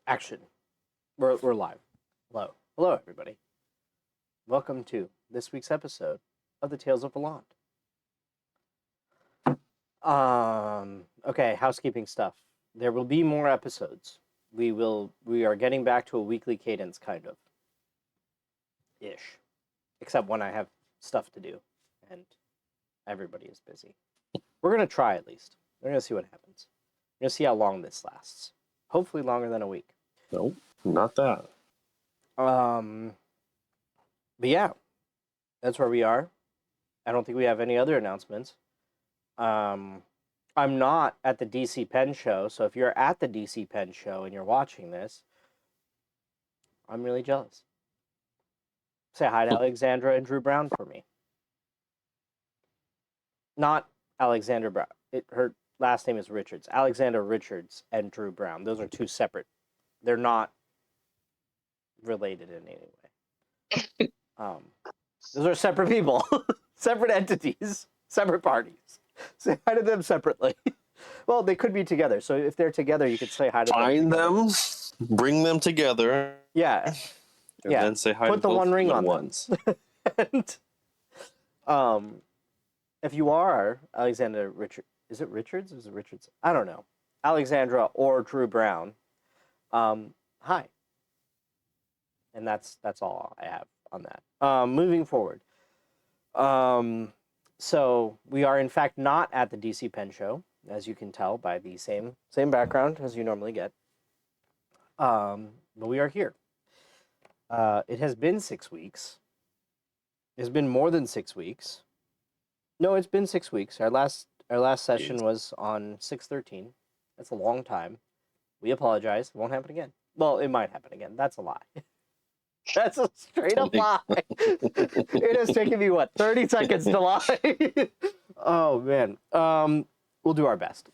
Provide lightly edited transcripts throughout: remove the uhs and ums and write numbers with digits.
Action. We're live. Hello, everybody. Welcome to this week's episode of the Tales of Volant. Okay, housekeeping stuff. There will be more episodes. We are getting back to a weekly cadence, kind of. Ish. Except when I have stuff to do and everybody is busy. We're gonna try at least. We're gonna see what happens. We're gonna see how long this lasts. Hopefully longer than a week. Nope, not that. But yeah, that's where we are. I don't think we have any other announcements. I'm not at the DC Pen show, so if you're at the DC Pen show and you're watching this, I'm really jealous. Say hi to Alexandra and Drew Brown for me. Not Alexandra Brown. Her last name is Richards. Alexandra Richards and Drew Brown. Those are two separate. They're not related in any way. Those are separate people, separate entities, separate parties. Say hi to them separately. Well, they could be together. So if they're together, you could say hi to Find them, bring them together. Yeah. And then say hi Put to the both one ring on once. And, if you are Alexandra Richards, is it Richards? Is it Richards? I don't know. Alexandra or Drew Brown. Hi. And that's all I have on that. Moving forward. So we are in fact not at the DC Pen show, as you can tell by the same background as you normally get. But we are here. It has been 6 weeks. It's been more than 6 weeks. No, it's been 6 weeks. Our last session was on 6/13. That's a long time. We apologize. It won't happen again. Well, it might happen again. That's a lie. That's a straight up lie. It has taken me, 30 seconds to lie? Oh, man. We'll do our best.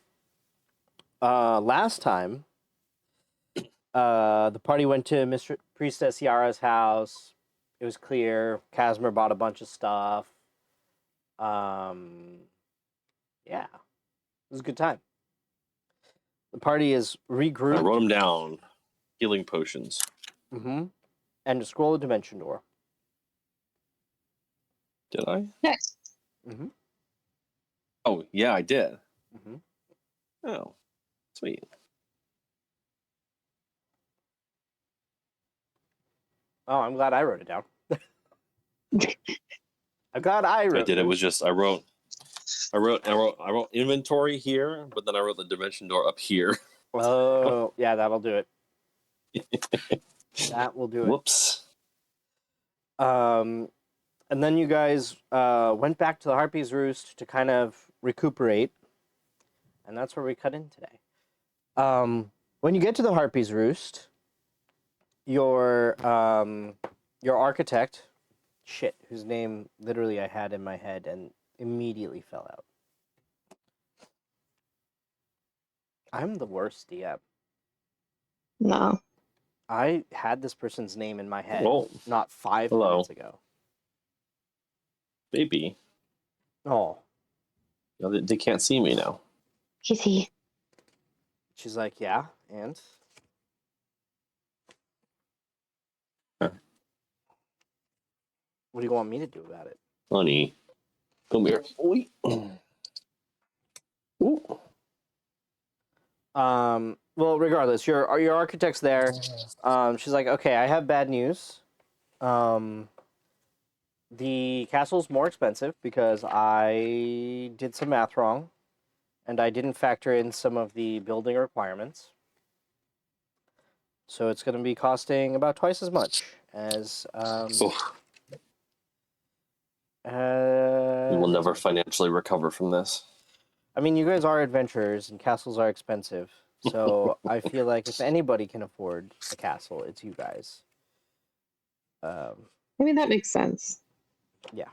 Last time, the party went to Priestess Yara's house. It was clear. Casimir bought a bunch of stuff. Yeah. It was a good time. The party is regrouped. I wrote them down. Healing potions. Mm-hmm. And a scroll of dimension door. Did I? Yes. Mm-hmm. Oh, yeah, I did. Mm-hmm. Oh, sweet. Oh, I'm glad I wrote it down. I'm glad I wrote it. I did. It was just I wrote inventory here, but then I wrote the dimension door up here. Oh, yeah, that'll do it. That will do it. Whoops. And then you guys went back to the Harpy's Roost to kind of recuperate, and that's where we cut in today. When you get to the Harpy's Roost, your architect, whose name literally I had in my head and immediately fell out. I'm the worst DM. No. I had this person's name in my head not 5 Hello. minutes ago. Baby. Oh. They can't see me now. Kissy. She's like, yeah, and? Huh. What do you want me to do about it? Honey. Come here. Ooh. Well, regardless, your architect's there. She's like, okay, I have bad news. The castle's more expensive because I did some math wrong, and I didn't factor in some of the building requirements. So it's going to be costing about twice as much as. We will never financially recover from this. I mean, you guys are adventurers, and castles are expensive. So I feel like if anybody can afford a castle, it's you guys. I mean, that makes sense. Yeah.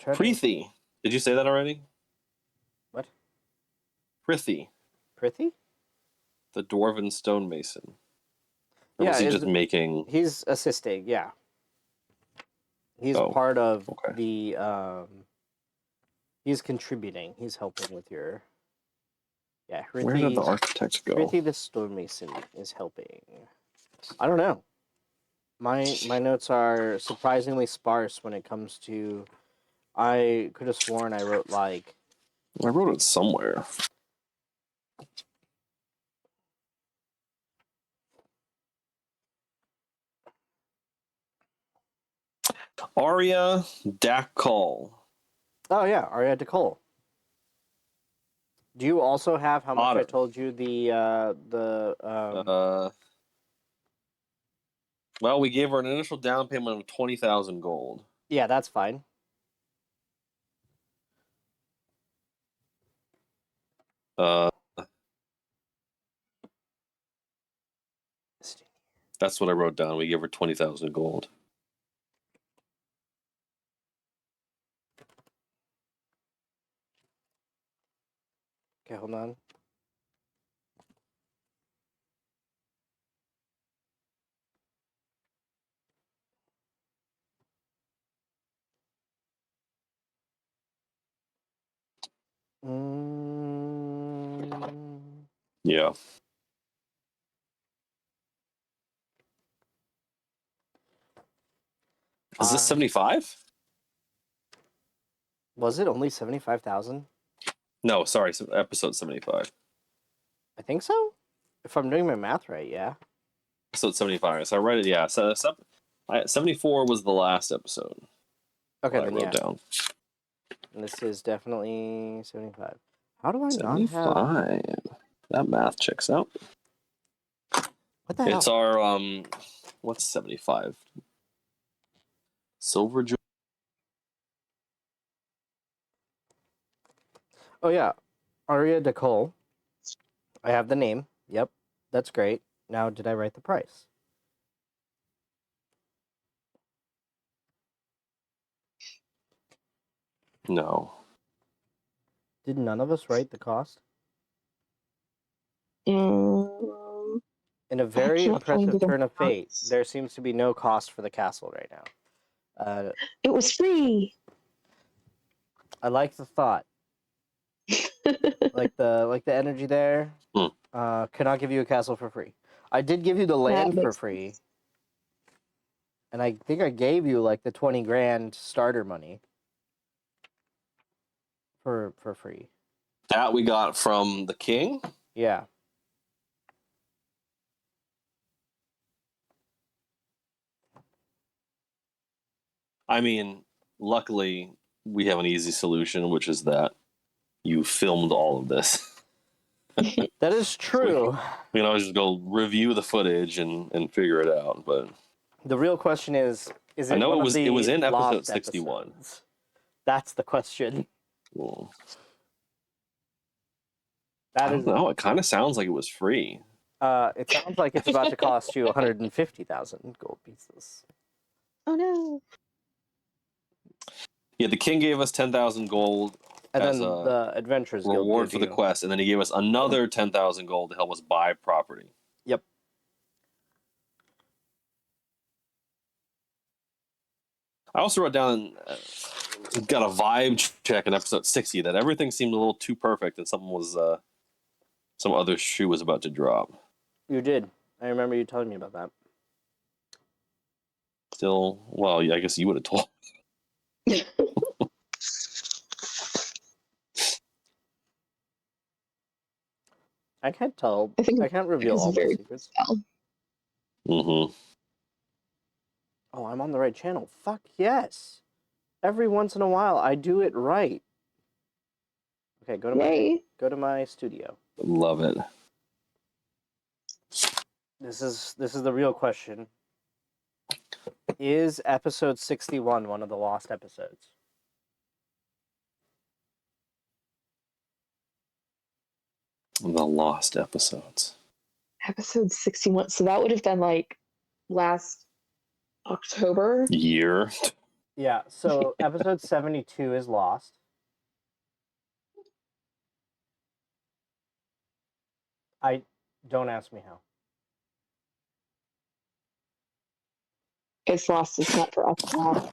Prithi. Did you say that already? What? Prithi. Prithi? The dwarven stonemason. Or Yeah, was he just making... He's assisting, yeah. He's part of okay. the He's contributing. He's helping with your. Yeah, Where did the architect go? Hrithi the Stonemason is helping. I don't know. My notes are surprisingly sparse when it comes to. I could have sworn I wrote like. I wrote it somewhere. Arya Dakal. Oh yeah, Arya Decole. Do you also have how much I Otter. told you Well, we gave her an initial down payment of 20,000 gold. Yeah, that's fine. That's what I wrote down. We gave her 20,000 gold. Okay, hold on. Yeah. Is this 75? Was it only 75,000? No, sorry, episode 75. I think so. If I'm doing my math right, yeah. Episode 75. So I read it, yeah. 74 was the last episode. Okay, I then wrote yeah. down. And this is definitely 75. How do I 75. not have... That math checks out. What the hell? It's our, what's 75? Silver Jewel. Oh, yeah. Arya Decole. I have the name. Yep. That's great. Now, did I write the price? No. Did none of us write the cost? Um, In a very can't find impressive it in turn of my fate, notes. there seems to be no cost for the castle right now. It was free. I like the thought. like the energy there. Cannot give you a castle for free. I did give you the land for free. Sense. And I think I gave you like the 20 grand starter money for free. That we got from the king? Yeah. I mean, luckily, we have an easy solution, which is that you filmed all of this. That is true. We can always just go review the footage and figure it out. But The real question is it I know one it of was the in episode lost 61. episodes? That's the question. Well, That I don't is. know. It kind of sounds like it was free. It sounds like it's about to cost you 150,000 gold pieces. Oh no. Yeah, the king gave us 10,000 gold And as then a the Adventurers Guild reward gives for the you- quest, and then he gave us another 10,000 gold to help us buy property. Yep. I also wrote down, got a vibe check in episode 60 that everything seemed a little too perfect, and something was, some other shoe was about to drop. You did. I remember you telling me about that. Still, well, yeah, I guess you would have told. I can't tell. I think I can't reveal it's all my very secrets. Mm-hmm. Oh, I'm on the right channel. Fuck yes. Every once in a while, I do it right. Okay, go to my studio. Love it. This is the real question. Is episode 61 one of the lost episodes? The lost episodes. Episode 61. So that would have been like last October. Year. Yeah, so episode 72 is lost. Don't ask me how. It's lost. It's not for us now.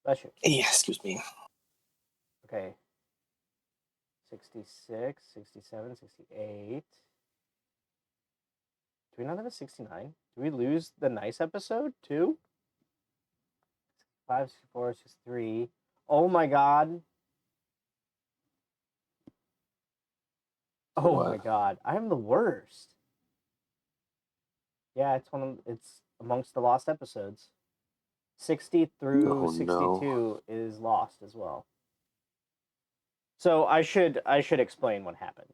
Bless you. Yeah, excuse me. Okay. 66, 67, 68. Do we not have a 69? Do we lose the nice episode too? 5, 64, 63. Oh my god. Oh my What? god. I am the worst. Yeah, it's amongst the lost episodes. 60 through Oh, 62 is lost as well. So I should explain what happened.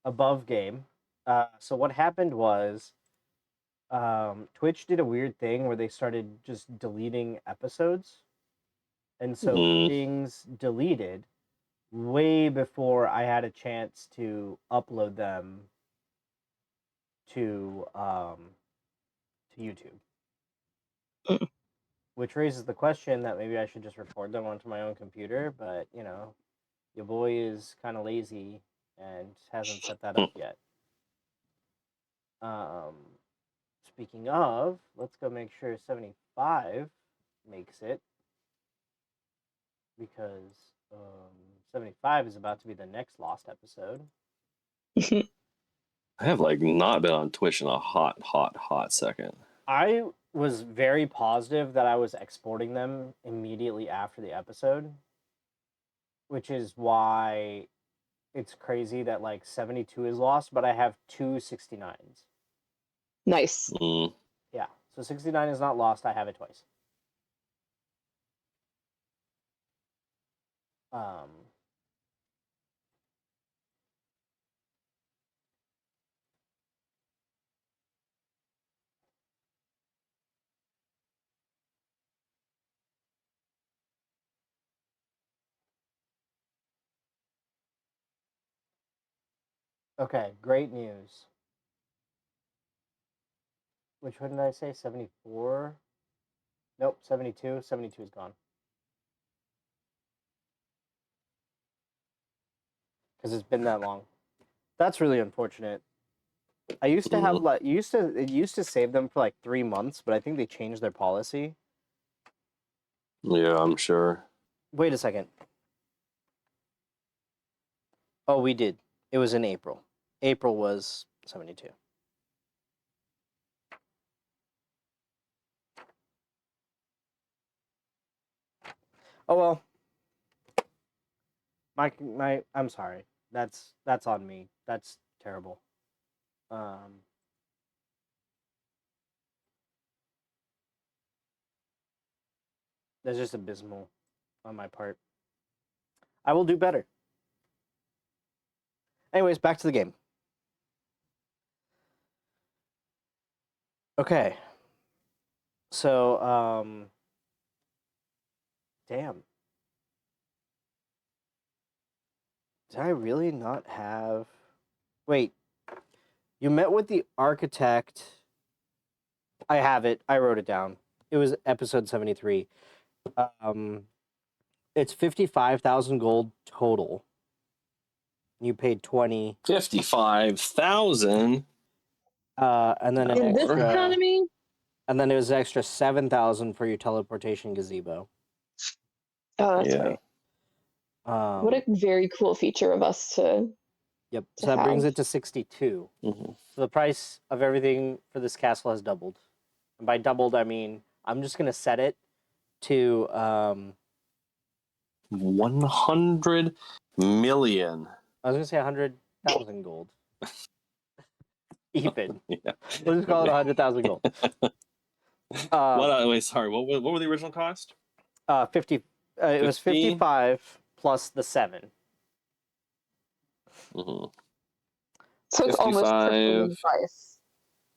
Above game. So what happened was Twitch did a weird thing where they started just deleting episodes. And so Mm. things deleted way before I had a chance to upload them to YouTube. Mm. Which raises the question that maybe I should just record them onto my own computer, but your boy is kind of lazy and hasn't set that up yet. Speaking of, let's go make sure 75 makes it, because 75 is about to be the next lost episode. I have not been on Twitch in a hot second. I was very positive that I was exporting them immediately after the episode, which is why it's crazy that 72 is lost, but I have two 69s. Nice. Mm. Yeah, so 69 is not lost. I have it twice. Okay, great news. Which one did I say? 74? Nope, 72. 72 is gone. Because it's been that long. That's really unfortunate. I used to have it used to save them for 3 months, but I think they changed their policy. Yeah, I'm sure. Wait a second. Oh, we did. It was in April. April was 72. Oh well. My I'm sorry. That's on me. That's terrible. That's just abysmal on my part. I will do better. Anyways, back to the game. Okay. So, damn. Did I really not have... Wait. You met with the architect. I have it. I wrote it down. It was episode 73. It's 55,000 gold total. You paid 20. 55,000. And then an In this extra... economy, And then it was extra 7,000 for your teleportation gazebo. oh, that's Yeah. right. What a very cool feature of us to. Yep. to So that brings have. it to 62. Mm-hmm. So the price of everything for this castle has doubled. And by doubled, I mean I'm just gonna set it to 100 million. I was gonna say 100,000 gold. Even. Yeah. We'll just call it 100,000 gold. Wait, sorry. What were the original cost? 50. It was 50? 55 plus the 7. Mm-hmm. So it's almost triple in 55. price.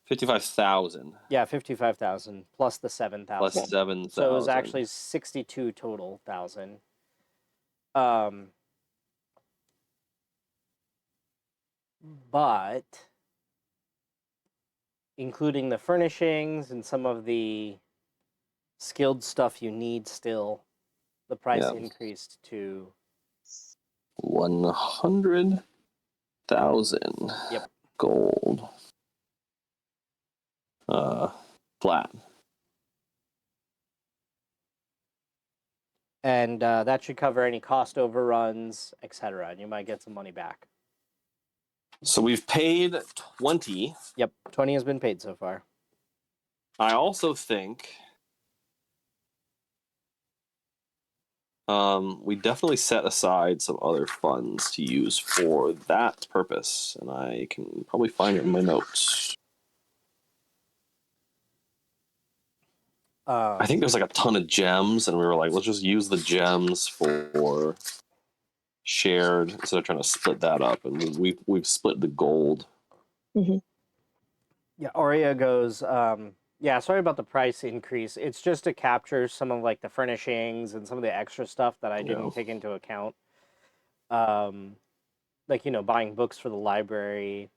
55,000 Yeah, 55,000 plus the 7,000. plus 7,000. So it was actually 62 total thousand. But including the furnishings and some of the skilled stuff you need still, the price increased to 100,000 gold. Flat. and that should cover any cost overruns, etc. And you might get some money back. So we've paid 20. Yep, 20 has been paid so far. I also think we definitely set aside some other funds to use for that purpose, and I can probably find it in my notes. I think there's like a ton of gems, and we were like, let's just use the gems for shared instead of trying to split that up. And we've split the gold. Yeah, Aurea goes, yeah, sorry about the price increase. It's just to capture some of like the furnishings and some of the extra stuff that I didn't take into account. Like, you know, buying books for the library,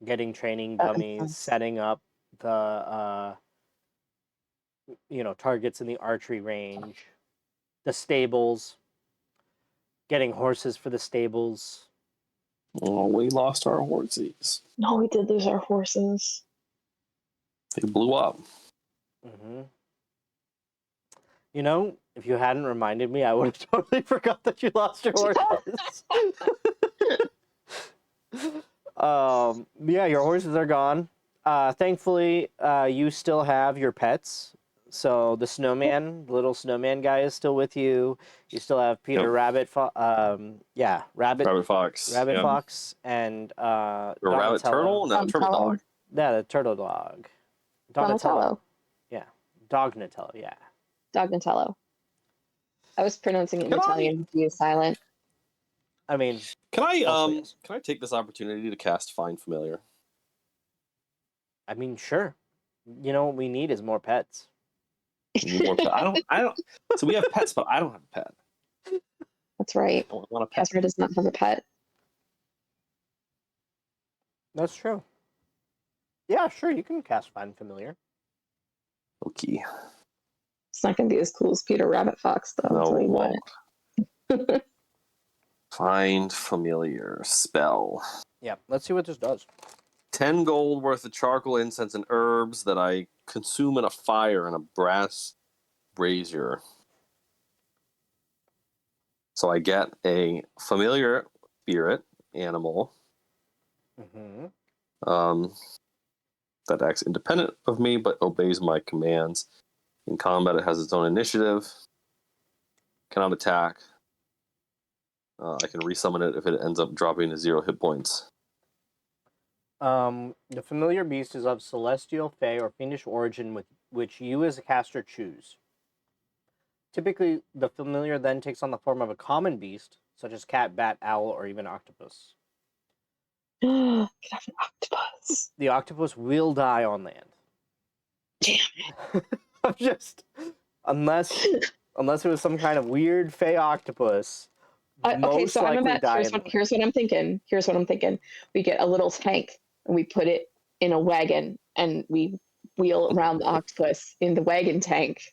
getting training That makes dummies, sense. setting up the, you know, targets in the archery range, the stables, getting horses for the stables. Oh, we lost our horses. No, we did lose our horses. They blew up. Mm-hmm. You know, if you hadn't reminded me, I would have totally forgot that you lost your horses. Yeah, your horses are gone. Thankfully, you still have your pets. So the snowman, the little snowman guy, is still with you. You still have Peter Yep. Rabbit. Rabbit Fox. Yeah. Fox, and Or rabbit Donatello. turtle? No, turtle Donatello. dog. Yeah, the turtle dog. Donatello. Yeah, Dognatello. Yeah. Dognatello. I was pronouncing it in Can I- Italian. He is silent. I mean, Can I Also, yes. can I take this opportunity to cast Find Familiar? sure. You know what we need is more pets. More pet. I don't. So we have pets, but I don't have a pet. That's right. I don't want a pet. Casper does not have a pet. That's true. Yeah, sure. You can cast Find Familiar. Okay. It's not going to be as cool as Peter Rabbit Fox, though. I'll No, tell it you what. won't. Find Familiar spell. Yeah, let's see what this does. 10 gold worth of charcoal, incense, and herbs that I consume in a fire in a brass brazier. So I get a familiar spirit animal Mm-hmm. that acts independent of me but obeys my commands. In combat, it has its own initiative, cannot attack. I can resummon it if it ends up dropping to 0 hit points. The familiar beast is of celestial, fey, or fiendish origin with which you as a caster choose. Typically, the familiar then takes on the form of a common beast, such as cat, bat, owl, or even octopus. Can have an octopus. The octopus will die on land. Damn I'm just unless it was some kind of weird fey octopus. Okay, most so I'm likely about. die Here's in the what, land. here's what I'm thinking. Here's what I'm thinking. We get a little tank and we put it in a wagon and we wheel around the octopus in the wagon tank.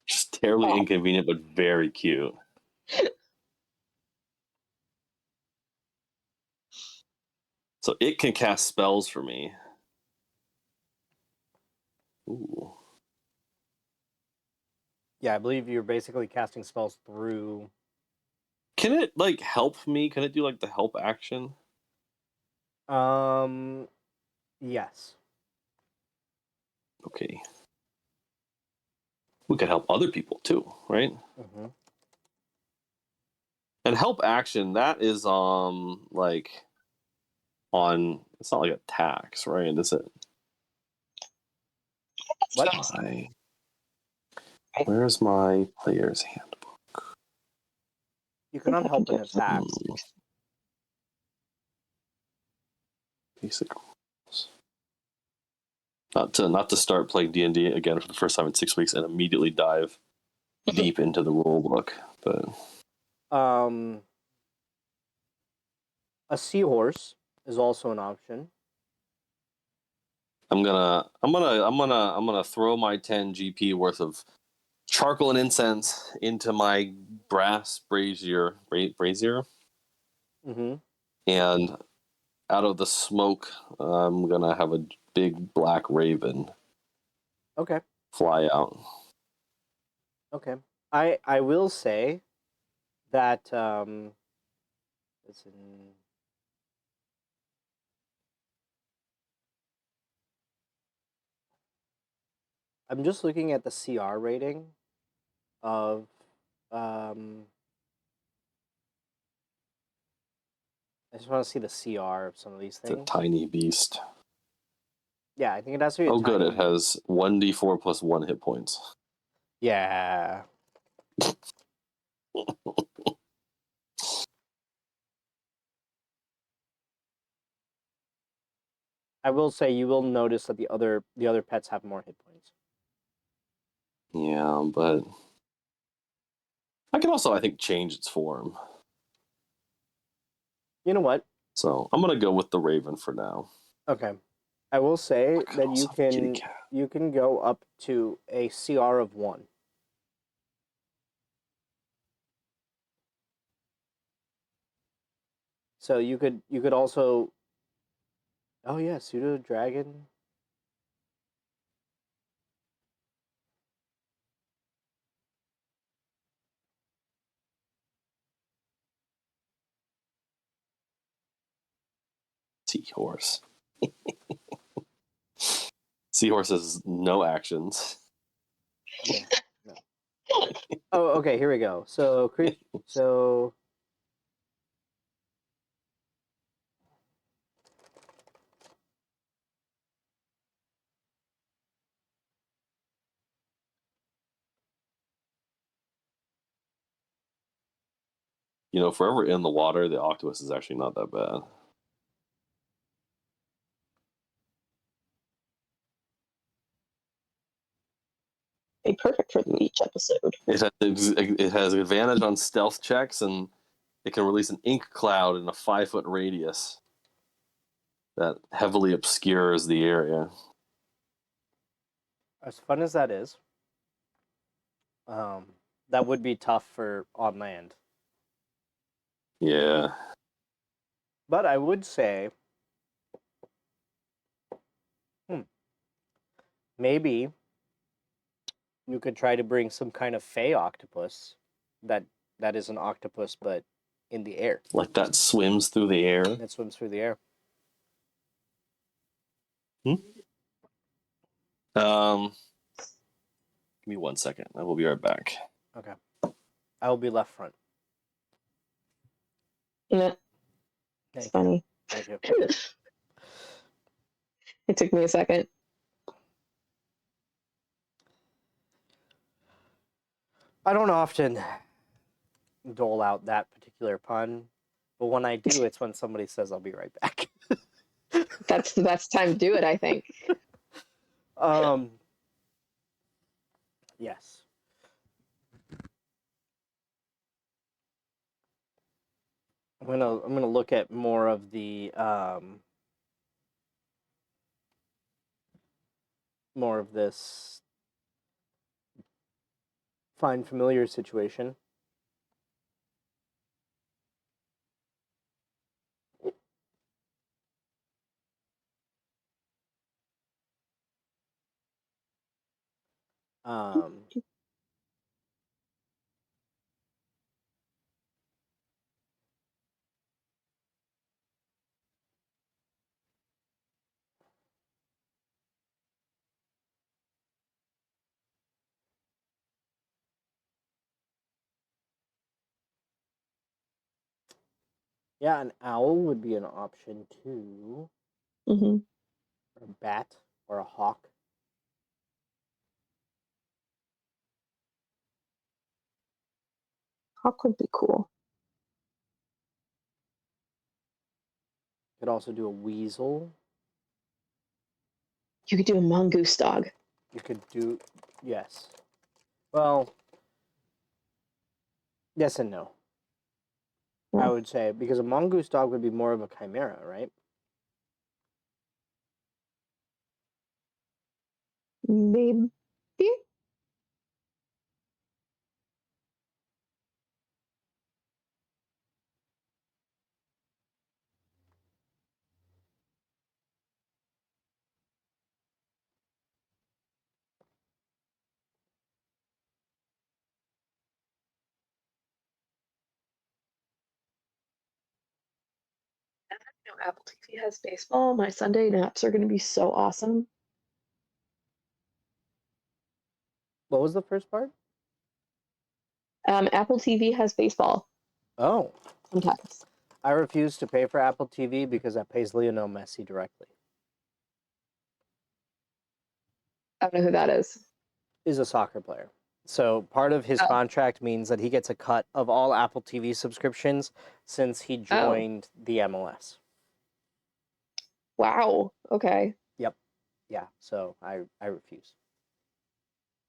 Just terribly Oh. inconvenient, but very cute. So it can cast spells for me. Ooh. Yeah, I believe you're basically casting spells through. Can it like help me? Can it do like the help action? Yes. Okay. We could help other people too, right? Mm-hmm. And help action, that is like on, it's not like attacks, right? Is it? What? Where's my player's handbook? You can unhelp an attack. Basic rules. Not to start playing D&D again for the first time in 6 weeks and immediately dive deep into the rule book, but A seahorse is also an option. I'm gonna throw my 10 GP worth of charcoal and incense into my brass brazier, Mm-hmm. and out of the smoke, I'm gonna have a big black raven Okay. fly out. Okay. I will say that it's in. I'm just looking at the CR rating of um. I just want to see the CR of some of these It's a things. tiny beast. Yeah, I think it has to be. Oh, good. It tiny- has 1d4 plus 1 hit points. Yeah. I will say you will notice that the other pets have more hit points. Yeah, but I can also, I think, change its form. You know what? So I'm gonna go with the Raven for now. Okay. I will say I could that also have a kitty cat. you can go up to a CR of 1. So you could also. Oh yeah, pseudo dragon. Seahorse. Seahorse has no actions. Yeah. No. Oh, okay. Here we go. So so You know, forever in the water, the octopus is actually not that bad. Be perfect for the beach episode. It has advantage on stealth checks, and it can release an ink cloud in a 5-foot radius that heavily obscures the area. as fun as that is, that would be tough for on land. Yeah. But I would say, maybe you could try to bring some kind of fey octopus that is an octopus but in the air. Like that swims through the air. It swims through the air. Give me 1 second. I will be right back. Okay. I will be left front. Yeah, Thank it's you. funny. Thank you. It took me a second. I don't often dole out that particular pun, but when I do, it's when somebody says I'll be right back. That's the best time to do it, I think. Yes. I'm gonna look at more of the more of this find familiar situation. Um, yeah, an owl would be an option too, Hmm. or a bat, or a hawk. Hawk would be cool. Could also do a weasel. You could do a mongoose dog. You could do, yes. Well, yes and no. I Yeah. would say because a mongoose dog would be more of a chimera, right? Maybe. know Apple TV has baseball. My Sunday naps are going to be so awesome. What was the first part? Apple TV has baseball Oh, sometimes. I refuse to pay for Apple TV because that pays Lionel Messi directly. I don't know who that is. Is a soccer player. So part of his Oh. contract means that he gets a cut of all Apple TV subscriptions since he joined the MLS. Wow. Okay. Yeah, so I refuse.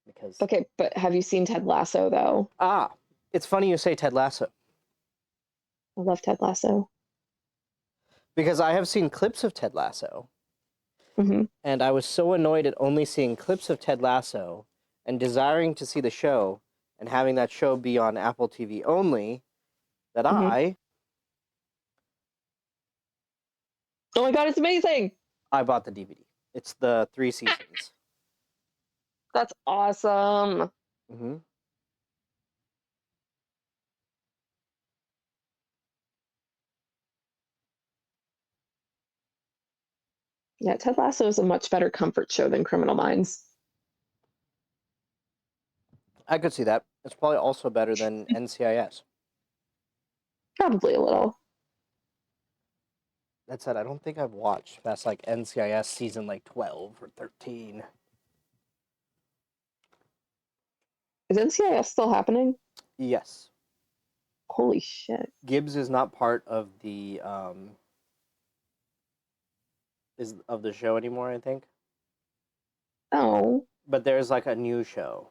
Because Okay, but have you seen Ted Lasso though? it's funny you say Ted Lasso. I love Ted Lasso. Because I have seen clips of Ted Lasso, Hmm. and I was so annoyed at only seeing clips of Ted Lasso and desiring to see the show and having that show be on Apple TV only that Mhm. Oh my god, it's amazing! I bought the DVD. It's the 3 seasons. That's awesome. Mm-hmm. Yeah, Ted Lasso is a much better comfort show than Criminal Minds. I could see that. It's probably also better than NCIS. Probably a little. That said, I don't think I've watched past like NCIS season like 12 or 13. Is NCIS still happening? Yes. Holy shit. Gibbs is not part of the show anymore, I think. Oh. But there's like a new show.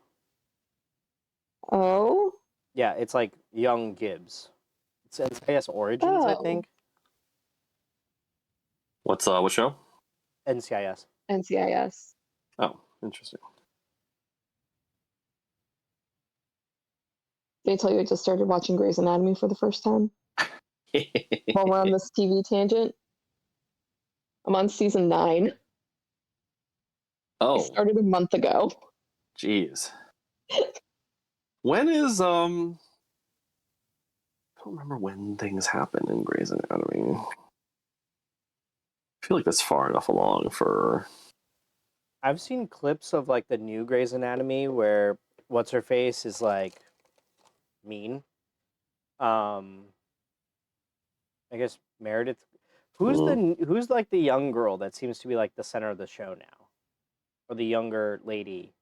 Oh? Yeah, it's like young Gibbs. It's NCIS Origins, I Oh. think. What's what show? NCIS. NCIS. Oh, interesting. Did I tell you I just started watching Grey's Anatomy for the first time? While we're on this TV tangent. I'm on season 9. I Oh, started a month ago. jeez. When is I don't remember when things happen in Grey's Anatomy. I feel like that's far enough along for. I've seen clips of like the new Grey's Anatomy where what's her face is like mean. I guess Meredith. Who's like the young girl that seems to be like the center of the show now, or the younger lady?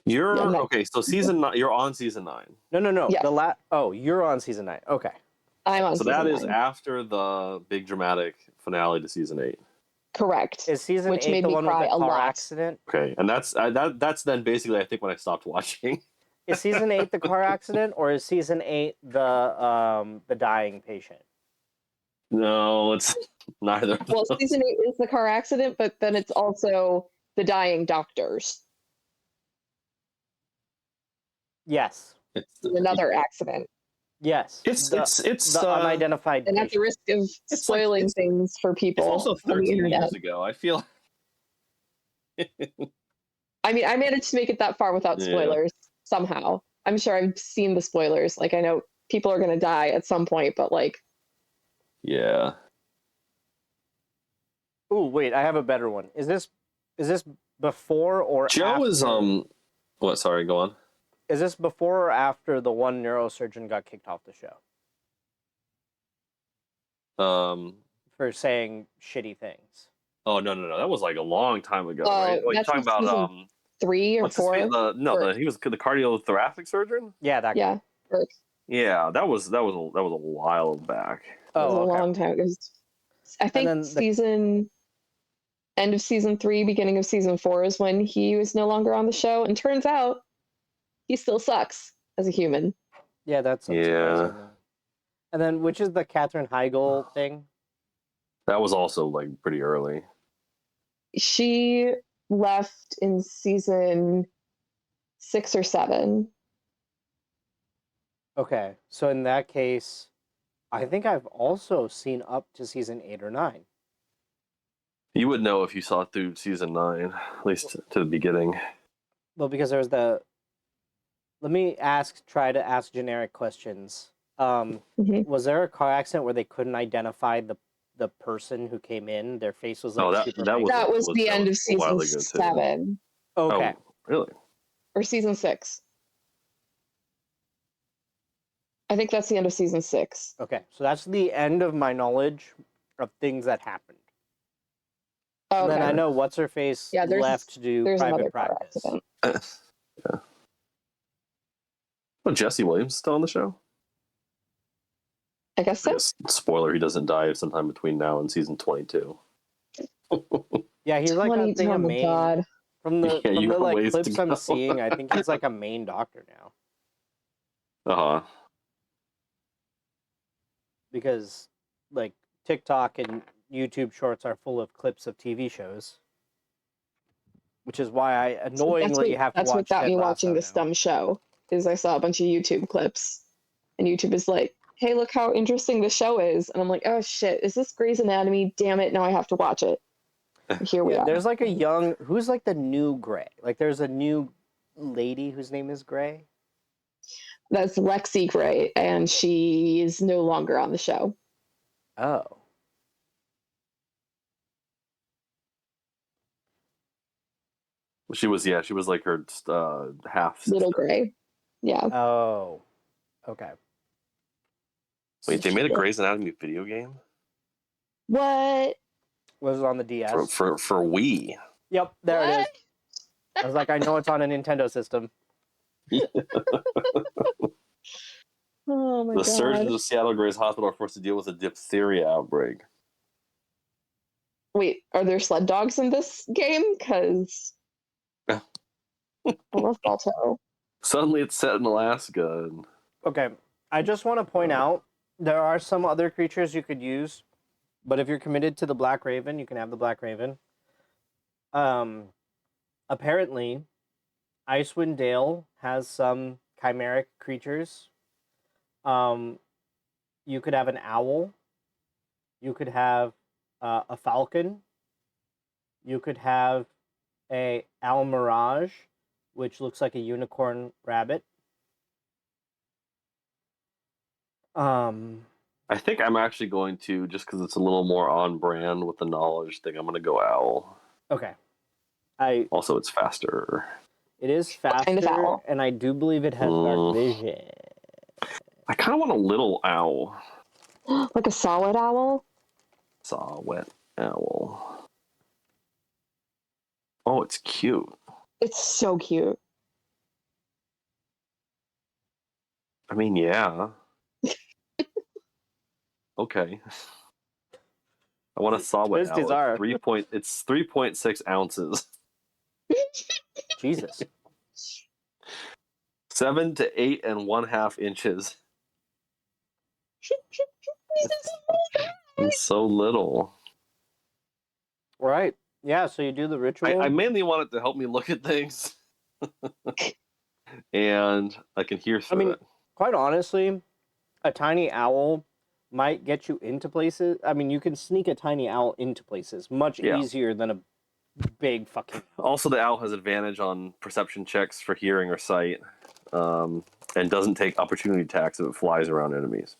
You're Yeah, no. okay. So season 9. You're on season 9. No. Yes. You're on season 9. Okay. I'm on So season that is 9. after the big dramatic finale to season 8. Correct. Is season Which 8 made the me one with cry the a car lot. accident? Okay, and that's then basically I think when I stopped watching. Is season 8 the car accident, or is season 8 the dying patient? No, it's neither. Of Well, those. season 8 is the car accident, but then it's also the dying doctors. Yes. It's Another accident. Yes. it's the unidentified And at the patient. risk of It's like- spoiling it's- things for It's people also on the 13 internet. years ago. I feel. I mean, I managed to make it that far without Yeah. spoilers somehow. I'm sure I've seen the spoilers. Like, I know people are going to die at some point, but like, Yeah. Ooh, wait, I have a better one. Is this before or Joe after? is What? Sorry, go on. Is this before or after the one neurosurgeon got kicked off the show for saying shitty things? Oh no, that was like a long time ago, Oh, right? What, you're that's talking in about season 3 or what's his 4. face? He was the cardiothoracic surgeon. Yeah, that. Yeah, or, Yeah, that was a while back. that was Oh, a okay. long time. It was, I think then end of season 3, beginning of season 4 is when he was no longer on the show. And turns out he still sucks as a human. Yeah, that's unsurprising. And then, which is the Katherine Heigl thing? That was also like pretty early. She left in season 6 or 7. Okay, so in that case, I think I've also seen up to season 8 or 9. You would know if you saw it through season 9, at least to the beginning. Well, because there's the. Let me try to ask generic questions. Mhm. Was there a car accident where they couldn't identify the the person who came in, their face was like Oh, super that was- mangled. That was the end of a while season ago, too. 7 Okay. Oh, really? or season 6. I think that's the end of season 6. Okay. So that's the end of my knowledge of things that happened. Oh, And then okay. I know what's her face Yeah, left to do There's another private car practice. accident. Yeah. Oh, Jesse Williams is still on the show? I guess I so. guess, spoiler, he doesn't die sometime between now and season 22. Yeah, he's like I think oh a my main god. from the Yeah, you got like ways to clips I'm go. seeing. I think he's like a main doctor now Uh-huh. because like TikTok and YouTube Shorts are full of clips of TV shows, which is why I annoyingly have to That's watch what got Ted me Lasso watching this now. dumb show. Is I saw a bunch of YouTube clips, and YouTube is like, "Hey, look how interesting this show is," and I'm like, "Oh shit, is this Grey's Anatomy? Damn it! Now I have to watch it." And here we Yeah, are. there's like a young who's like the new Gray. Like there's a new lady whose name is Gray. That's Lexi Gray, and she is no longer on the show. Oh. She was like her half sister. Little Gray. Yeah. Oh. Okay. Wait, they made a Grey's Anatomy video game? What? Was it on the DS? For Wii. Yep, there it is. What? I was like, I know it's on a Nintendo system. Oh my The god. surgeons of Seattle Gray's Hospital are forced to deal with a diphtheria outbreak. Wait, are there sled dogs in this game? Because I love Balto. Suddenly it's set in Alaska. And Okay, I just want to point out there are some other creatures you could use, but if you're committed to the Black Raven, you can have the Black Raven. Apparently, Icewind Dale has some chimeric creatures. You could have an owl. You could have a falcon. You could have a owl mirage, which looks like a unicorn rabbit. I think I'm actually going to, just because it's a little more on brand with the knowledge thing, I'm going to go owl. Okay. Also, it's faster. It is faster, kind of owl? and I do believe it has dark vision. I kind of want a little owl. Like a solid owl? Saw wet owl. Oh, it's cute. It's so cute. I mean, yeah. Okay. I want a sawwet Twist his owl. arm. It's 3.6 ounces. Jesus. 7 to 8.5 inches. It's so little. Right. Yeah, so you do the ritual. I mainly want it to help me look at things. And I can hear through it. Quite honestly, a tiny owl might get you into places. I mean, you can sneak a tiny owl into places much easier than a big fucking owl. Also, the owl has advantage on perception checks for hearing or sight, and doesn't take opportunity attacks if it flies around enemies.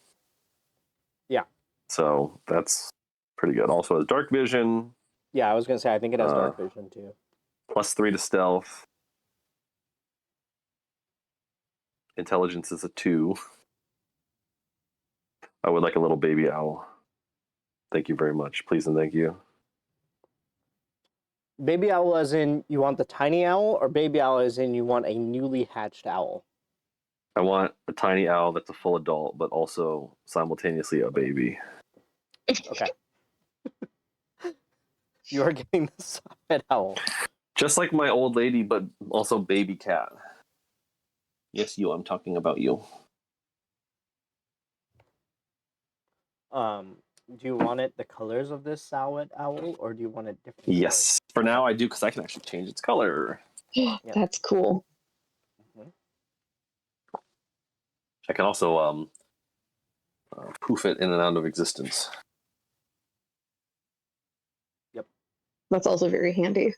Yeah. So that's pretty good. Also has dark vision. Yeah, I was going to say, I think it has dark vision too. +3 to stealth. Intelligence is a 2. I would like a little baby owl. Thank you very much. Please and thank you. Baby owl as in you want the tiny owl, or baby owl as in you want a newly hatched owl? I want a tiny owl that's a full adult, but also simultaneously a baby. Okay. You are getting the side owl. Just like my old lady, but also baby cat. Yes, you. I'm talking about you. Do you want it the colors of this Sowet owl, or do you want it different? Yes. For now, I do, because I can actually change its color. That's cool. I can also poof it in and out of existence. Yep. That's also very handy.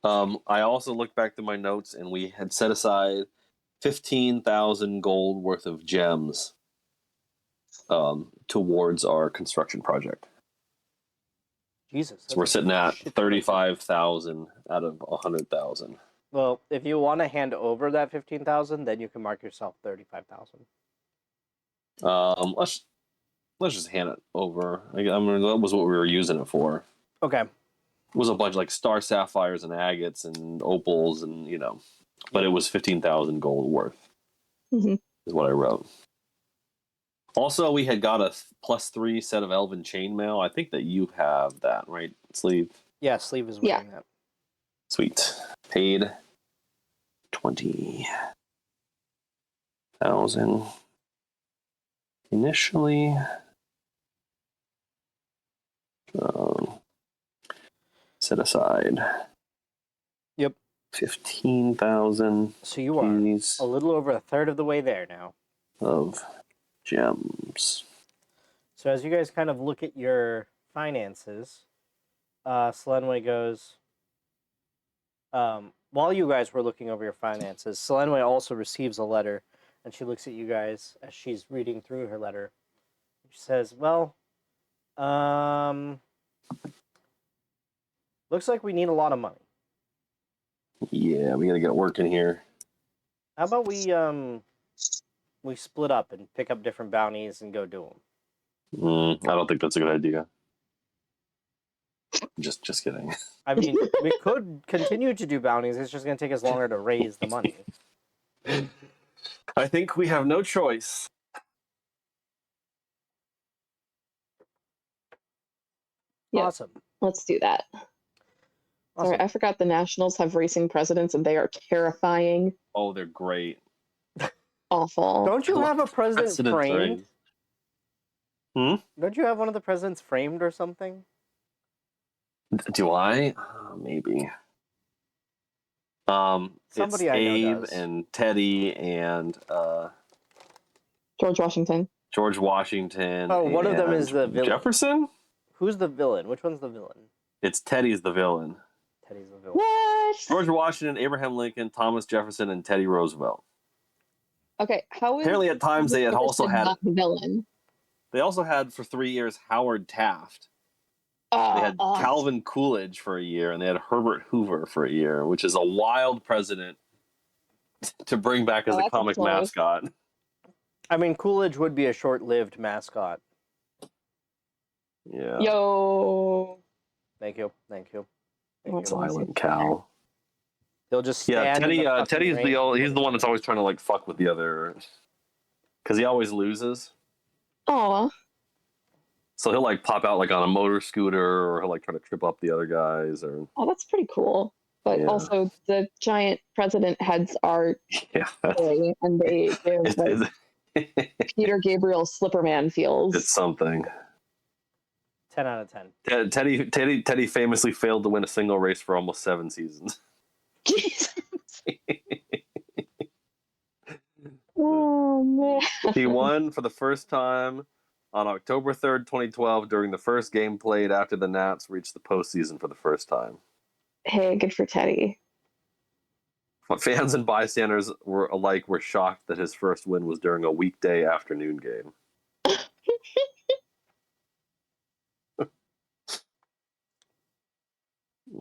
I also looked back through my notes, and we had set aside 15,000 gold worth of gems towards our construction project. Jesus. So we're that's a sitting at shit ton of 35,000 out of 100,000. Well, if you want to hand over that 15,000, then you can mark yourself 35,000. Let's just hand it over. I mean, that was what we were using it for. Okay. It was a bunch of like star sapphires and agates and opals and but it was 15,000 gold worth. Mm-hmm. Is what I wrote. Also, we had got a +3 set of elven chainmail. I think that you have that, right, Sleeve? Yeah, Sleeve is wearing that. Sweet. Paid 20,000 initially. Set aside. Yep. 15,000. So you are a little over a third of the way there now. Of gems. So as you guys kind of look at your finances, Selenway goes, while you guys were looking over your finances, Selenway also receives a letter, and she looks at you guys as she's reading through her letter. She says, well, looks like we need a lot of money. Yeah, we gotta get working here. How about we split up and pick up different bounties and go do them? I don't think that's a good idea. Just kidding. I mean, we could continue to do bounties. It's just going to take us longer to raise the money. I think we have no choice. Yep. Awesome. Let's do that. Awesome. Sorry, I forgot the Nationals have racing presidents and they are terrifying. Oh, they're great. Awful. Don't you have a president framed? Don't you have one of the presidents framed or something? Do I? Maybe. Somebody it's I know Abe does. and Teddy and George Washington. George Washington. Oh, one of them is the villain. Jefferson? Who's the villain? Which one's the villain? It's Teddy's the villain. Teddy's the villain. What? George Washington, Abraham Lincoln, Thomas Jefferson, and Teddy Roosevelt. Okay, how is Apparently, at times they had also had. not the villain? They also had for 3 years Howard Taft. They had Calvin Coolidge for a year, and they had Herbert Hoover for a year, which is a wild president to bring back as a comic mascot. I mean, Coolidge would be a short-lived mascot. Yeah. Yo. Thank you. Thank you. Silent Cow. They'll just stand Teddy. in the fucking Teddy's rain. he's the one that's always trying to like fuck with the other, because he always loses. Aw. So he'll like pop out like on a motor scooter, or he'll like try to trip up the other guys, or Oh, that's pretty cool. But also, the giant president heads are yeah, toy, and they're like Peter Gabriel Slipperman feels. it's something. 10 out of 10. Teddy famously failed to win a single race for almost 7 seasons. Jesus. Oh man. He won for the first time on October 3rd, 2012, during the first game played after the Nats reached the postseason for the first time. Hey, good for Teddy. Fans and bystanders were shocked that his first win was during a weekday afternoon game.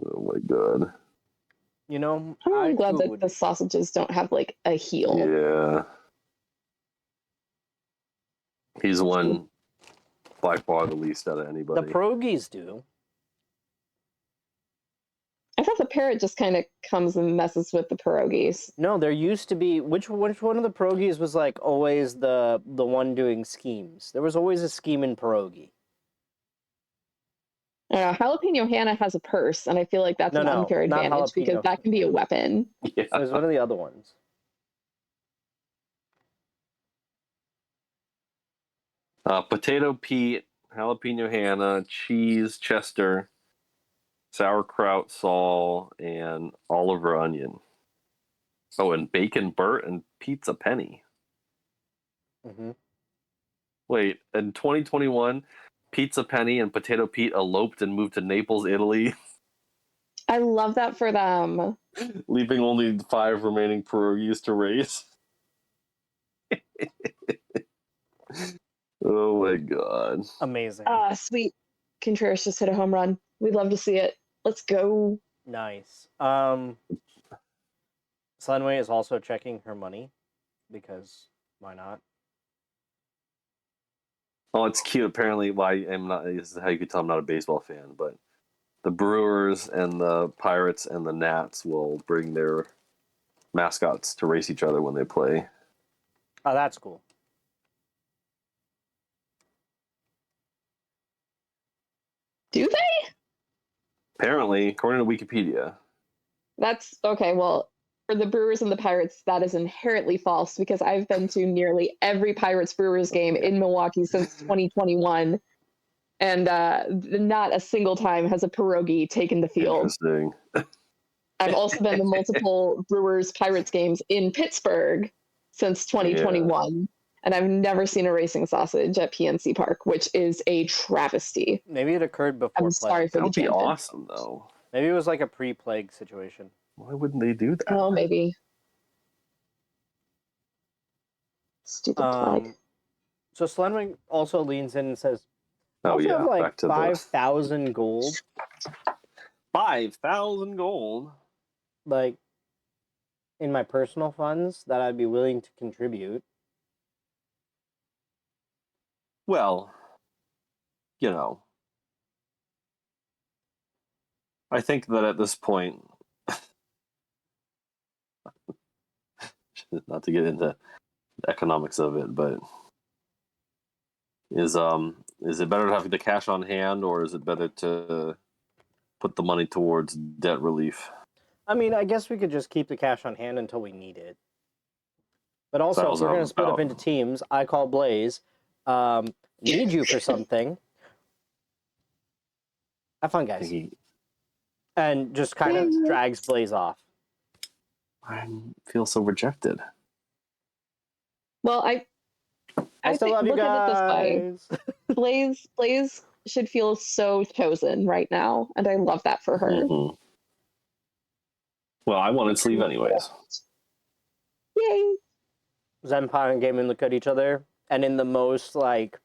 Oh my god. You know, I'm glad that the sausages don't have like a heel. Yeah. He's won by far the least out of anybody. The pierogies do. I thought the parrot just kind of comes and messes with the pierogies. No, there used to be which one of the pierogies was like always the one doing schemes. There was always a scheme in pierogi. Jalapeno Hannah has a purse, and I feel like that's an unfair advantage because that can be a weapon. Yeah. So there's one of the other ones. Potato Pete, Jalapeno Hannah, Cheese Chester, Sauerkraut Saul, and Oliver Onion. Oh, and Bacon Burt and Pizza Penny. Mm-hmm. Wait, in 2021, Pizza Penny and Potato Pete eloped and moved to Naples, Italy, I love that for them. leaving only 5 remaining pierogies to raise. Oh my god. Amazing. Sweet. Contreras just hit a home run. We'd love to see it. Let's go. Nice. Slenway is also checking her money because why not? Oh, it's cute. Apparently, why I'm not. This is how you could tell I'm not a baseball fan. But the Brewers and the Pirates and the Nats will bring their mascots to race each other when they play. Oh, that's cool. Do they? Apparently, according to Wikipedia. That's okay. Well, for the Brewers and the Pirates, that is inherently false because I've been to nearly every Pirates Brewers game in Milwaukee since 2021. And not a single time has a pierogi taken the field. Interesting. I've also been to multiple Brewers Pirates games in Pittsburgh since 2021. And I've never seen a racing sausage at PNC Park, which is a travesty. Maybe it occurred before. I'm sorry for That the would be tangent. awesome, though. Maybe it was like a pre-plague situation. Why wouldn't they do that? Oh, maybe. Stupid plague. So Slenwing also leans in and says, Oh "Also yeah, have like back to 5,000 gold, 5,000 gold. like in my personal funds that I'd be willing to contribute." Well, you know, I think that at this point, not to get into the economics of it, but is it better to have the cash on hand, or is it better to put the money towards debt relief? I mean, I guess we could just keep the cash on hand until we need it. But also, Sounds if we're going to split up about- into teams, I call Blaze. Need you for something. Have fun, guys. And just kind of drags Blaze off. I feel so rejected. Well, I still think, love you look at it this guys. way. Blaze should feel so chosen right now, and I love that for her. Mm-hmm. Well, I wanted sleeve anyways. Yay! Zenpai and Gaiman look at each other, and in the most like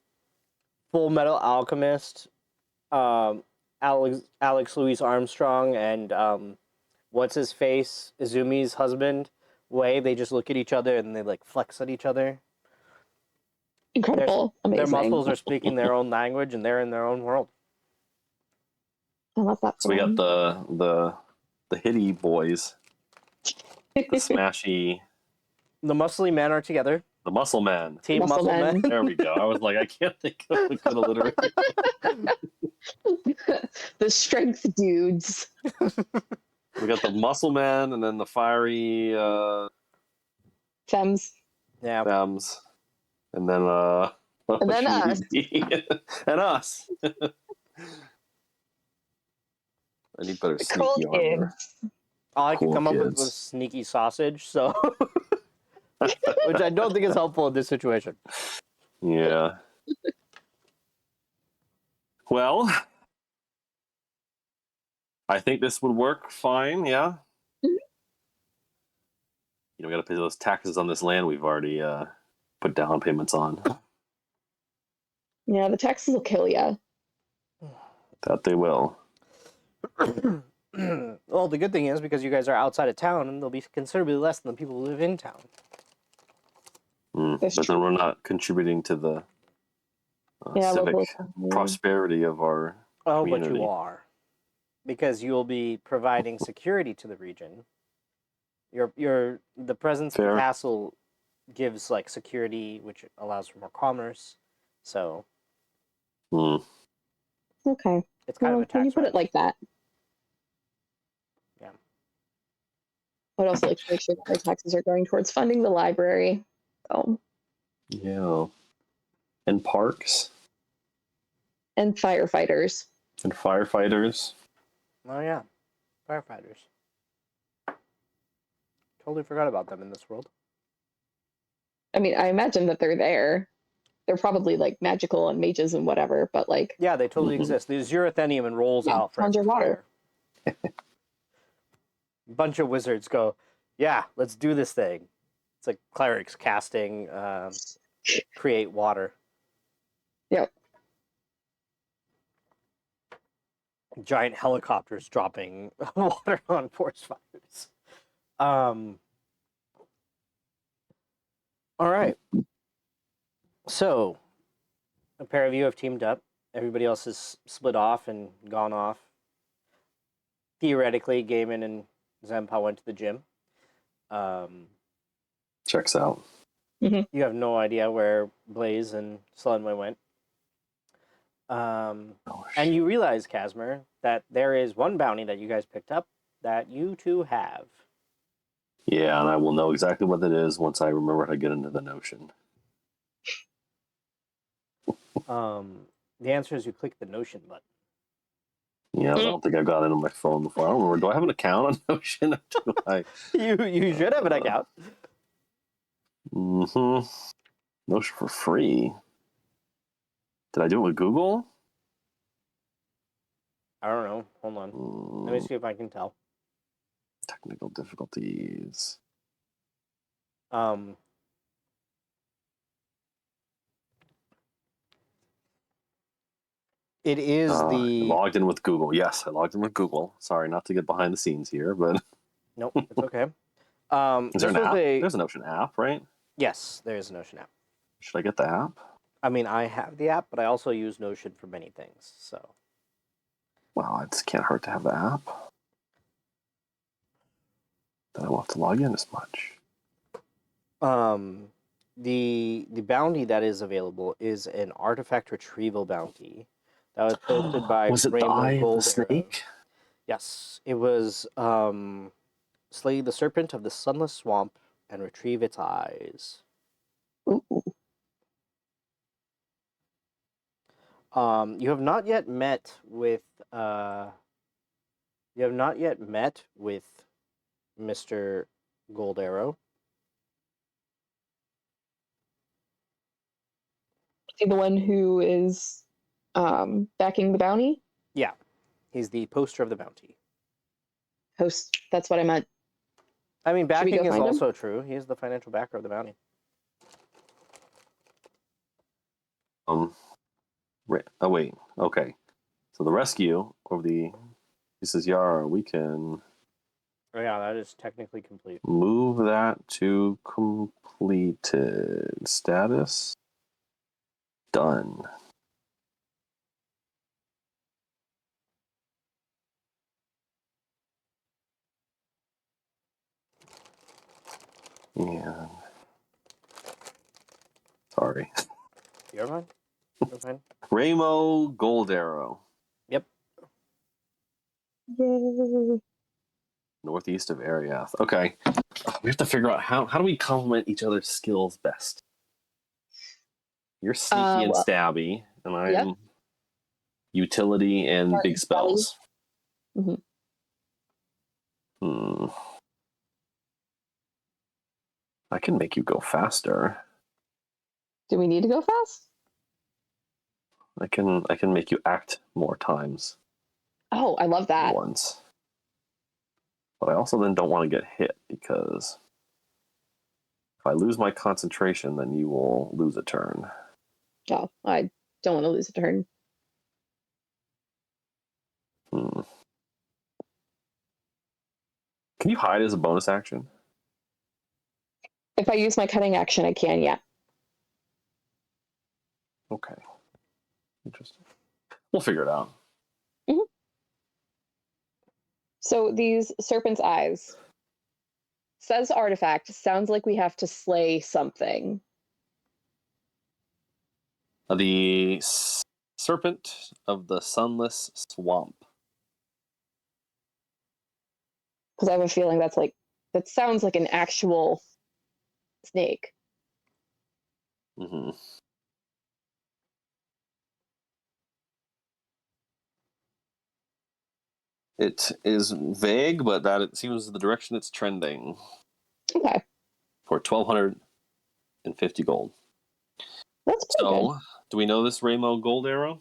Full Metal Alchemist, Alex Louis Armstrong and what's his face, Izumi's husband way, they just look at each other and they like flex at each other. Incredible, amazing. Their muscles are speaking their own language, and they're in their own world. I love that. So we got the hitty boys, the smashy, The muscly men are together. the muscle man. Team Muscle muscle men. men. There we go. I was like, I can't think of a good alliteration. The strength dudes. We got the muscle man, and then the fiery Femmes. Yeah. femmes, and then And then us. and us. I need better Cool sneaky armor. kids. All I could Cool come up with kids. was sneaky sausage, so which I don't think is helpful in this situation. Yeah. Well, I think this would work fine. Yeah. Mhm. We got to pay those taxes on this land we've already put down payments on. Yeah, the taxes will kill ya. That they will. Well, the good thing is because you guys are outside of town, and they'll be considerably less than the people who live in town. That's But then we're not contributing to the civic prosperity of our Oh, but community. you are, because you will be providing security to the region. The presence of Fair. the castle gives like security, which allows for more commerce. So Hmm. Okay. it's kind Well, of a when you tax. put it like that. Yeah. I'd also like to make sure that our taxes are going towards funding the library. So, Yeah. And parks and firefighters. and firefighters. Oh yeah, firefighters. Totally forgot about them in this world. I mean, I imagine that they're there. They're probably like magical and mages and whatever, but like, Yeah, they totally Mhm. exist. The Zurathenium rolls Yeah, out for underwater. Bunch of wizards go, yeah, let's do this thing. It's like clerics casting create water. Yep. Giant helicopters dropping water on forest fires. All right. So, a pair of you have teamed up. Everybody else has split off and gone off. Theoretically, Gaiman and Zampa went to the gym. Checks out. You have no idea where Blaze and Slenway went. And you realize, Casmer, that there is one bounty that you guys picked up that you two have. Yeah, and I will know exactly what it is once I remember how to get into the Notion. The answer is you click the Notion button. Yeah, I don't think I've got it on my phone before. I don't remember. Do I have an account on Notion? Do I? You should have an account. Mm-hmm. Notion for free. Did I do it with Google? I don't know. Hold on. Let me see if I can tell. Technical difficulties. It is the... Logged in with Google. Yes, I logged in with Google. Sorry, not to get behind the scenes here, but... Nope, it's okay. Is there an app? There's a Notion app, right? Yes, there is a Notion app. Should I get the app? I mean, I have the app, but I also use Notion for many things, so... Well, it can't hurt to have the app. Then I won't have to log in as much. The bounty that is available is an artifact retrieval bounty that was posted by Was it the Rainbow Eye of Gold the Snake? Yes, it was slay the serpent of the sunless swamp and retrieve its eyes. Ooh. You have not yet met with Mr. Gold Arrow. Is he the one who is backing the bounty? Yeah, he's the poster of the bounty. Host. That's what I meant. I mean, Should we backing go is find him? also true. He is the financial backer of the bounty. Oh, wait. Okay. So the rescue of the... He says, Yara, we can Oh yeah, that is technically complete. move that to completed. Status? Done. And... Sorry. You're fine. You're fine. Ramo Gold Arrow. Yep. Yay. Northeast of Ariath. Okay. We have to figure out how do we complement each other's skills best? You're sneaky and stabby, and I'm utility and big spells. Mm-hmm. I can make you go faster. Do we need to go fast? I can make you act more times Oh, I love that. once. But I also then don't want to get hit, because if I lose my concentration, then you will lose a turn. Oh, I don't want to lose a turn. Can you hide as a bonus action? If I use my cutting action, I can, yeah. Okay. Interesting. We'll figure it out. Mm-hmm. So these serpent's eyes. Says artifact. Sounds like we have to slay something. The serpent of the sunless swamp. Because I have a feeling that sounds like an actual snake. Mm-hmm. It is vague, but that it seems the direction it's trending. Okay. For 1,250 gold. That's pretty good. So, do we know this Ramo Gold Arrow?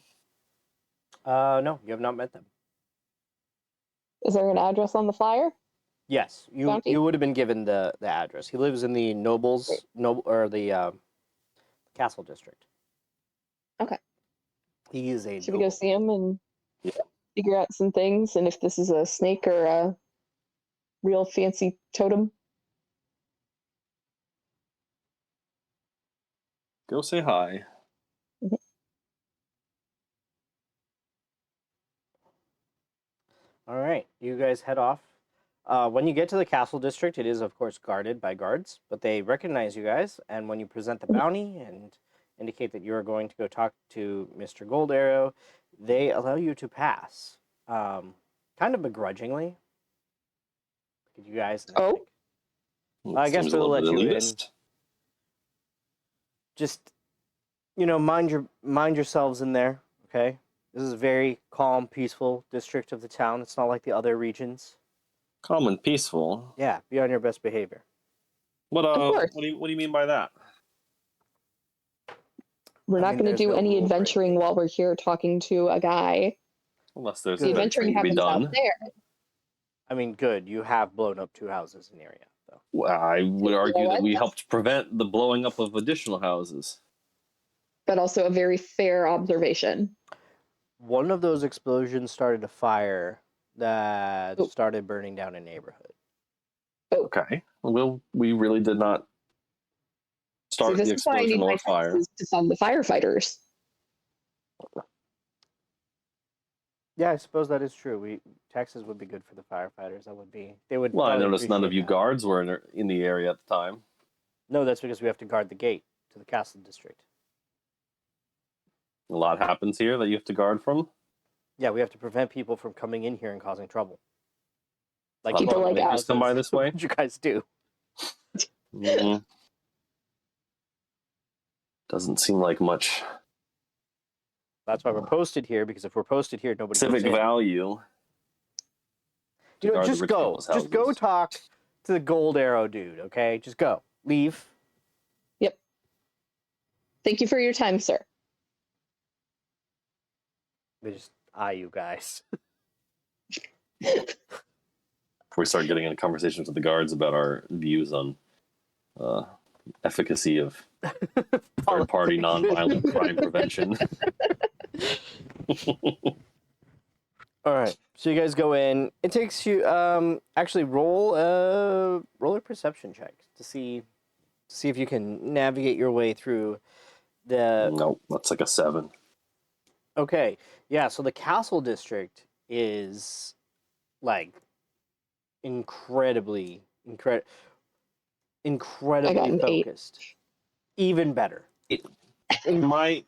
No, you have not met them. Is there an address on the flyer? Yes, you would have been given the address. He lives in the castle district. Okay. He is a Should we go noble. see him and Yeah. figure out some things, and if this is a snake or a real fancy totem? Go say hi. All right, you guys head off. When you get to the castle district, it is of course guarded by guards, but they recognize you guys. And when you present the bounty and indicate that you are going to go talk to Mr. Gold Arrow, they allow you to pass, kind of begrudgingly. Look at you guys. And they're Oh. like, I guess Seems a we'll little let bit you in. elitist. Just mind yourselves in there, okay? This is a very calm, peaceful district of the town. It's not like the other regions. Calm and peaceful. Yeah, be on your best behavior. What course. what do you mean by that? We're I not mean, going to there's do no any rule breaking. adventuring while we're here talking to a guy. Unless there's Good. The adventuring adventuring to be happens done. out there. I mean, good. You have blown up 2 houses in the area, though. Well, I would argue what? that we That's- helped prevent the blowing up of additional houses. But also a very fair observation. One of those explosions started a fire that Oh. started burning down a neighborhood. Okay. Well, we really did not So start this the is why I need explosion my or fire. taxes to fund the firefighters. Yeah, I suppose that is true. Taxes would be good for the firefighters. That would be. They would. Well, I probably noticed none of appreciate you that. guards were in the area at the time. No, that's because we have to guard the gate to the castle district. A lot happens here that you have to guard from. Yeah, we have to prevent people from coming in here and causing trouble. Like People blowing like up us come by houses. this way? What you guys do? Mhm. Doesn't seem like much That's why we're posted here. Because if we're posted here, nobody civic goes in. value. to You know, guard the just rich go. people's Just go houses. talk to the Gold Arrow dude. Okay, just go. Leave. Thank you for your time, sir. They just eye you guys. Before we start getting into conversations with the guards about our views on efficacy of third-party nonviolent crime prevention. All right. So you guys go in. It takes you actually roll a perception check to see if you can navigate your way through the Nope, that's like a 7. Okay. Yeah, so the castle district is like incredibly I got an 8. focused. Even better. Can my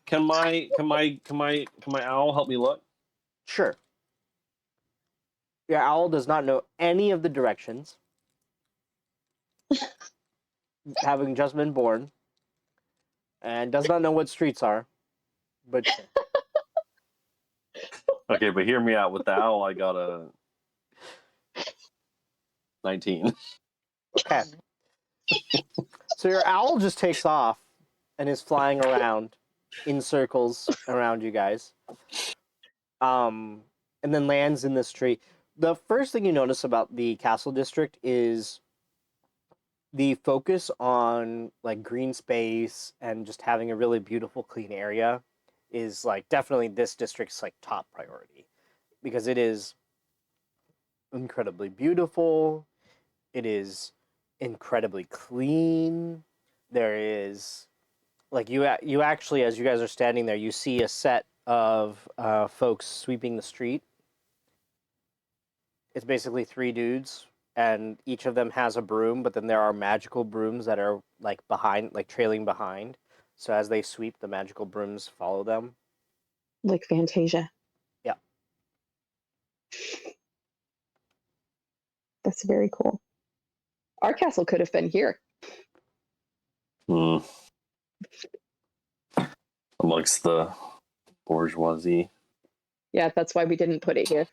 owl help me look? Sure. Your owl does not know any of the directions. Having just been born. And does not know what streets are. But Okay, but hear me out. With the owl, I got a 19. okay. So your owl just takes off and is flying around in circles around you guys. And then lands in this tree. The first thing you notice about the castle district is the focus on like green space and just having a really beautiful clean area is like definitely this district's like top priority because it is incredibly beautiful. It is incredibly clean. There is like you actually, as you guys are standing there, you see a set of folks sweeping the street. It's basically 3 dudes, and each of them has a broom, but then there are magical brooms that are like behind, like trailing behind. So as they sweep, the magical brooms follow them. Like Fantasia. Yeah. That's very cool. Our castle could have been here. Amongst the bourgeoisie. Yeah, that's why we didn't put it here.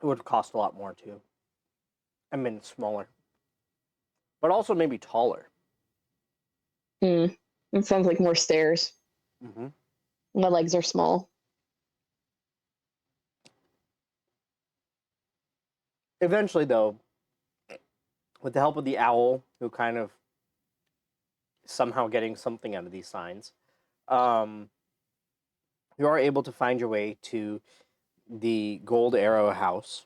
It would cost a lot more too. I mean, smaller, but also maybe taller. It sounds like more stairs. Mm-hmm. My legs are small. Eventually, though, with the help of the owl, who kind of somehow getting something out of these signs, um, you are able to find your way to the Gold Arrow house,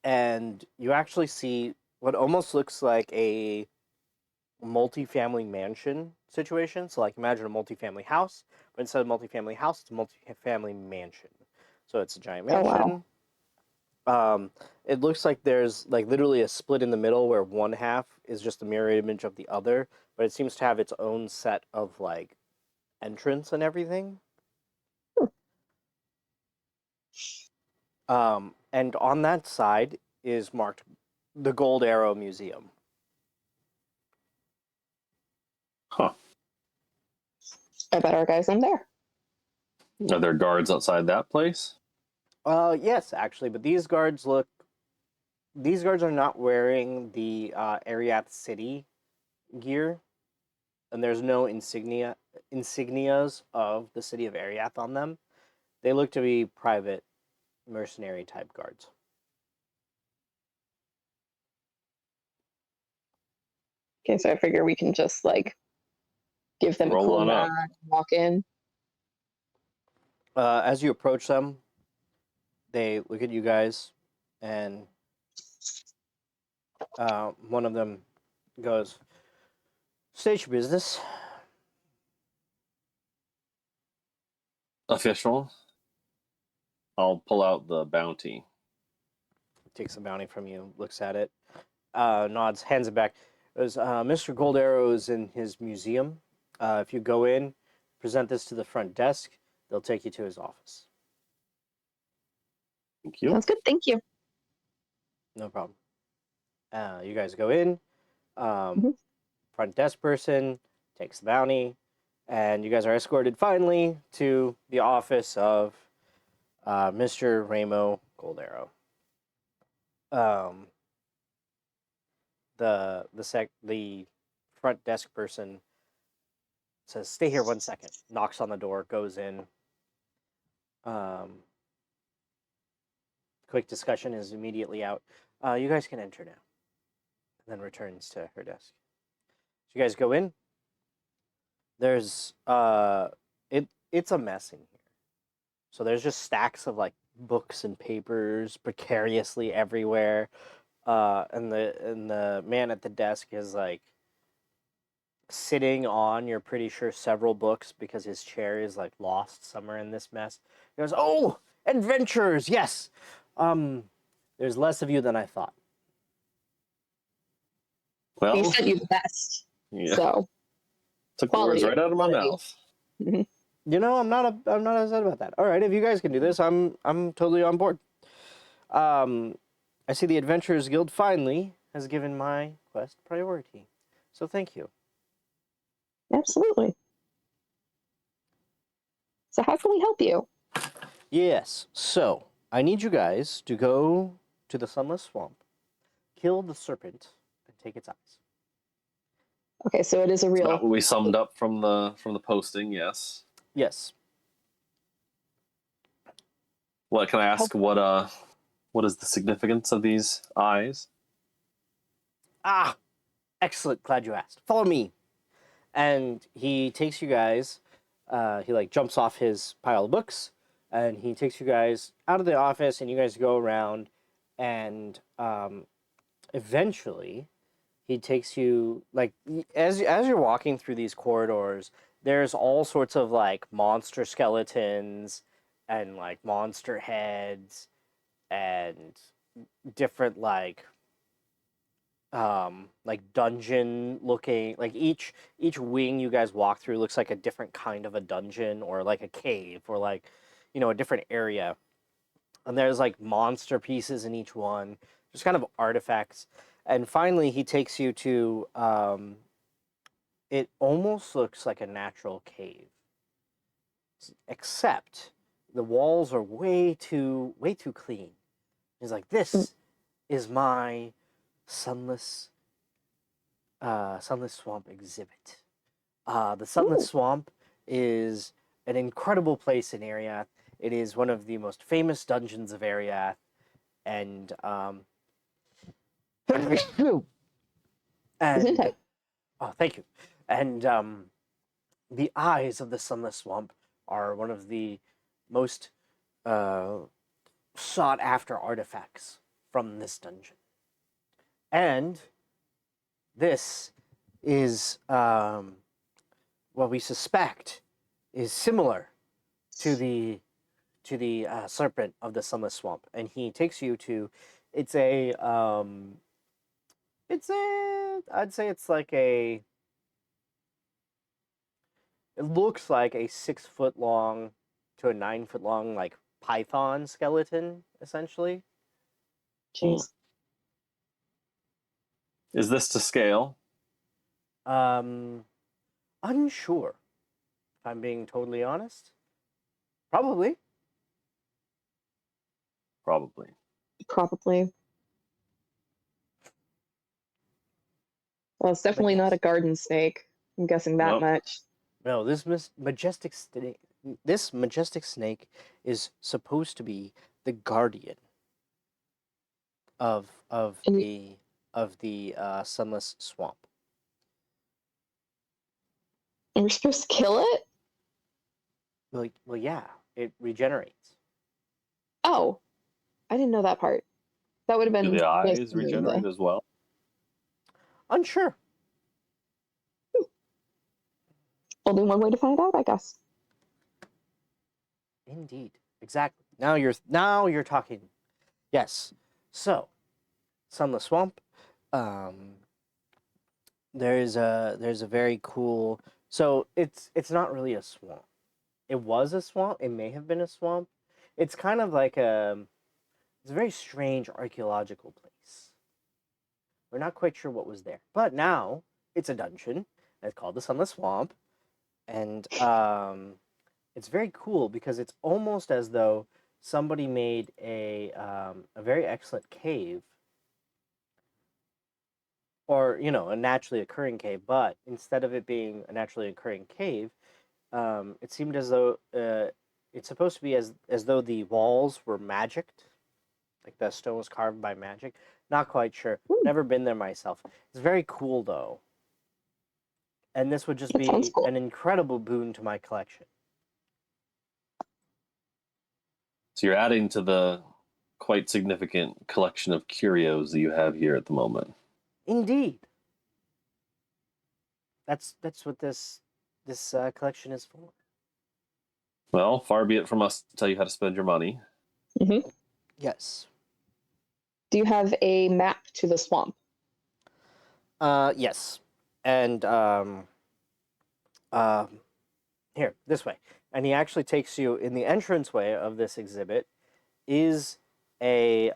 and you actually see what almost looks like a multifamily mansion situation. So, like, imagine a multifamily house, but instead of multifamily house, it's a multifamily mansion. So it's a giant Oh wow. mansion. It looks like there's like literally a split in the middle where one half is just a mirror image of the other, but it seems to have its own set of like entrance and everything. And on that side is marked the Gold Arrow Museum. Huh. I bet our guy's in there. Are there guards outside that place? Yes, actually, but these guards are not wearing the Ariath City gear, and there's no insignias of the city of Ariath on them. They look to be private mercenary type guards. Okay, so I figure we can just like give them a Roll cool on up. nod, walk in. As you approach them, they look at you guys, and one of them goes, "State your business." Official. I'll pull out the bounty. Takes a bounty from you, looks at it, nods, hands it back. Goes, Mr. Gold Arrow is in his museum. If you go in, present this to the front desk, they'll take you to his office. Thank you. Sounds good. Thank you. No problem. You guys go in. Mhm. Front desk person takes the bounty, and you guys are escorted finally to the office of Mr. Ramo Gold Arrow. The front desk person says, "Stay here 1 second." Knocks on the door, goes in. Quick discussion is immediately out. You guys can enter now. And then returns to her desk. So you guys go in. There's it's a mess in here. So there's just stacks of like books and papers precariously everywhere. And the man at the desk is like sitting on, you're pretty sure, several books because his chair is like lost somewhere in this mess. He goes, "Oh, adventurers, yes. There's less of you than I thought." We Well, sent you the best. yeah. So Took the words quality, right out of my quality. mouth. You know, I'm not upset about that. All right, if you guys can do this, I'm totally on board. I see the Adventurers Guild finally has given my quest priority, so thank you. Absolutely. So how can we help you? Yes, so I need you guys to go to the Sunless Swamp, kill the serpent, and take its eyes. Okay, so it is a Is that real. what we summed up from the posting? Yes. Yes. What can I ask? What is the significance of these eyes? Ah, excellent. Glad you asked. Follow me. And he takes you guys. He like jumps off his pile of books, and he takes you guys out of the office, and you guys go around, and eventually, he takes you like as you're walking through these corridors. There's all sorts of like monster skeletons, and like monster heads, and different like dungeon looking, like each wing you guys walk through looks like a different kind of a dungeon or like a cave or like a different area, and there's like monster pieces in each one, just kind of artifacts. And finally he takes you to it almost looks like a natural cave, except the walls are way too clean. He's like, "This is my sunless Sunless Swamp exhibit." The Sunless Ooh. Swamp is an incredible place in Ariath. It is one of the most famous dungeons of Ariath, and Gesundheit. oh, thank you. And the eyes of the Sunless Swamp are one of the most sought after artifacts from this dungeon. And this is what we suspect is similar to the serpent of the Sunless Swamp, and he takes you to. It's a I'd say it's like a. It looks like a 6 foot long to a 9 foot long like python skeleton, essentially. Jeez. Is this to scale? Unsure. If I'm being totally honest, probably. Probably. Probably. Well, it's definitely not a garden snake. I'm guessing that Nope. much. No, majestic snake. This majestic snake is supposed to be the guardian of And- the Sunless Swamp. And we're supposed to kill it? Well, yeah, it regenerates. Oh, I didn't know that part. That would have Do been the nice eyes to know, regenerate though. as well? Unsure. Only one way to find out, I guess. Indeed, exactly. Now you're talking. Yes. So, Sunless Swamp. There's a very cool. So it's not really a swamp. It was a swamp. It may have been a swamp. It's kind of like it's a very strange archaeological place. We're not quite sure what was there, but now it's a dungeon. It's called the Sunless Swamp, and it's very cool because it's almost as though somebody made a very excellent cave, or a naturally occurring cave, but instead of it being a naturally occurring cave, it seemed as though it's supposed to be as though the walls were magicked, like the stone was carved by magic. Not quite sure. Ooh. Never been there myself. It's very cool though, and this would just That sounds be cool. an incredible boon to my collection. So you're adding to the quite significant collection of curios that you have here at the moment. Indeed. That's what this collection is for. Well, far be it from us to tell you how to spend your money. Yes. Do you have a map to the swamp? Yes. And here, this way. And he actually takes you in the entranceway of this exhibit is a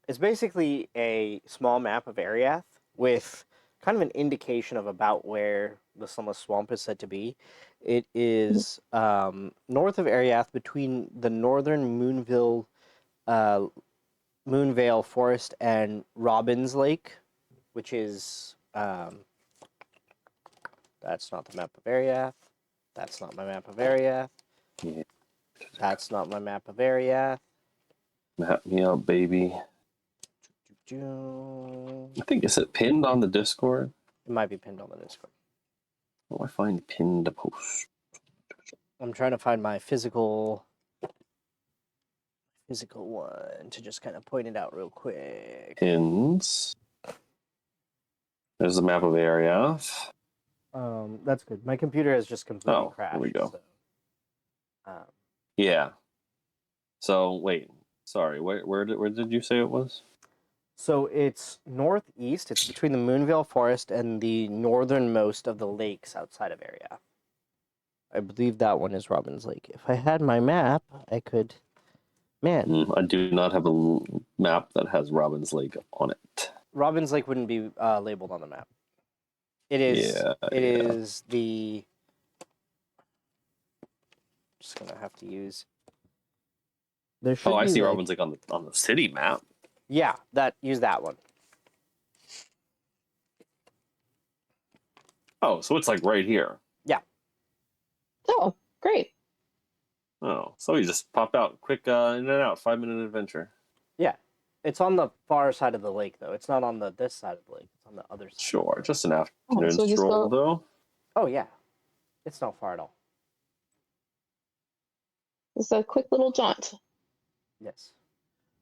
it's basically a small map of Ariath with kind of an indication of about where the Sunless Swamp is said to be. It is north of Ariath between the northern Moonvale Forest and Robbins Lake, which is that's not the map of Ariath. That's not my map of Ariath. Yeah. That's not my map of Ariath. Map me out, baby. It I think, is it pinned on the Discord? might be pinned on the Discord. How do I find pinned post? I'm trying to find my physical one to just kind of point it out real quick. Pins. There's the map of area. That's good. My computer has just completely Oh, crashed. there we go. So, Yeah. So wait, sorry. Where did you say it was? so it's northeast. It's between the Moonvale Forest and the northernmost of the lakes outside of Ariath. I believe that one is Robbins Lake. If I had my map, I could. Man, I do not have a map that has Robbins Lake on it. Robbins Lake wouldn't be labeled on the map. It is. Yeah, It is the. Just gonna have to use. There should. Oh, I be, see like- Robbins Lake on the city map. Yeah, use that one. Oh, so it's like right here. Oh, great. Oh, so you just pop out quick in and out, 5-minute adventure. Yeah, it's on the far side of the lake though. It's not on this side of the lake. It's on the other side. Sure, just an afternoon so just stroll go- though. Oh yeah. It's not far at all. It's a quick little jaunt. Yes.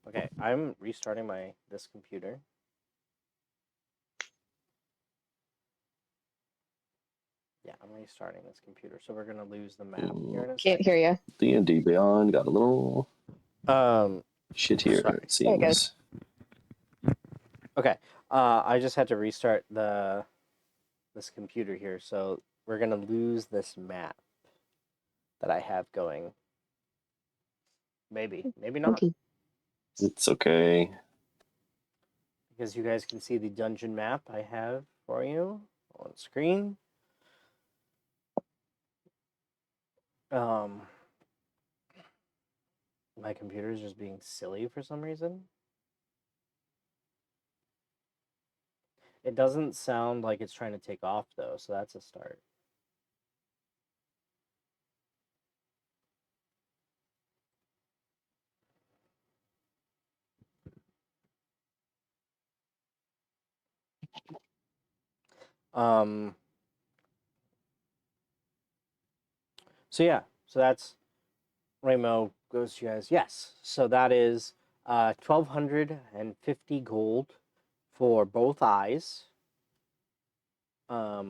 Okay, I'm restarting this computer. Yeah, I'm restarting this computer, so we're gonna lose the map here in a Can't second. hear you. D&D Beyond got a little shit here, Sorry. it seems. Okay, I just had to restart this computer here, so we're gonna lose this map that I have going. Maybe not, Okay. It's okay. because you guys can see the dungeon map I have for you on screen. My computer is just being silly for some reason. It doesn't sound like it's trying to take off though, so that's a start. So yeah, so that's Raymo goes to you guys. Yes, so that is 1,250 gold for both eyes. I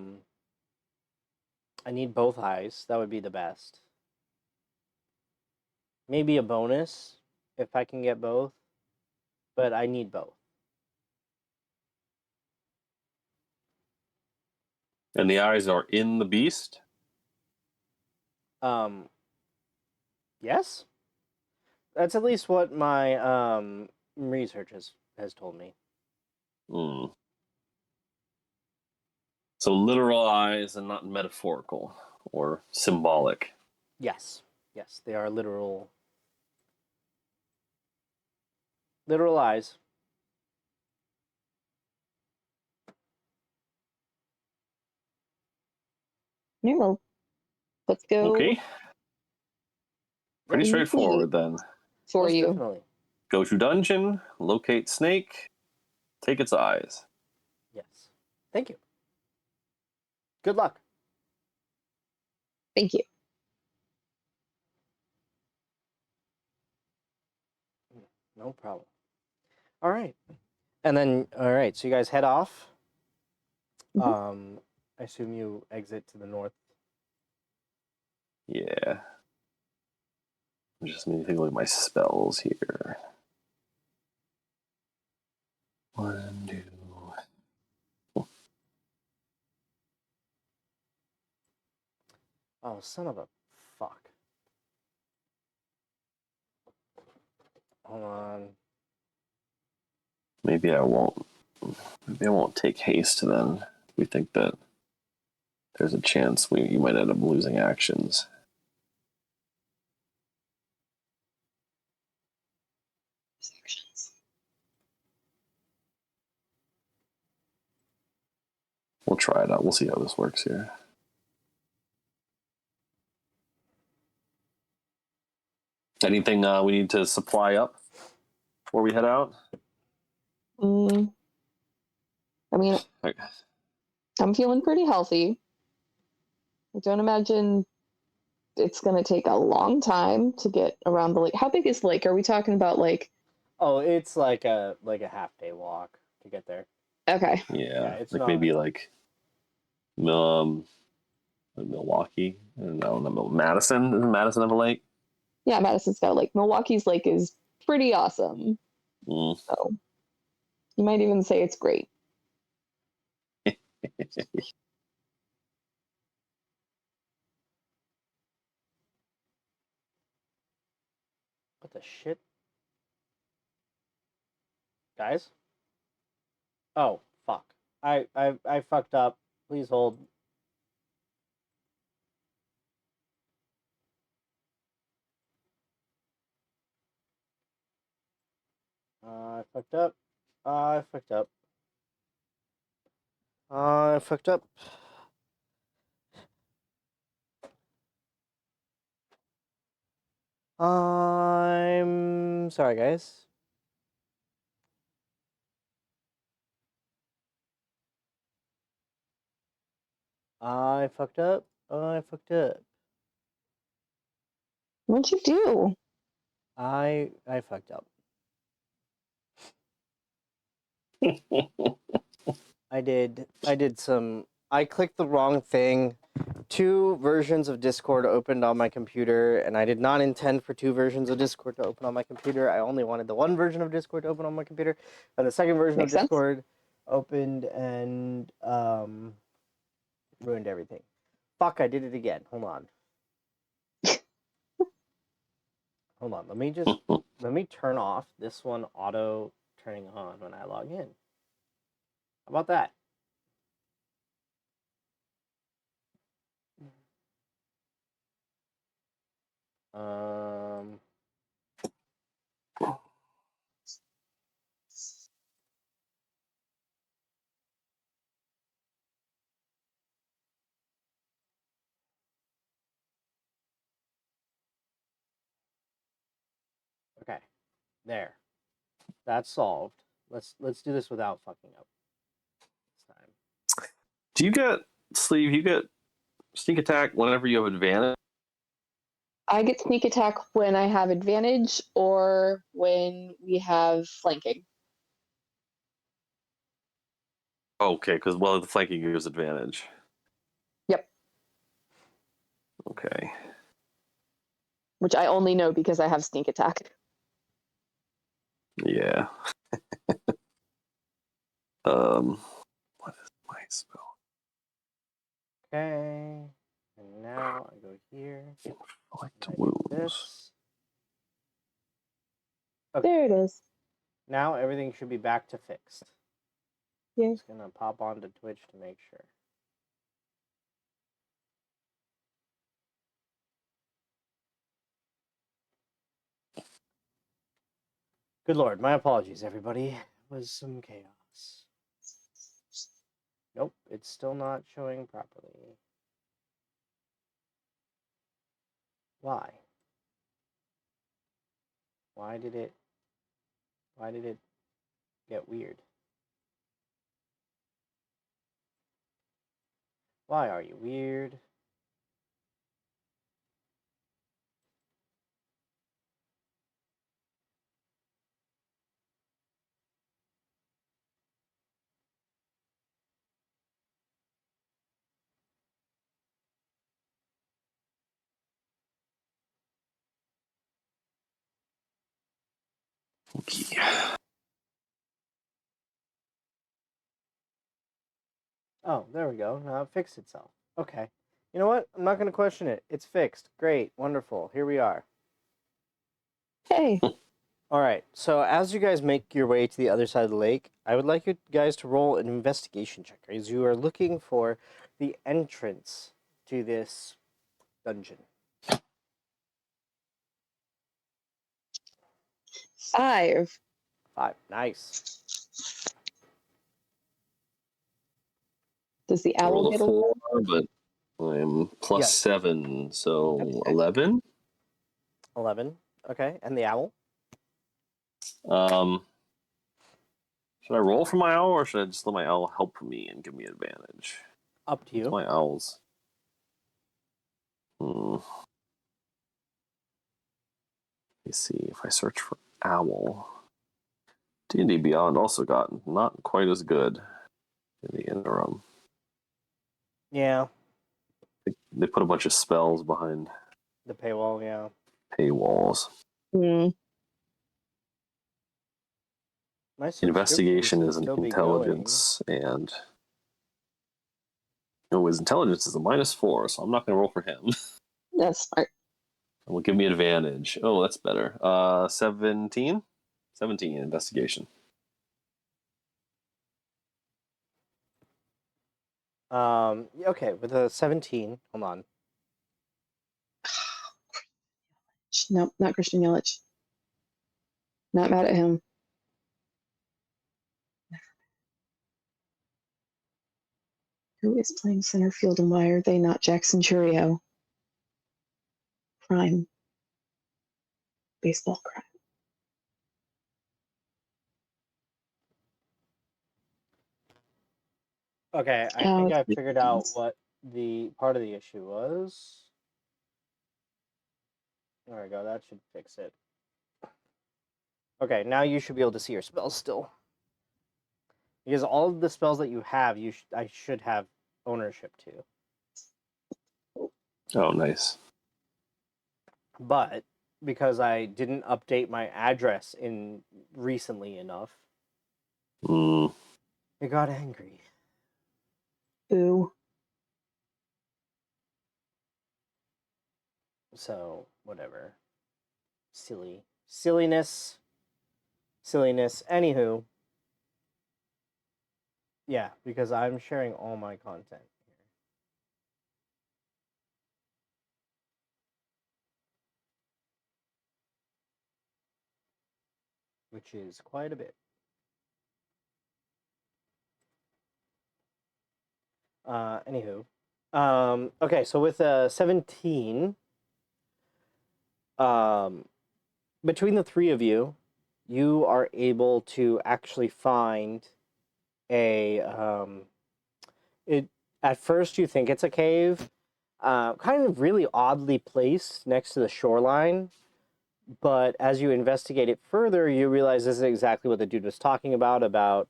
need both eyes. That would be the best. Maybe a bonus if I can get both, but I need both. And the eyes are in the beast? Yes, that's at least what my research has told me. Hmm. So literal eyes and not metaphorical or symbolic. Yes, they are literal eyes. Yeah, well, let's go. Okay. Pretty Indeed. straightforward then. For Most you. definitely. Go to dungeon, locate snake, take its eyes. Yes. Thank you. Good luck. Thank you. No problem. All right. And then, all right, so you guys head off. I assume you exit to the north. Yeah. Just let me take a look at my spells here. 1, 2. Oh, son of a fuck. Hold on. Maybe I won't take haste then. We think that there's a chance you might end up losing actions. We'll try it out. We'll see how this works here. Anything we need to supply up before we head out? I mean, Okay. I'm feeling pretty healthy. I don't imagine it's going to take a long time to get around the lake. How big is the lake? Are we talking about like? Oh, it's like a half-day walk to get there. Okay. Yeah, it's like not. maybe like Milwaukee. No, Madison. Doesn't Madison have a lake? Yeah, Madison's got a lake. Milwaukee's lake is pretty awesome. So you might even say it's great. What the shit? Guys? Oh, fuck. I fucked up. Please hold. I fucked up. I fucked up. I fucked up. I'm sorry, guys. I fucked up. Oh, I fucked up. What'd you do? I fucked up. I did some. I clicked the wrong thing. 2 versions of Discord opened on my computer, and I did not intend for 2 versions of Discord to open on my computer. I only wanted the 1 version of Discord to open on my computer, and the second version Makes of sense. Discord opened and ruined everything. Fuck! I did it again. Hold on. Hold on. Let me turn off this one auto turning on when I log in. How about that? Um. Okay. There. That's solved. Let's do this without fucking up this time. Do you get sleeve? You get sneak attack whenever you have advantage. I get sneak attack when I have advantage or when we have flanking. Okay, because the flanking gives advantage. Yep. Okay. Which I only know because I have sneak attack. Yeah. What is my spell? Okay. And now I go here. Inflict I do wounds. this. There it is. Now everything should be back to fixed. Yay. Just gonna pop onto Twitch to make sure. Good lord, my apologies, everybody. It was some chaos. Nope, it's still not showing properly. Why? Why did it get weird? Why are you weird? Okay. Oh, there we go. Now it fixed itself. Okay. You know what? I'm not going to question it. It's fixed. Great. Wonderful. Here we are. Hey. All right. So as you guys make your way to the other side of the lake, I would like you guys to roll an investigation check as you are looking for the entrance to this dungeon. 5. 5. Nice. Does the I owl rolled a get a 4, roll? but I'm plus Yes. 7, so Okay. 11. 11. Okay. And the owl? Should I roll for my owl, or should I just let my owl help me and give me advantage? Up to What's you. my owls? Let's see if I search for owl. D&D Beyond also got not quite as good in the interim. Yeah. They put a bunch of spells behind The paywall, yeah. paywalls. Mm. My subscription Investigation seems is an to be intelligence, and his intelligence is a -4, so I'm not going to roll for him. That's smart. Will give me advantage. Oh, that's better. 17? 17 investigation. Okay, with a 17. Hold on. Nope, not Christian Yelich. Not mad at him. Who is playing center field and why are they not Jackson Churio? Crime. Baseball crime. Okay, I Oh, think I it's figured out what the part of the issue was. There we go. That should fix it. Okay, now you should be able to see your spells still. Because all of the spells that you have, I should have ownership to. Oh, nice. But because I didn't update my address in recently enough, Mm. it got angry. Boo. So whatever. Silliness. Anywho, yeah, because I'm sharing all my content here. Which is quite a bit. Anywho. Okay, so with 17, between the three of you, you are able to actually find a it at first you think it's a cave, kind of really oddly placed next to the shoreline, but as you investigate it further, you realize this is exactly what the dude was talking about, it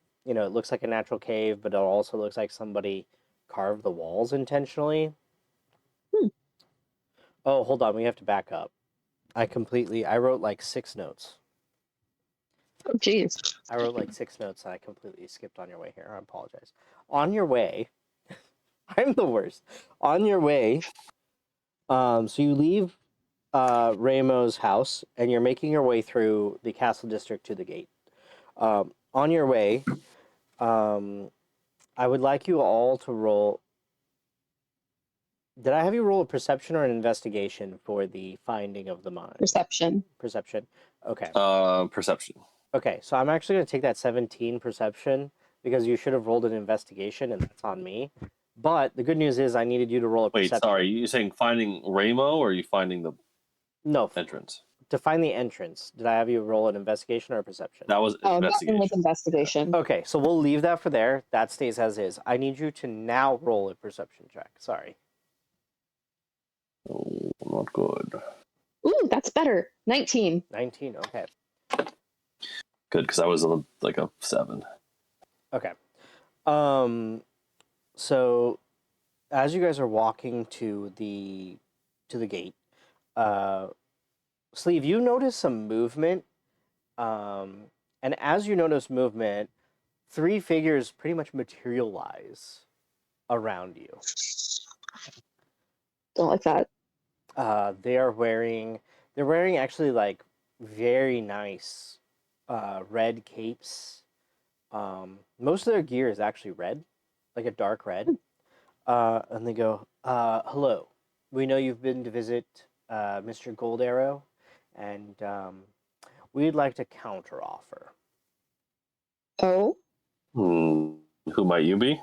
looks like a natural cave, but it also looks like somebody carved the walls intentionally. Oh, hold on, we have to back up. I wrote like 6 notes. Oh, jeez. I wrote like 6 notes and I completely skipped on your way here. I apologize. On your way, I'm the worst. On your way, so you leave Ramo's house and you're making your way through the castle district to the gate. On your way, I would like you all to roll. Did I have you roll a perception or an investigation for the finding of the mine? Perception. Perception. Okay. Perception. Okay, so I'm actually going to take that 17 perception because you should have rolled an investigation and that's on me. But the good news is I needed you to roll a Wait, perception. sorry. You saying finding Ramo or are you finding the No, entrance? to find the entrance. Did I have you roll an investigation or a perception? That was Oh, that one investigation. was investigation. Okay, so we'll leave that for there. That stays as is. I need you to now roll a perception check. Sorry. Oh, not good. Ooh, that's better. 19. 19, okay. Good, because I was like a 7. Okay. So as you guys are walking to the gate, Sleeve, you notice some movement. And as you notice movement, 3 figures pretty much materialize around you. Don't like that. They're wearing actually like very nice red capes. Most of their gear is actually red, like a dark red. And they go, hello. We know you've been to visit Mr. Gold Arrow, and we'd like to counteroffer. Oh? Who might you be?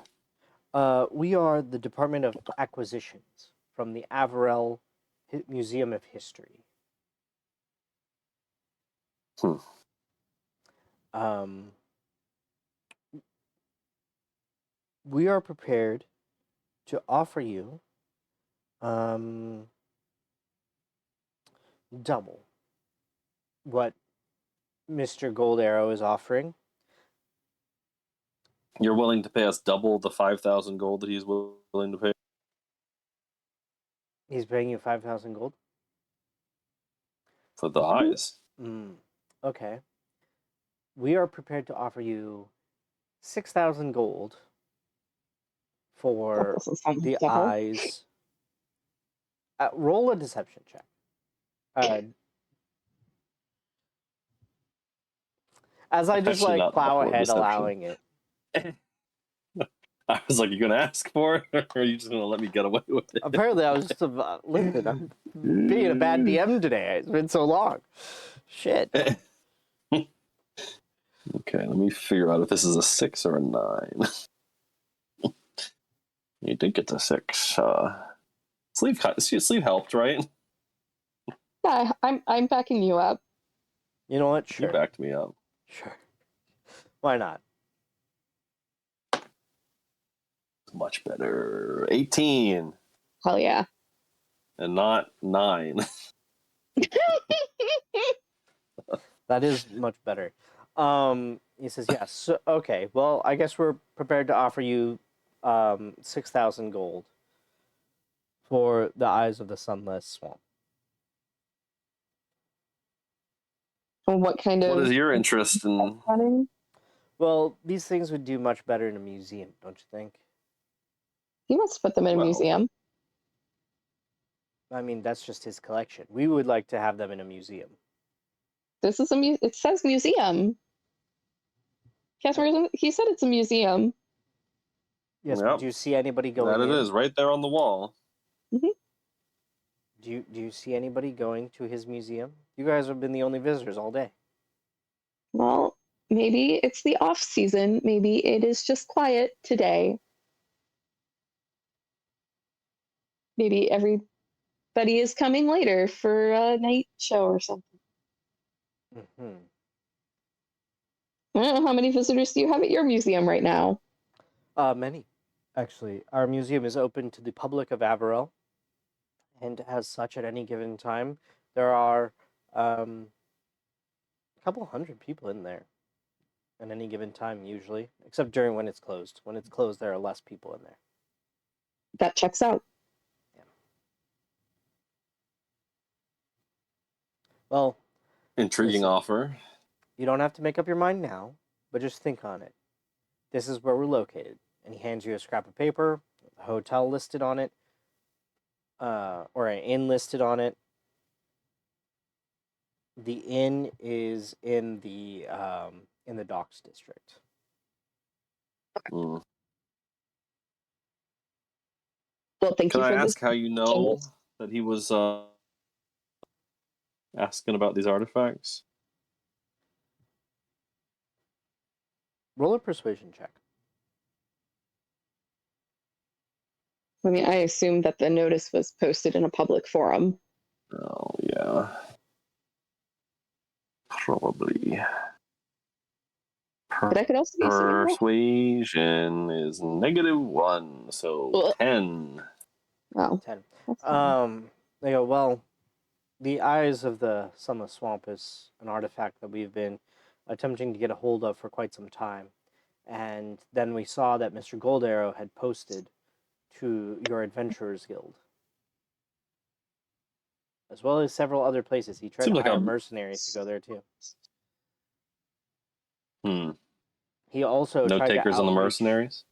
We are the Department of Acquisitions from the Averell Museum of History. We are prepared to offer you double what Mr. Gold Arrow is offering. You're willing to pay us double the 5,000 gold that he's willing to pay? He's paying you 5,000 gold? For the eyes. Okay. We are prepared to offer you 6,000 gold for the eyes. Roll a deception check. As I just Actually, like plow not ahead, deception. allowing it. I was like, you going to ask for it? Or are you just going to let me get away with it? Apparently, I was just listen. I'm being a bad DM today. It's been so long. Shit. Okay, let me figure out if this is a 6 or a 9. You did get the 6. Sleeve helped, right? Yeah, I'm backing you up. You know what? Sure. You backed me up. Sure. Why not? much better. 18 Hell yeah. and not 9. That is much better. He says, yes. So, okay, well, I guess we're prepared to offer you 6,000 gold for the Eyes of the Sunless Swamp. What kind What of is your interest in? running? Well, these things would do much better in a museum, don't you think? He wants to put them in a Well, museum. I mean, that's just his collection. We would like to have them in a museum. This is it says museum. Casper, he said it's a museum. Yes, Yep. but do you see anybody going That it in? is, right there on the wall. Do you see anybody going to his museum? You guys have been the only visitors all day. Well, maybe it's the off season. Maybe it is just quiet today. Maybe everybody is coming later for a night show or something. Mm-hmm. I don't know how many visitors do you have at your museum right now? Many, actually. Our museum is open to the public of Averell, and as such, at any given time, there are a couple hundred people in there at any given time, usually, except during when it's closed. When it's closed, there are less people in there. That checks out. Well, Intriguing Listen. offer. you don't have to make up your mind now, but just think on it. This is where we're located. And he hands you a scrap of paper, a hotel listed on it, or an inn listed on it. The inn is in the docks district. Hmm. Well, thank Can you I for this. ask how you know that he was asking about these artifacts? Roll a persuasion check. I mean, I assume that the notice was posted in a public forum. Oh, yeah. Probably. But I could also be assuming wrong. Persuasion is -1, so Ugh. 10. Oh, 10. that's fine. They go, well, the Eyes of the Sunless Swamp is an artifact that we've been attempting to get a hold of for quite some time. And then we saw that Mr. Goldarrow had posted to your Adventurers Guild, as well as several other places. He tried Seems to like hire a- mercenaries to go there too. Hmm. He also No tried to takers on the outreach- mercenaries?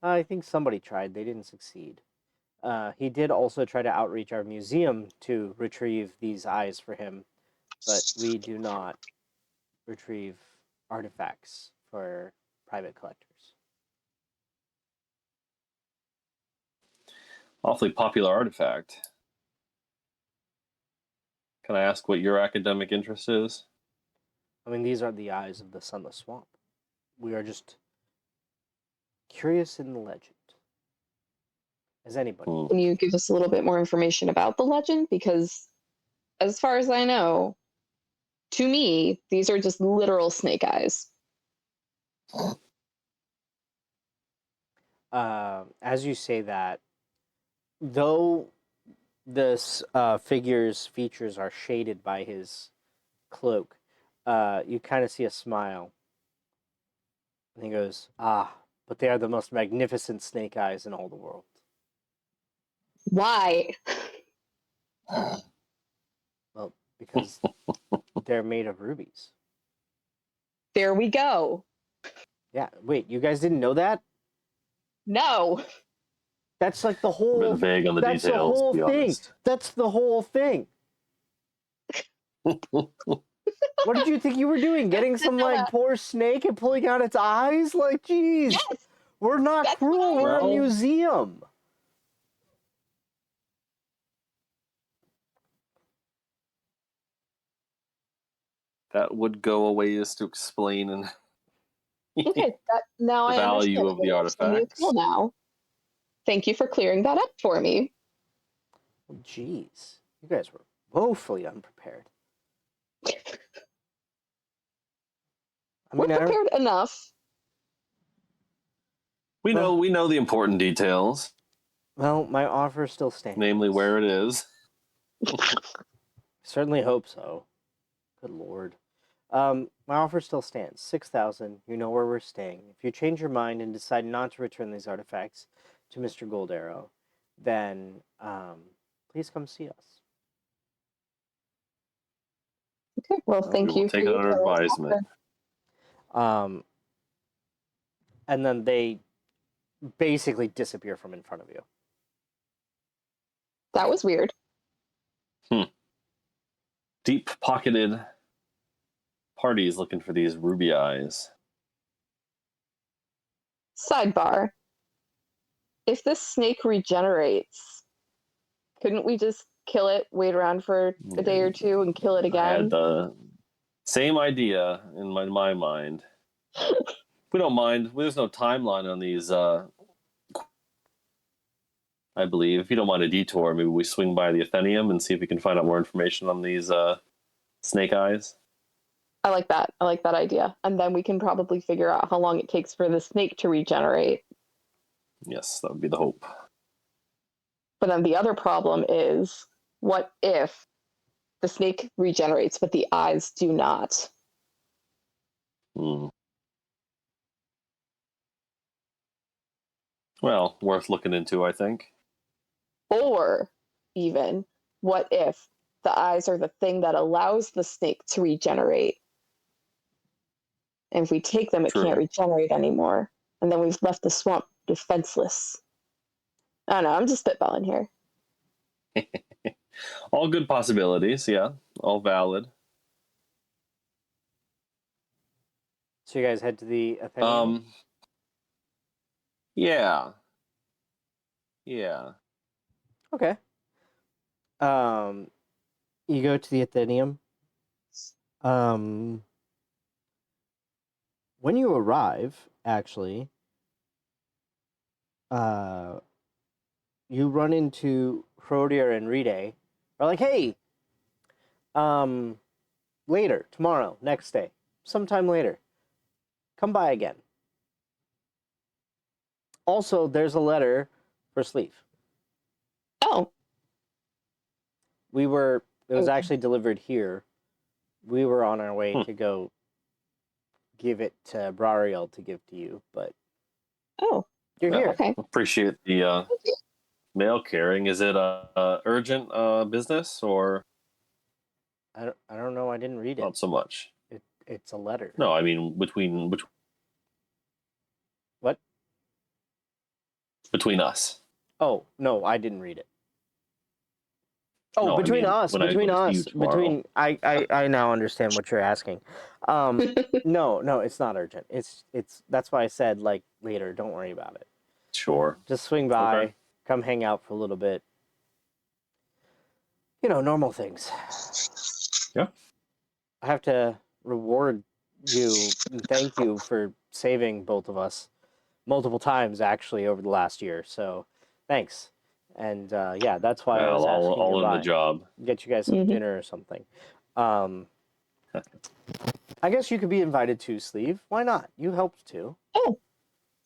I think somebody tried. They didn't succeed. He did also try to outreach our museum to retrieve these eyes for him, but we do not retrieve artifacts for private collectors. Awfully popular artifact. Can I ask what your academic interest is? I mean, these are the Eyes of the Sunless Swamp. We are just curious in the legend. As anybody. Hmm. Can you give us a little bit more information about the legend? Because as far as I know, to me, these are just literal snake eyes. As you say that, though this figure's features are shaded by his cloak, you kind of see a smile. And he goes, but they are the most magnificent snake eyes in all the world. Why? Well, because they're made of rubies. There we go. Yeah, wait, you guys didn't know that? No. That's like the A whole... bit vague on the That's the details, whole to be thing. honest. That's the whole thing. What did you think you were doing? Getting some like poor snake and pulling out its eyes? Like, geez, Yes. we're not That's cruel. what We're a Well- museum. That would go a ways to explain and Okay. Now The I value understand of the I understand artifacts. appeal now. Thank you for clearing that up for me. Jeez, you guys were woefully unprepared. I We're mean, prepared enough. We know the important details, Well, my offer still stands. namely where it is. Certainly hope so. Good lord. My offer still stands. 6,000. You know where we're staying. If you change your mind and decide not to return these artifacts to Mr. Gold Arrow, then please come see us. Okay. Well, We thank will you for take your on our generous advisement. offer. And then they basically disappear from in front of you. That was weird. Deep-pocketed parties looking for these ruby eyes. Sidebar. If this snake regenerates, couldn't we just kill it, wait around for a day or two, and kill it I had again? the same idea in my mind. We don't mind. There's no timeline on these. I believe if you don't mind a detour, maybe we swing by the Athenium and see if we can find out more information on these snake eyes. I like that. I like that idea. And then we can probably figure out how long it takes for the snake to regenerate. Yes, that would be the hope. But then the other problem is, what if the snake regenerates, but the eyes do not? Hmm. Well, worth looking into, I think. Or even, what if the eyes are the thing that allows the snake to regenerate? And if we take them, it True. can't regenerate anymore. And then we've left the swamp defenseless. I don't know, I'm just spitballing here. All good possibilities, yeah. All valid. So you guys head to the Athenium? Yeah. Yeah. Okay. You go to the Athenium. When you arrive, actually, you run into Hrodier and Ride. Are like, hey, later, tomorrow, next day, sometime later, come by again. Also, there's a letter for Sleeve. Oh, It was Okay. actually delivered here. We were on our way to go give it to Brariel to give to you, but oh, you're Yeah. here. okay. Appreciate the mail carrying. Is it a urgent business or I don't know. I didn't read it. not so much? It's a letter. No, I mean between What? between us. Oh no, I didn't read it. Oh, No, I between mean, us, when I between go to see you us, tomorrow. I now understand what you're asking. No, it's not urgent. It's that's why I said like later. Don't worry about it. Sure. Just swing by, Okay. come hang out for a little bit. You know, normal things. Yeah. I have to reward you and thank you for saving both of us multiple times actually over the last year. So, thanks. And yeah, that's why I was Well, asking all you in the by. job. Get you guys some Mhm. dinner or something. I guess you could be invited to Sleeve. Why not? You helped too. Oh,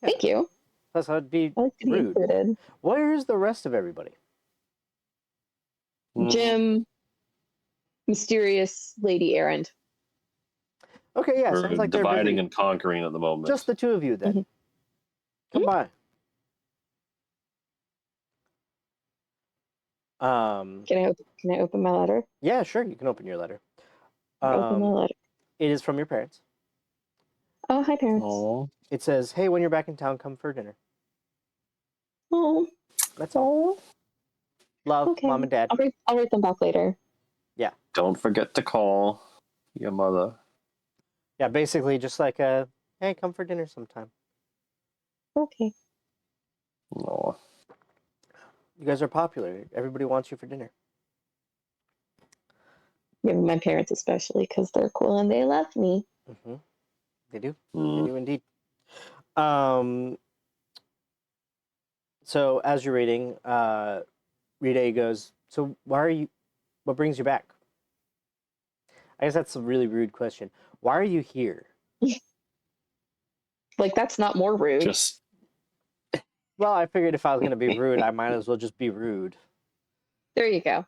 Yeah. thank you. Plus, that'd be I like to be rude. included. Where is the rest of everybody? Mm, Jim, mysterious lady errand. Okay, yeah, We're sounds like they're dividing busy. and conquering at the moment. Just the two of you then. Mhm. Come by. Can I open my letter? Yeah, sure. You can open your letter. Open my letter. It is from your parents. Oh, hi, parents. Oh, It says, "Hey, when you're back in town, come for dinner." Oh, That's all. Love, okay. Mom and Dad. I'll write them back later. don't forget to call your mother. Yeah, basically just like a, hey, come for dinner sometime. Okay. Oh, You guys are popular. Everybody wants you for dinner. Yeah, my parents especially, because they're cool and they love me. Mm-hmm. They do. They mm. do indeed. So as you're reading, Rita goes, so what brings you back? I guess that's a really rude question. Why are you here? Like, that's not more rude. Just Well, I figured if I was going to be rude, I might as well just be rude. There you go.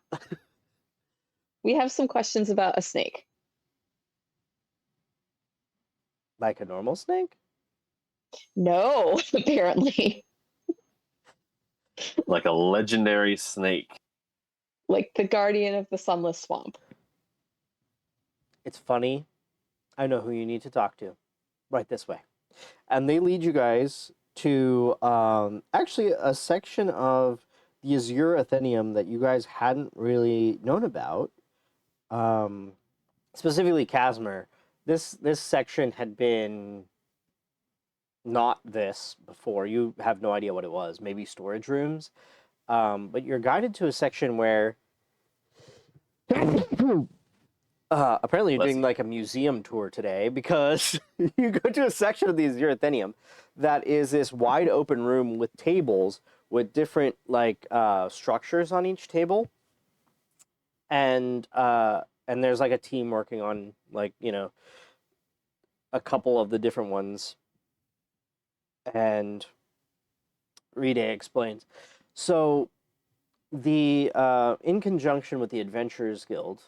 We have some questions about a snake. Like a normal snake? No, apparently. Like a legendary snake. Like the guardian of the sunless swamp. It's funny. I know who you need to talk to. Right this way. And they lead you guys to actually a section of the Azure Athenium that you guys hadn't really known about. Specifically Casimir. This section had been not this before. You have no idea what it was. Maybe storage rooms. But you're guided to a section where apparently you're Bless doing you. like a museum tour today because you go to a section of the Azure Athenium that is this wide open room with tables with different like structures on each table, and there's like a team working on like a couple of the different ones, and Ride explains. So the in conjunction with the Adventurers Guild,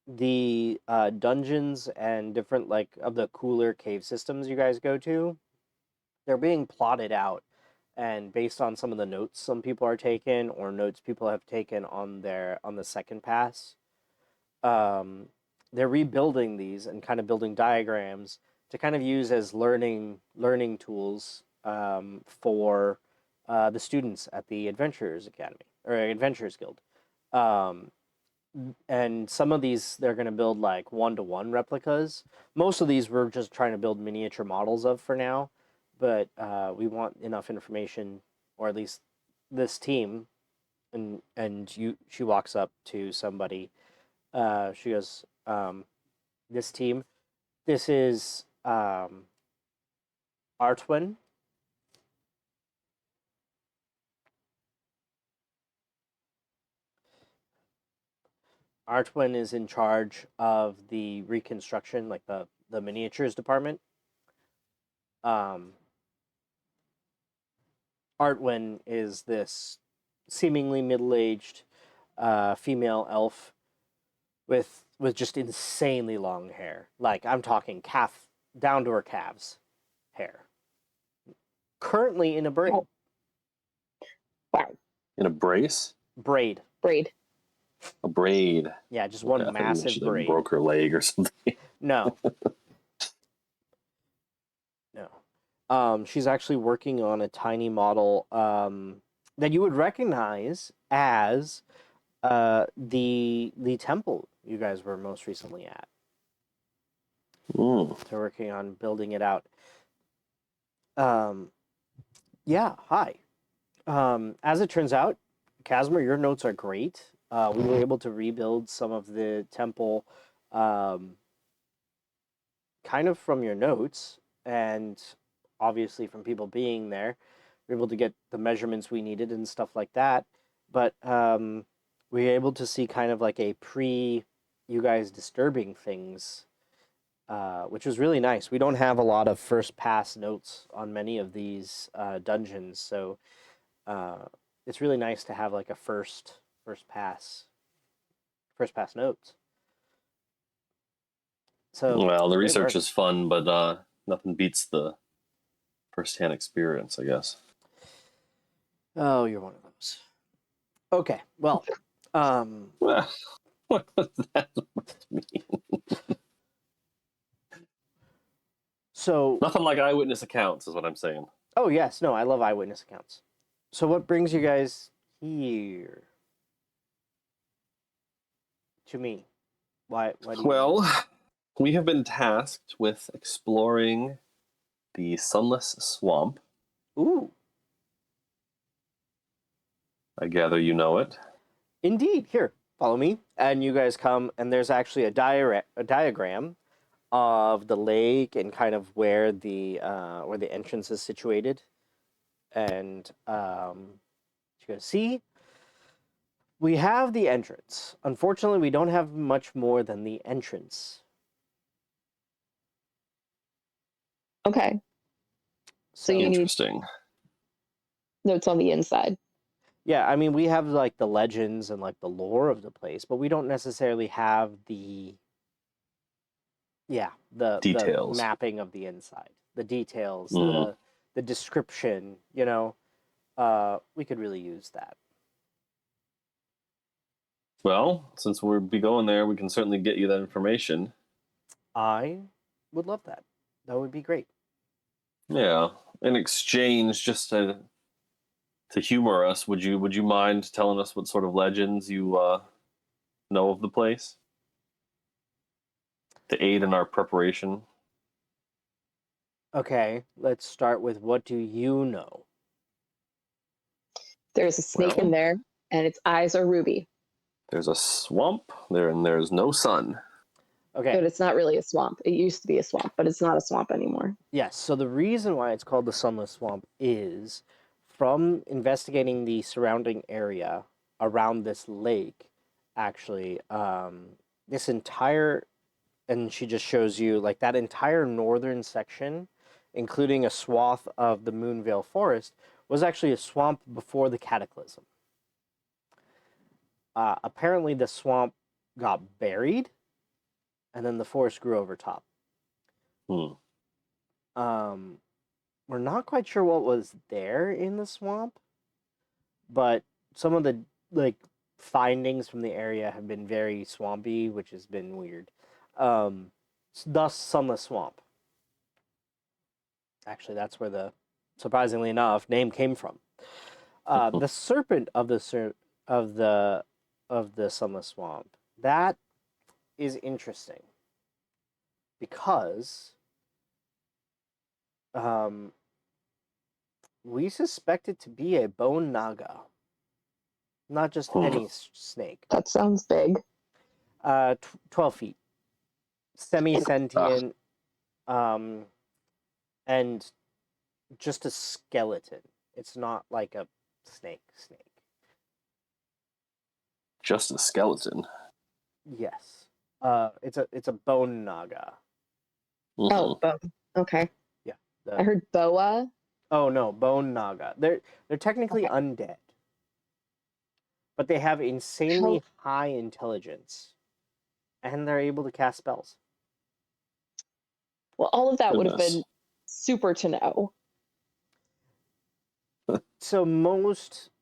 the dungeons and different like of the cooler cave systems you guys go to, they're being plotted out, and based on some of the notes some people are taking or notes people have taken on the second pass, they're rebuilding these and kind of building diagrams to kind of use as learning tools for the students at the Adventurers Academy or Adventurers Guild. Um, and some of these they're going to build like one-to-one replicas. Most of these we're just trying to build miniature models of for now, but we want enough information, or at least this team. And she walks up to somebody. She goes, "This team, this is Artwin." Artwin is in charge of the reconstruction, like the miniatures department. Um, Artwin is this seemingly middle-aged female elf with just insanely long hair. Like I'm talking calf down to her calves hair. Currently in a braid. Oh. Wow. In a brace? Braid. Braid. A braid. Yeah, just Okay, I one thought you massive mentioned they braid. broke her leg or something. No. No. She's actually working on a tiny model that you would recognize as the temple you guys were most recently at. Mm. They're working on building it out. Yeah, hi. As it turns out, Casimir, your notes are great. We were able to rebuild some of the temple kind of from your notes, and obviously from people being there. We were able to get the measurements we needed and stuff like that. But we were able to see kind of like a you guys disturbing things, which was really nice. We don't have a lot of first pass notes on many of these dungeons, so it's really nice to have like a first pass notes. So Well, the great research work. is fun, but nothing beats the first-hand experience, I guess. Oh, you're one of those. Okay, well, Well, what does that mean? so Nothing like eyewitness accounts is what I'm saying. oh yes, no, I love eyewitness accounts. So what brings you guys here to me? Why do you? Well, we have been tasked with exploring the Sunless Swamp. Ooh, I gather you know it. indeed. Here, follow me, and you guys come, and there's actually a diagram of the lake and kind of where the entrance is situated, and you guys see. We have the entrance. Unfortunately, we don't have much more than the entrance. Okay. So you need Interesting. notes on the inside. Yeah, I mean, we have like the legends and like the lore of the place, but we don't necessarily have the the Details. mapping of the inside, the details, Mhm. the description, we could really use that. Well, since we'll be going there, we can certainly get you that information. I would love that. That would be great. Yeah. In exchange, just to humor us, would you mind telling us what sort of legends you know of the place to aid in our preparation? Okay, let's start with what do you know? There's a snake in Well, there, and its eyes are ruby. there's a swamp there, and there's no sun. Okay, But it's not really a swamp. It used to be a swamp, but it's not a swamp anymore. yes, so the reason why it's called the Sunless Swamp is from investigating the surrounding area around this lake, actually, this entire, and she just shows you like that entire northern section, including a swath of the Moonvale Forest, was actually a swamp before the cataclysm. Apparently, the swamp got buried, and then the forest grew over top. Hmm. Um, we're not quite sure what was there in the swamp, but some of the like findings from the area have been very swampy, which has been weird. Thus, Sunless Swamp. Actually, that's where the surprisingly enough name came from. The serpent of the Sunless Swamp. That is interesting because um, we suspect it to be a bone naga, not just any snake. That sounds big. 12 feet, Ah, semi-sentient, um, and just a skeleton. It's not like a snake. just a skeleton. Yes. It's a bone naga. Oh, Mhm. okay. Yeah. I heard boa. Oh no, bone naga. They're technically Okay. undead, but they have How, insanely high intelligence, and they're able to cast spells. well, all of that would have Goodness. been super to know. So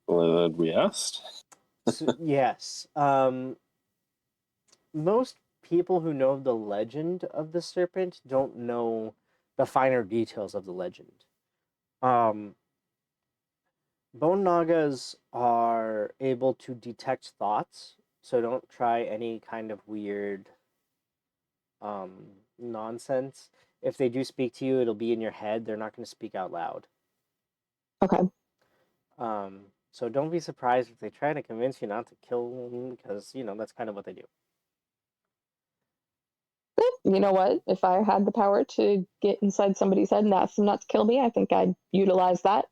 Glad we asked. yes, most people who know the legend of the serpent don't know the finer details of the legend. Um, Bone Nagas are able to detect thoughts, so don't try any kind of weird nonsense. If they do speak to you, it'll be in your head. They're not going to speak out loud. Okay. So don't be surprised if they try to convince you not to kill them, because that's kind of what they do. You know what? If I had the power to get inside somebody's head and ask them not to kill me, I think I'd utilize that.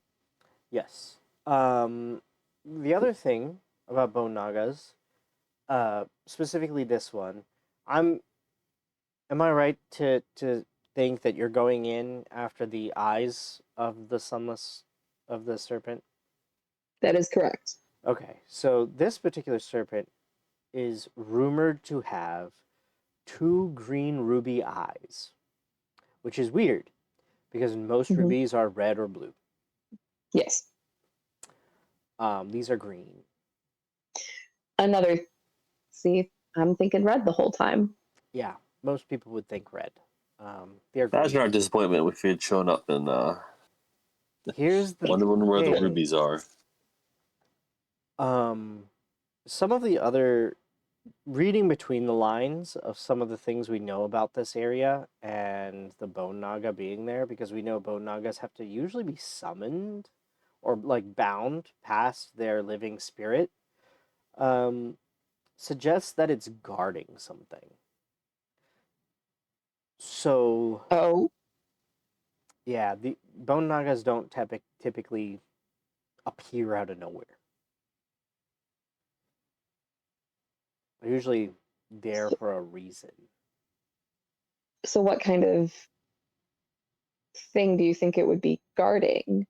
Yes. The other thing about bone nagas, specifically this one, I'm. Am I right to think that you're going in after the eyes of the serpent? That is correct. Okay, so this particular serpent is rumored to have two green ruby eyes, which is weird because most Hmm. rubies are red or blue. Yes. These are green. Another. See, I'm thinking red the whole time. Yeah, most people would think red. They're Imagine green. our disappointment if he had shown up and Here's the wondering where the thing. rubies are. Some of the other reading between the lines of some of the things we know about this area and the bone naga being there, because we know bone nagas have to usually be summoned or like bound past their living spirit, um, suggests that it's guarding something. So Oh, yeah, the bone nagas don't typically appear out of nowhere. They're usually there so, for a reason. so what kind of thing do you think it would be guarding?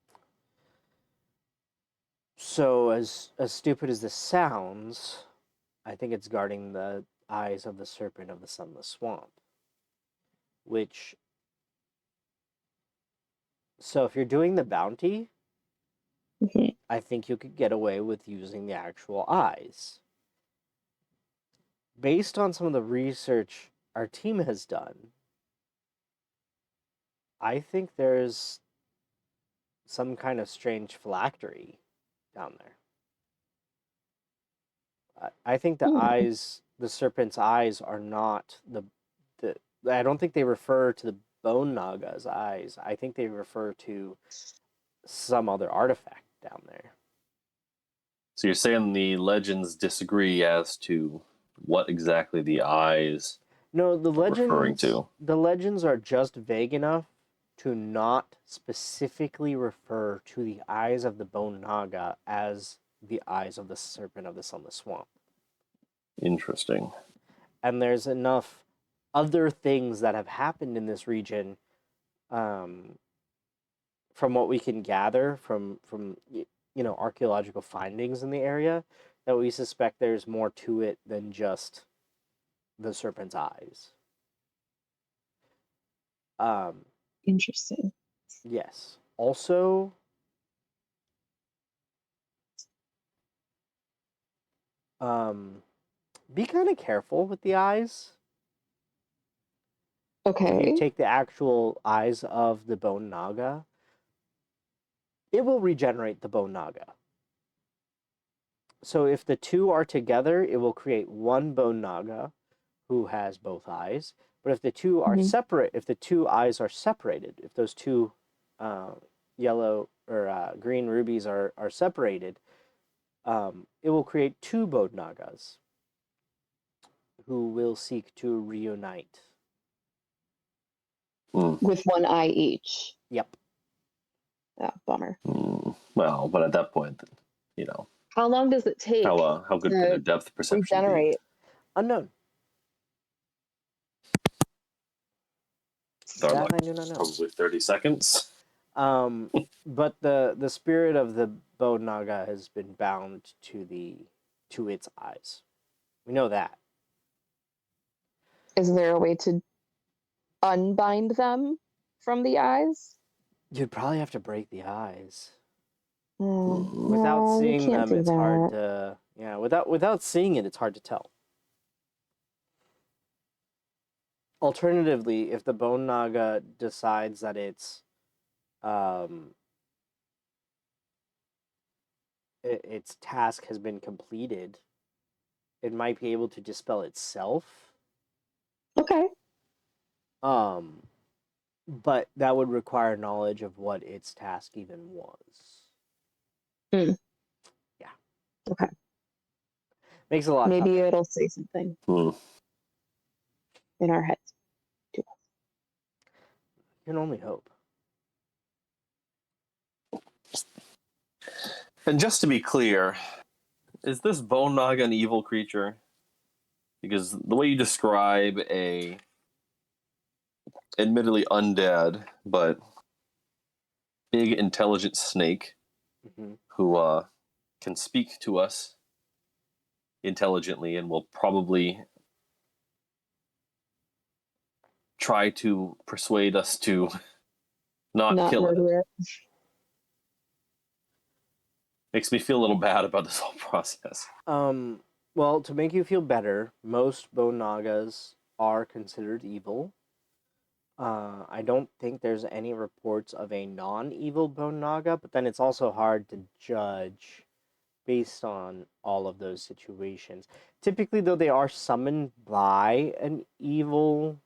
So as stupid as this sounds, I think it's guarding the eyes of the serpent of the sunless swamp. Which, so if you're doing the bounty, Mhm. I think you could get away with using the actual eyes. Based on some of the research our team has done, I think there's some kind of strange phylactery down there. I think the Hmm. eyes, the serpent's eyes, are not the. I don't think they refer to the bone naga's eyes. I think they refer to some other artifact down there. So you're saying the legends disagree as to what exactly the eyes No, the are referring legends. to? The legends are just vague enough to not specifically refer to the eyes of the bone naga as the eyes of the serpent of the sunless swamp. Interesting. And there's enough other things that have happened in this region, from what we can gather from archaeological findings in the area, that we suspect there's more to it than just the serpent's eyes. Interesting. Yes. Also, be kind of careful with the eyes. If you Okay. take the actual eyes of the bone naga, it will regenerate the bone naga. So if the two are together, it will create one bone naga who has both eyes. But if the two are Mhm. separate, if the two eyes are separated, if those two yellow or green rubies are separated, it will create two bone nagas who will seek to reunite. With one eye each. Yep. Yeah, bummer. Well, but at that point, you know, How long does it take how good could their to depth perception be? regenerate? Unknown. Our That luck, I do not know. probably 30 seconds. But the spirit of the bone naga has been bound to its eyes. We know that. Is there a way to unbind them from the eyes? You'd probably have to break the eyes. Mm, Without no, you seeing can't them, do it's hard that. to without seeing it, it's hard to tell. Alternatively, if the bone naga decides that its task has been completed, it might be able to dispel itself. Okay. But that would require knowledge of what its task even was. Hmm. Yeah. Okay. Makes it a lot Maybe tougher. it'll say something Hmm. in our heads. You can only hope. And just to be clear, is this bone naga an evil creature? Because the way you describe a admittedly undead but big intelligent snake Mm-hmm. who can speak to us intelligently and will probably try to persuade us to not kill it. Murder it. Makes me feel a little bad about this whole process. Well, to make you feel better, most bone nagas are considered evil. I don't think there's any reports of a non-evil bone naga, but then it's also hard to judge based on all of those situations. Typically, though, they are summoned by an evil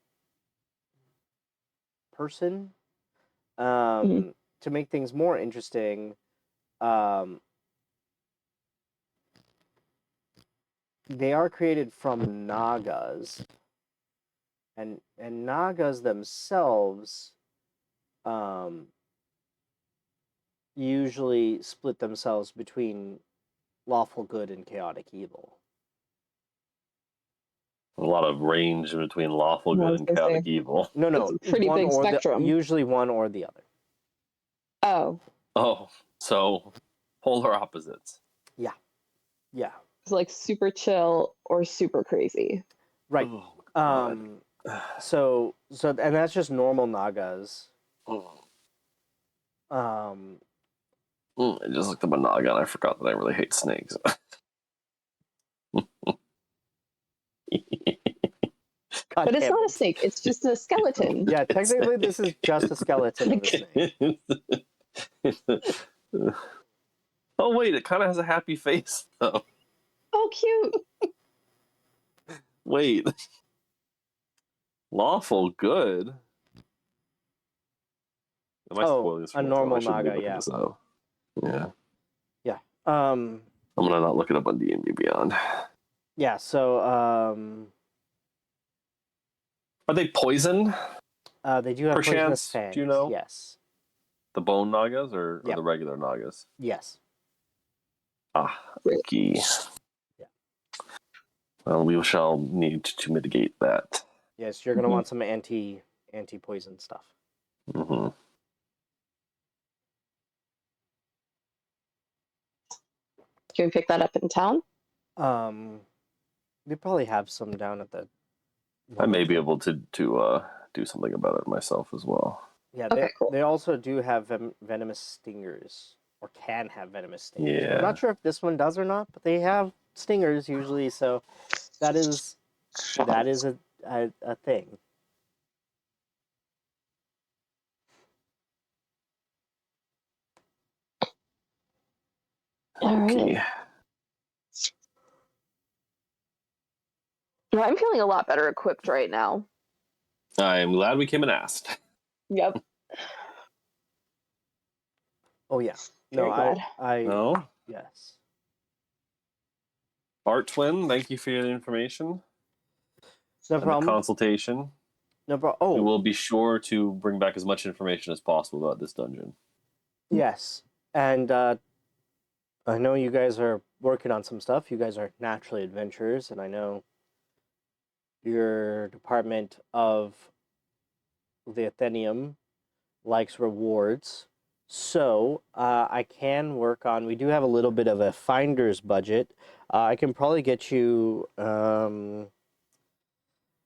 person. Mhm. To make things more interesting, they are created from nagas, and nagas themselves usually split themselves between lawful good and chaotic evil. A lot of range between lawful I good was and gonna chaotic say, evil. that's No, a pretty one big or spectrum. usually one or the other. Oh, Oh, so Polar opposites. Yeah. It's like super chill or super crazy. Right. Oh, God. So and that's just normal Nagas. Oh. Um, I just looked up a Naga and I forgot that I really hate snakes. God But it's damn not a it. snake. It's just a skeleton. Yeah, technically this is just a skeleton of a snake. Oh wait, it kind of has a happy face though. Oh, cute. Wait, lawful good. Am I Oh, spoiling this for a myself? normal I shouldn't be Naga, looking yeah. this up. Yeah, Um, I'm gonna not look it up on D&D Beyond. yeah, so Are they poison? they do have poisonous Perchance, fangs. do you know? Yes. The bone Nagas or Yep. the regular Nagas? Yes. Ah, okay. Yeah. Well, we shall need to mitigate that. Yes, you're gonna Mhm. want some anti-poison stuff. Mm-hmm. Can we pick that up in town? We probably have some down at the. I may be able to do something about it myself as well. Yeah, Okay, cool. they also do have venomous stingers, or can have venomous stingers. Yeah. I'm not sure if this one does or not, but they have stingers usually, so that is a thing. All right. Okay. No, I'm feeling a lot better equipped right now. I'm glad we came and asked. Yep. Oh yeah, Very no, glad. I No? yes, Art Twin, thank you for your information no and the problem, consultation. no problem. We Oh will be sure to bring back as much information as possible about this dungeon. yes, and I know you guys are working on some stuff. You guys are naturally adventurers, and I know your department of the Athenium likes rewards. So I can work on. We do have a little bit of a finder's budget. I can probably get you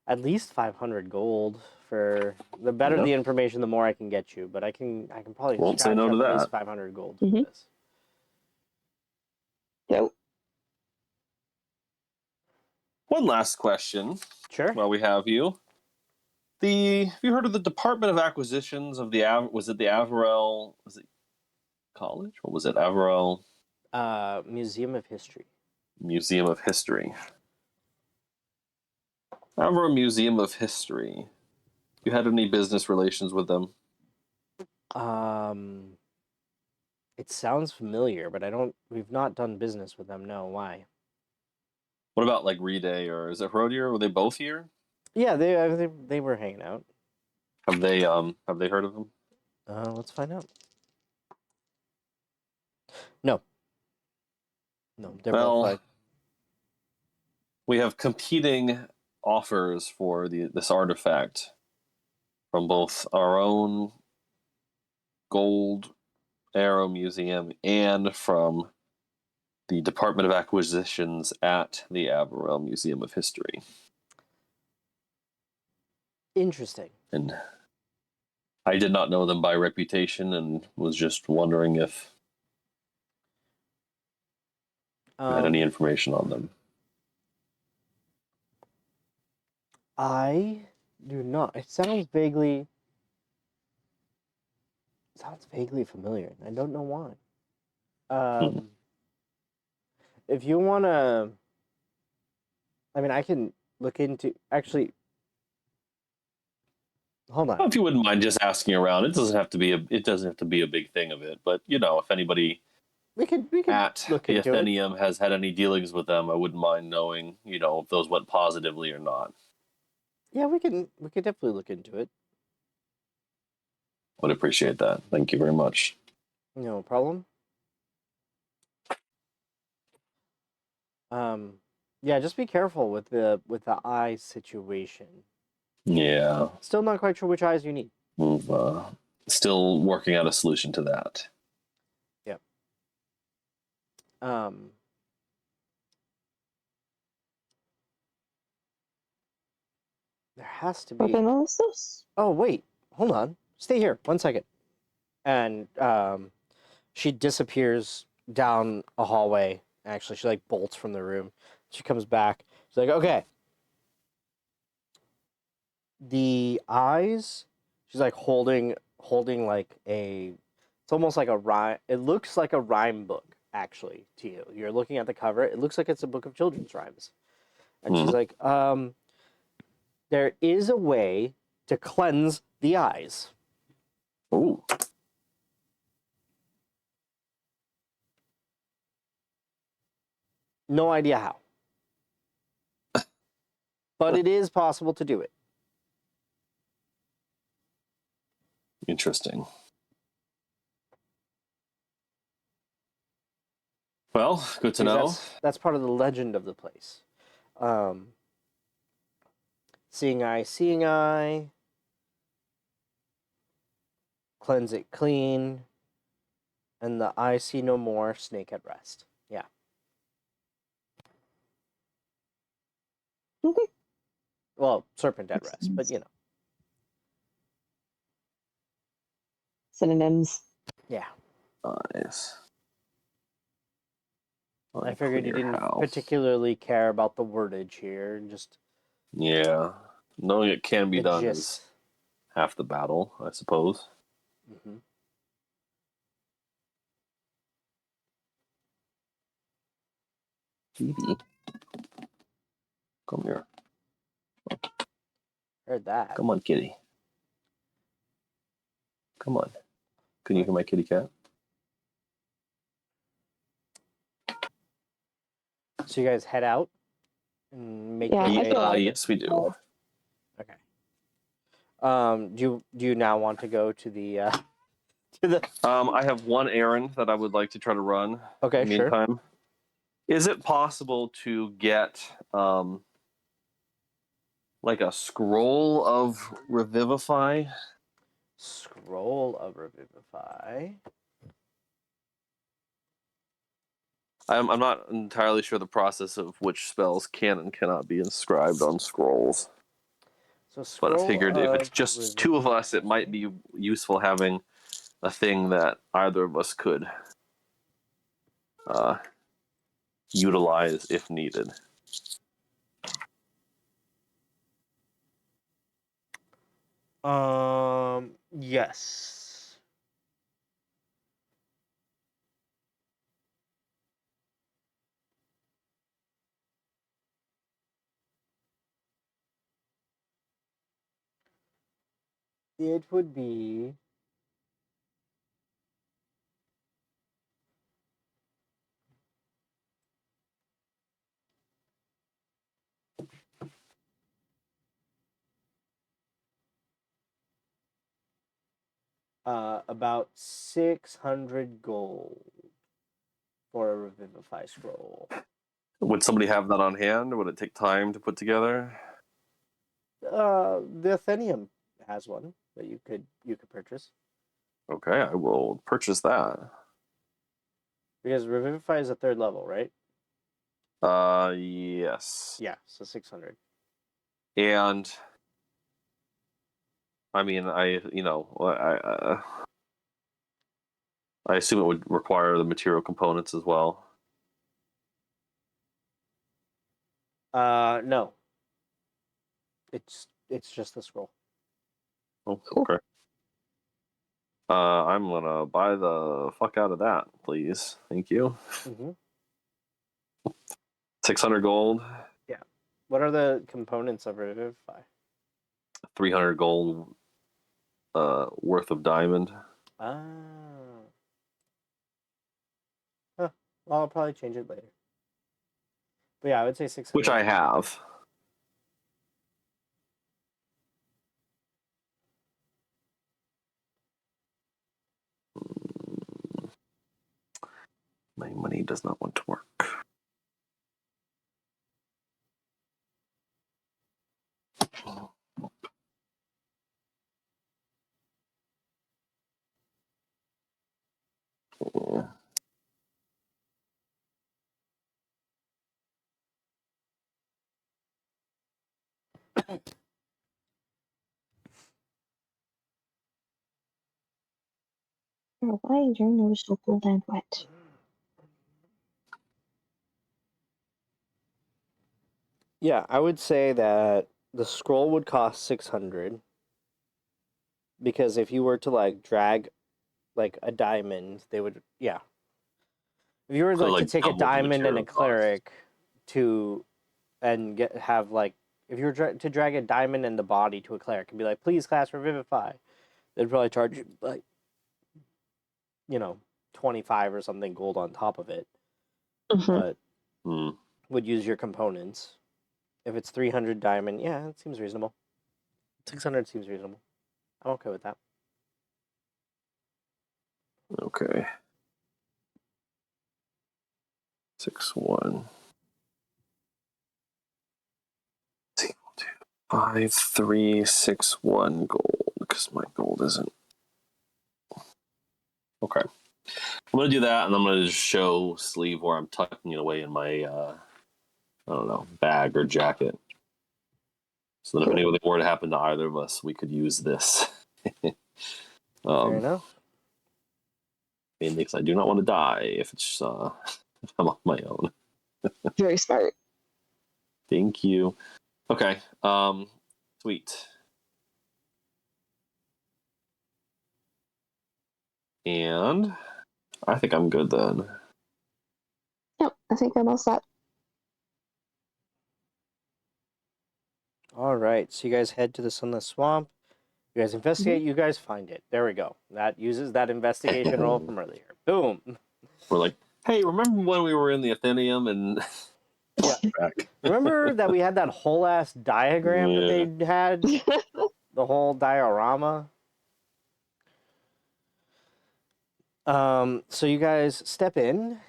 at least 500 gold for the better Yep. the information, the more I can get you. But I can probably Won't say scratch no up to at least that. 500 gold for Mhm. this. Yep. One last question Sure. while we have you. Have you heard of the Department of Acquisitions of the was it the Averell, was it college? What was it? Averell Museum of History. Museum of History. Averell Museum of History. You had any business relations with them? It sounds familiar, but I don't. We've not done business with them. No, why? What about like Reday or is it Rodier? Were they both here? Yeah, they were hanging out. Have they heard of them? Let's find out. No. No, they're Well, both like. we have competing offers for this artifact from both our own Gold Arrow Museum and from the Department of Acquisitions at the Averell Museum of History. Interesting. And I did not know them by reputation and was just wondering if you had any information on them. I do not. It sounds vaguely familiar. I don't know why. If you want to, I mean, I can look into. Actually, hold on. If you wouldn't mind just asking around, it doesn't have to be a big thing of it. But if anybody We could at look the into it. Athenium has had any dealings with them, I wouldn't mind knowing, if those went positively or not. Yeah, we could definitely look into it. Would appreciate that. Thank you very much. No problem. Yeah, just be careful with the eye situation. Yeah. Still not quite sure which eyes you need. Still working out a solution to that. Yep. Um, there has to be. Oh wait, hold on. Stay here 1 second. And she disappears down a hallway. Actually, she like bolts from the room. She comes back. She's like, okay. The eyes. She's like holding like a. It's almost like a rhyme. It looks like a rhyme book actually to you. You're looking at the cover. It looks like it's a book of children's rhymes. And she's like, there is a way to cleanse the eyes. Ooh. No idea how. But it is possible to do it. Interesting. Well, good to know. That's part of the legend of the place. Seeing eye, cleanse it clean, and the eye see no more, snake at rest. Yeah. Okay. Well, serpent at rest, but you know. Synonyms. Yeah. Nice. I figured you didn't particularly care about the wordage here, just Yeah. Knowing it can be the done gist. is half the battle, I suppose. Mm-hmm. Phoebe. Come here. Heard that. Come on, kitty. Come on. Can you hear my kitty cat? So you guys head out and make Yeah, your I way. feel like Yes, we do. Okay. Do you now want to go to the to the? I have one errand that I would like to try to run. Okay, in the sure. meantime. Is it possible to get like a scroll of Revivify? Scroll of Revivify. I'm not entirely sure the process of which spells can and cannot be inscribed on scrolls. So But I scroll figured if it's of just two of us, it might be useful having a thing that either of us could utilize if needed. Yes. It would be about 600 gold for a Revivify scroll. Would somebody have that on hand? Would it take time to put together? The Athenium has one that you could purchase Okay, I will purchase that. because Revivify is a 3rd level, right? Yes. Yeah, so 600. And I mean, I assume it would require the material components as well. No. It's just the scroll. Oh, okay. I'm gonna buy the fuck out of that, please. Thank you. Mm-hmm. 600 gold. Yeah. What are the components of Revivify? 300 gold worth of diamond. Ah. Huh. Well, I'll probably change it later. But yeah, I would say 600. Which I have. My money does not want to work. Oh, why is your nose so cold and wet? Yeah, I would say that the scroll would cost 600 because if you were to like drag like a diamond, they would If you were So, like to like, take a double the diamond and a material cost. cleric to and have like if you were to drag a diamond and the body to a cleric and be like, please cast Revivify, they'd probably charge you like 25 or something gold on top of it, but would use your components. If it's 300 diamond, yeah, it seems reasonable. 600 seems reasonable. I'm okay with that. Okay. 6-1. 5, 3, 6, 1 gold because my gold isn't. Okay. I'm gonna do that, and I'm gonna just show Sleeve where I'm tucking it away in my I don't know, bag or jacket. So that if anything were to happen to either of us, we could use this. Fair enough. Because I do not want to die if it's if I'm on my own. Very smart. Thank you. Okay. Sweet. And I think I'm good then. Yep, I think I'm all set. All right, so you guys head to the Sunless Swamp. You guys investigate. You guys find it. There we go. That uses that investigation roll from earlier. Boom. We're like, hey, remember when we were in the Athenium and Yeah. Remember that we had that whole ass diagram that they had? The whole diorama? So you guys step in,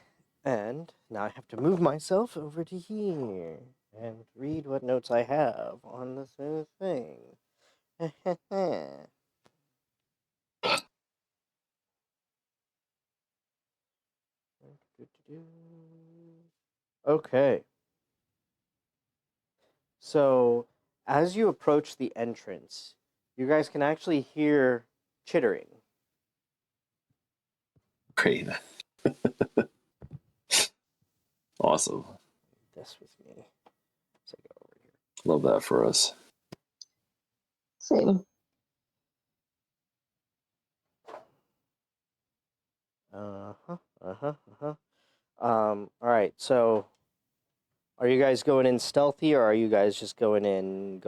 and now I have to move myself over to here and read what notes I have on this thing. Okay. So, as you approach the entrance, you guys can actually hear chittering. great. Awesome. This with me. So go over here. Love that for us. Same. All right. So, are you guys going in stealthy, or are you guys just going in?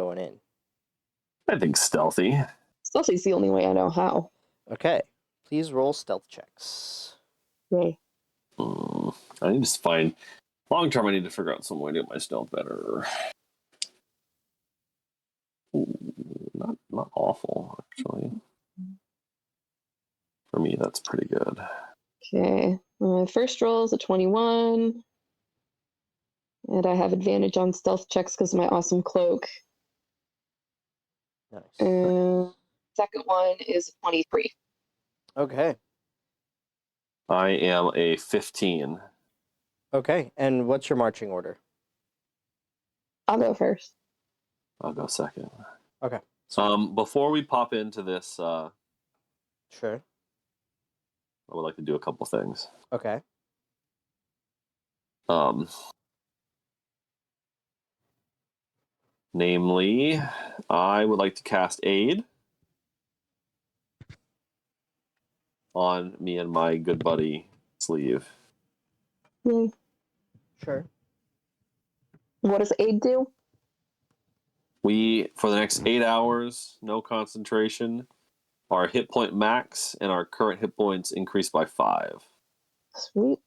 I think stealthy. Stealthy's the only way I know how. Okay. Please roll stealth checks. Yay. I need to find long term. I need to figure out some way to get my stealth better. Ooh, not awful actually. For me, that's pretty good. Okay. My first roll is a 21. And I have advantage on stealth checks because of my awesome cloak. Nice. Second one is 23. Okay. I am a 15. Okay. And what's your marching order? I'll go first. I'll go second. Okay. Before we pop into this, Sure. I would like to do a couple things. Okay. Namely, I would like to cast Aid on me and my good buddy Sleeve. Yay. Sure. What does aid do? We, for the next 8 hours, no concentration, our hit point max and our current hit points increase by 5. Sweet.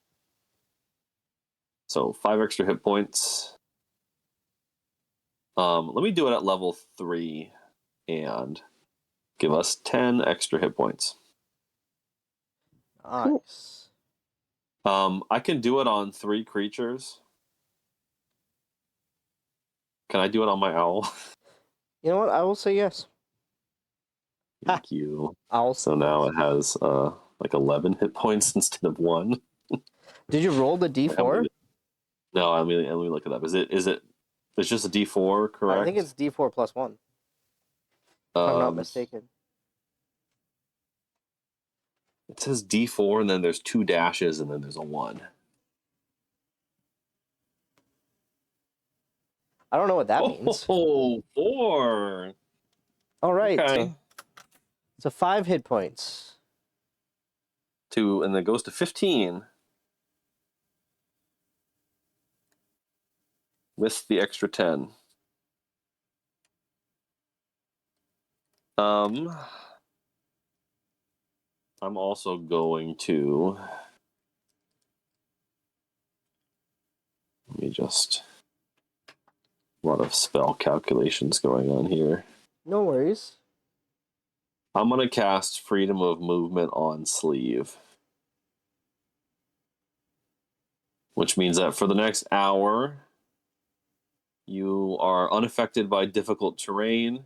So 5 extra hit points. Let me do it at level 3 and give us 10 extra hit points. Nice. I can do it on 3 creatures. Can I do it on my owl? You know what? I will say yes. Thank you. I'll. So now it has like 11 hit points instead of 1. Did you roll the D4? No, let me look it up. Is it? It's just a D4, correct? I think it's D4 plus 1. If I'm not mistaken. It says D4, and then there's 2 dashes, and then there's a 1. I don't know what that means. Oh, 4. All right. Okay. So 5 hit points. 2, and then it goes to 15. With the extra 10. I'm also going to... Let me just... A lot of spell calculations going on here. No worries. I'm going to cast Freedom of Movement on Sleeve. Which means that for the next hour, you are unaffected by difficult terrain,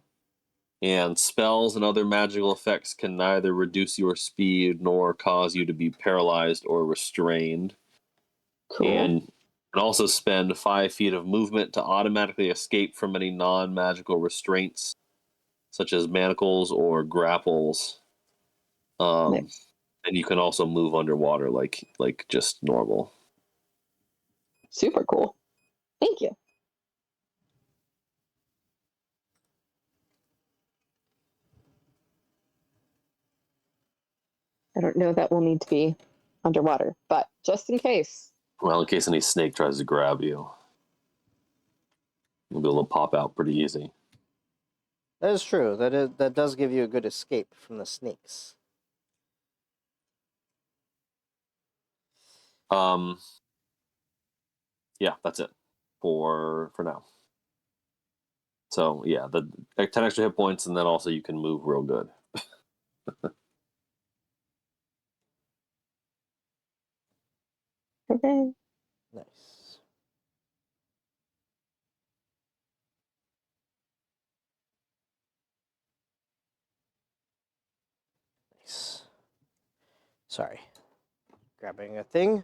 and spells and other magical effects can neither reduce your speed nor cause you to be paralyzed or restrained. Cool. And can also spend 5 feet of movement to automatically escape from any non-magical restraints, such as manacles or grapples. Nice. And you can also move underwater like just normal. Super cool. Thank you. I don't know that we'll need to be underwater, but just in case. Well, in case any snake tries to grab you, you'll be able to pop out pretty easy. That is true. That does give you a good escape from the snakes. Yeah, that's it for now. So yeah, the 10 extra hit points, and then also you can move real good. Okay. Nice. Nice. Sorry. Grabbing a thing.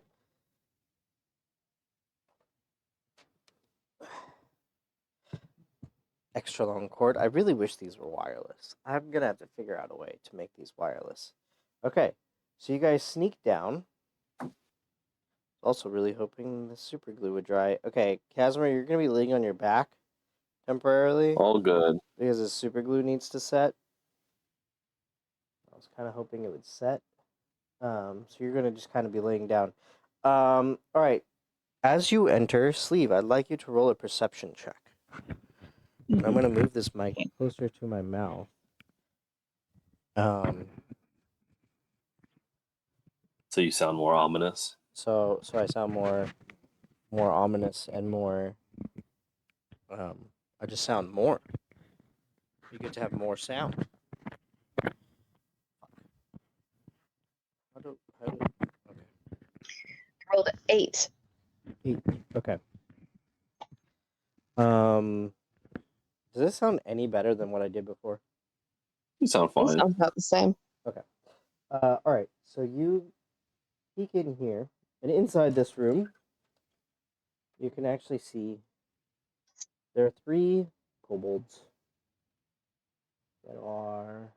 Extra long cord. I really wish these were wireless. I'm gonna have to figure out a way to make these wireless. Okay, so you guys sneak down. Also really hoping the super glue would dry. Okay, Casimir, you're gonna be laying on your back temporarily All good. because the super glue needs to set. I was kind of hoping it would set. So you're gonna just kind of be laying down. All right. As you enter Sleeve, I'd like you to roll a perception check. And I'm gonna move this mic closer to my mouth. So you sound more ominous. So I sound more ominous and more. I just sound more. You get to have more sound. Okay. Rolled 8. 8. Okay. Does this sound any better than what I did before? You sound It fine. sounds about the same. Okay. All right. So you peek in here, and inside this room, you can actually see there are 3 kobolds that are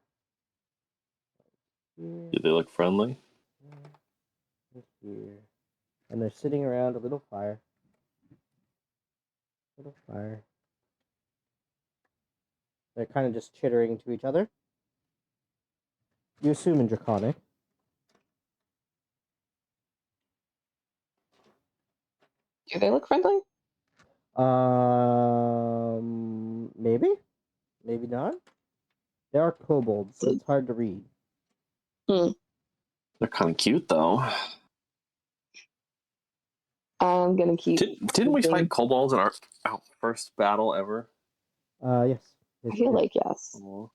here, Do they look friendly? here, and they're sitting around a little fire. They're kind of just chittering to each other. You assume in Draconic. Do they look friendly? Maybe, maybe not. They are kobolds, so it's hard to read. They're kind of cute, though. I'm gonna keep. Didn't we fight kobolds in our first battle ever? Yes. I feel like yes. Aww.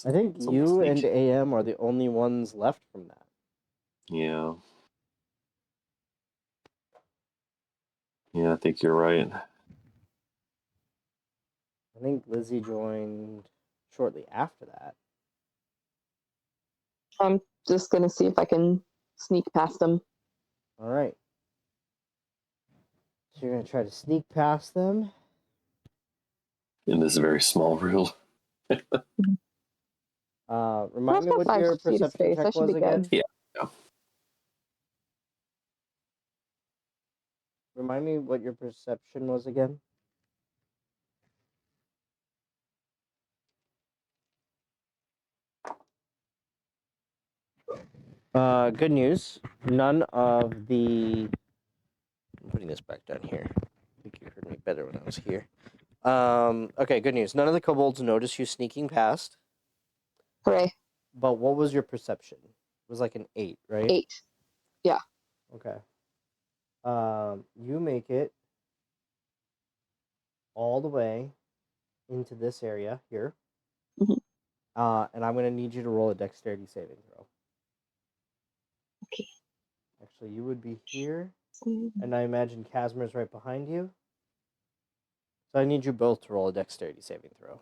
I think So you sneak. and AM are the only ones left from that. Yeah. Yeah, I think you're right. I think Lizzie joined shortly after that. I'm just gonna see if I can sneak past them. All right. So you're gonna try to sneak past them. In this very small room. Remind me got what 5 your feet of perception space. check That should was be again. good. Yeah. Remind me what your perception was again. Good news. None of the. I'm putting this back down here. I think you heard me better when I was here. Okay, good news. None of the kobolds noticed you sneaking past. Hooray. But what was your perception? It was like an 8, right? 8. Yeah. Okay. You make it all the way into this area here. Mhm. And I'm going to need you to roll a dexterity saving throw. Okay. Actually, you would be here, Mm. and I imagine Casmer's right behind you. So I need you both to roll a dexterity saving throw.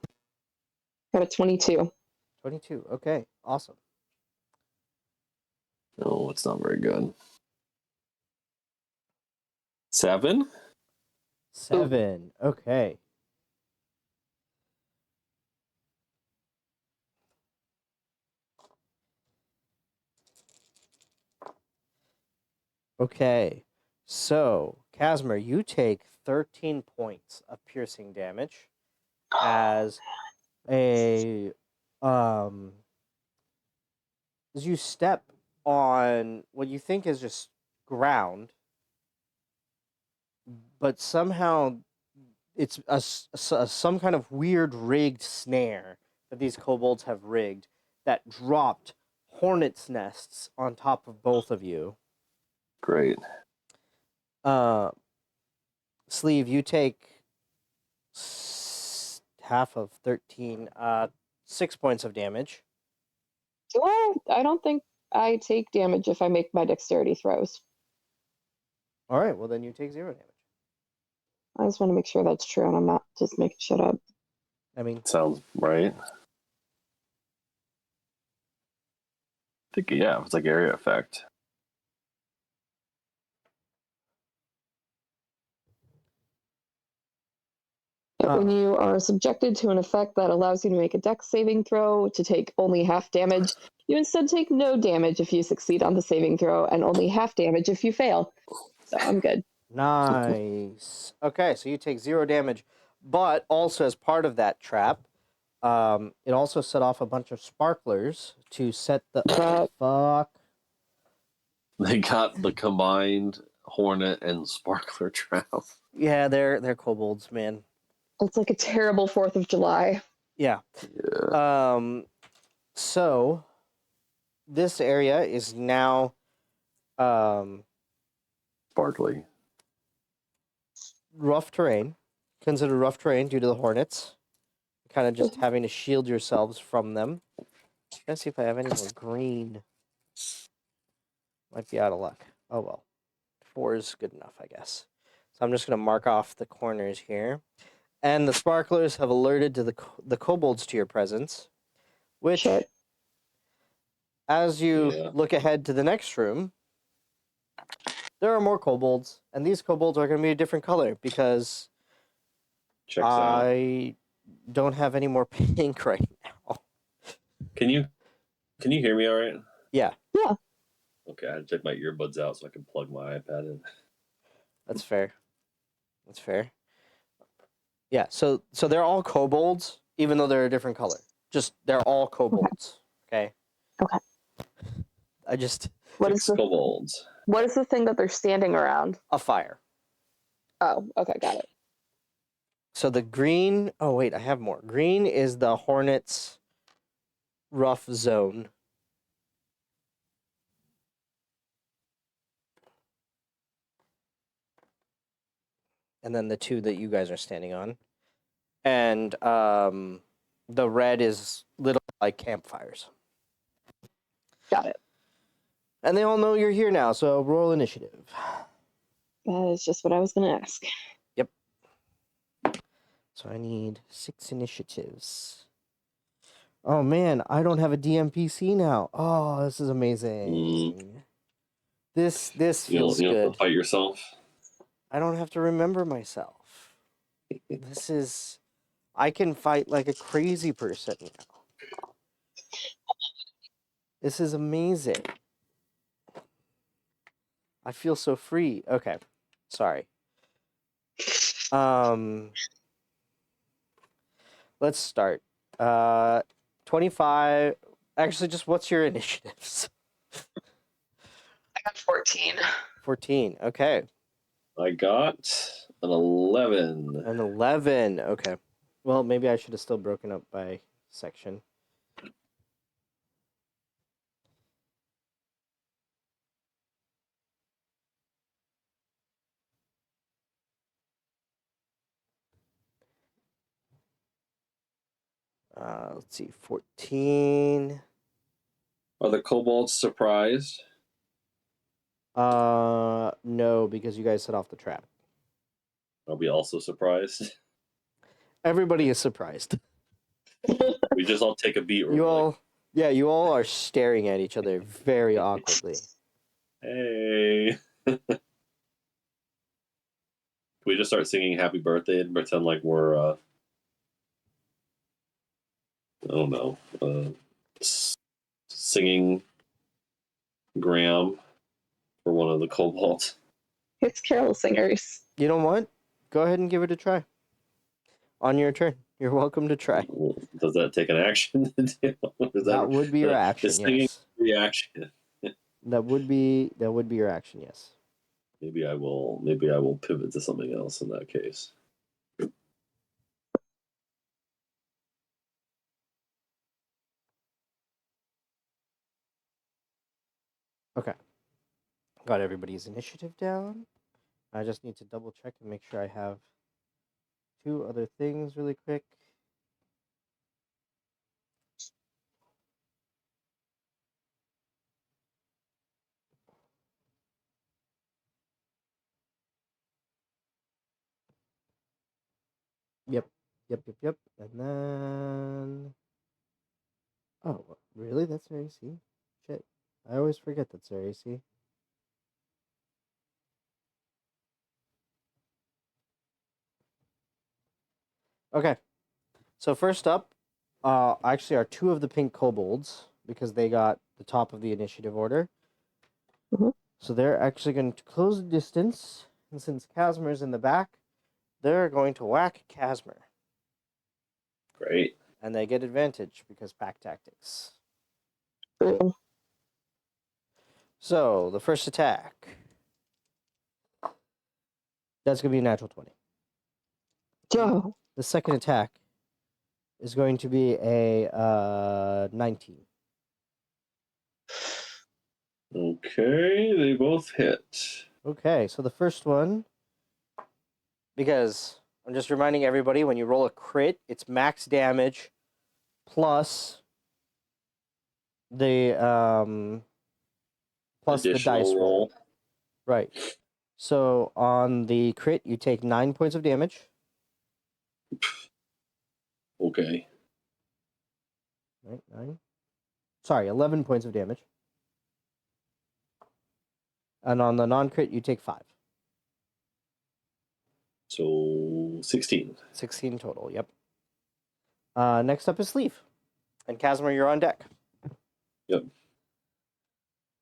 Got a 22. 22. Okay, awesome. No, it's not very good. 7? 7. Okay. Okay. So, Casmer, you take 13 points of piercing damage as a as you step on what you think is just ground, but somehow it's some kind of weird rigged snare that these kobolds have rigged that dropped hornets' nests on top of both of you. Great. Sleeve, you take half of 13, 6 points of damage. Do I? I don't think I take damage if I make my dexterity throws. All right, well then you take 0 damage. I just want to make sure that's true and I'm not just making shit up. I mean, Sounds right. I think, yeah, it's like area effect. When you are subjected to an effect that allows you to make a dex saving throw to take only half damage, you instead take no damage if you succeed on the saving throw and only half damage if you fail. So I'm good. nice. Okay, so you take 0 damage, but also as part of that trap, it also set off a bunch of sparklers to set the fuck. They got the combined hornet and sparkler trap. Yeah, they're kobolds, man. It's like a terrible 4th of July. Yeah. Yeah. So this area is now Sparkly. rough terrain. Considered rough terrain due to the hornets. Kind of just having to shield yourselves from them. Let's see if I have any more green. Might be out of luck. Oh well. 4 is good enough, I guess. So I'm just going to mark off the corners here. And the sparklers have alerted to the kobolds to your presence, which, Shit. as you Yeah. look ahead to the next room, there are more kobolds, and these kobolds are going to be a different color because Checks out. I don't have any more pink right now. Can you hear me all right? Yeah, Okay, I had to take my earbuds out so I can plug my iPad in. that's fair. That's fair. Yeah, so they're all kobolds, even though they're a different color. Just they're all kobolds. Okay. Okay. I just What Six is the kobolds. what is the thing that they're standing around? a fire. Oh, okay, got it. So the green. Oh wait, I have more. Green is the hornets' rough zone. And then the 2 that you guys are standing on. And the red is little like campfires. Got it. And they all know you're here now, so roll initiative. That is just what I was gonna ask. So I need 6 initiatives. Oh man, I don't have a DMPC now. Oh, this is amazing. This You feels don't have good. to fight yourself. I don't have to remember myself. This is I can fight like a crazy person now. This is amazing. I feel so free. Okay. Sorry. Let's start. 25. Actually, just what's your initiatives? I got 14. 14. Okay. I got an 11. An 11. Okay. Well, maybe I should have still broken up by section. Let's see. 14. Are the kobolds surprised? No, because you guys set off the trap. Are we also surprised? Everybody is surprised. We just all take a beat. You all, yeah, you all are staring at each other very awkwardly. Hey. Can we just start singing happy birthday and pretend like we're, I don't know, singing Graham for one of the kobolds? It's carol singers. You know what? Go ahead and give it a try. On your turn. You're welcome to try. Does that take an action? That would be your action, is singing yes. reaction? That would be your action, yes. Maybe I will pivot to something else in that case. Okay. Got everybody's initiative down. I just need to double check and make sure I have 2 other things really quick. Yep. And then... Oh, really? That's their AC? Shit. I always forget that's their AC. Okay. So first up, actually are 2 of the pink kobolds, because they got the top of the initiative order. Mhm. So they're actually going to close the distance, and since Casmer's in the back, they're going to whack Casmer. Great. And they get advantage because pack tactics. True. So the first attack, that's going to be a natural 20. Joe. The second attack is going to be a 19. Okay, they both hit. Okay, so the first one, because I'm just reminding everybody, when you roll a crit, it's max damage plus the Additional dice roll. roll. Right. So on the crit, you take 9 points of damage. Okay. Right, 9. Sorry, 11 points of damage. And on the non-crit, you take 5. So 16. 16 total, yep. Next up is Sleeve. And Casimir, you're on deck. Yep.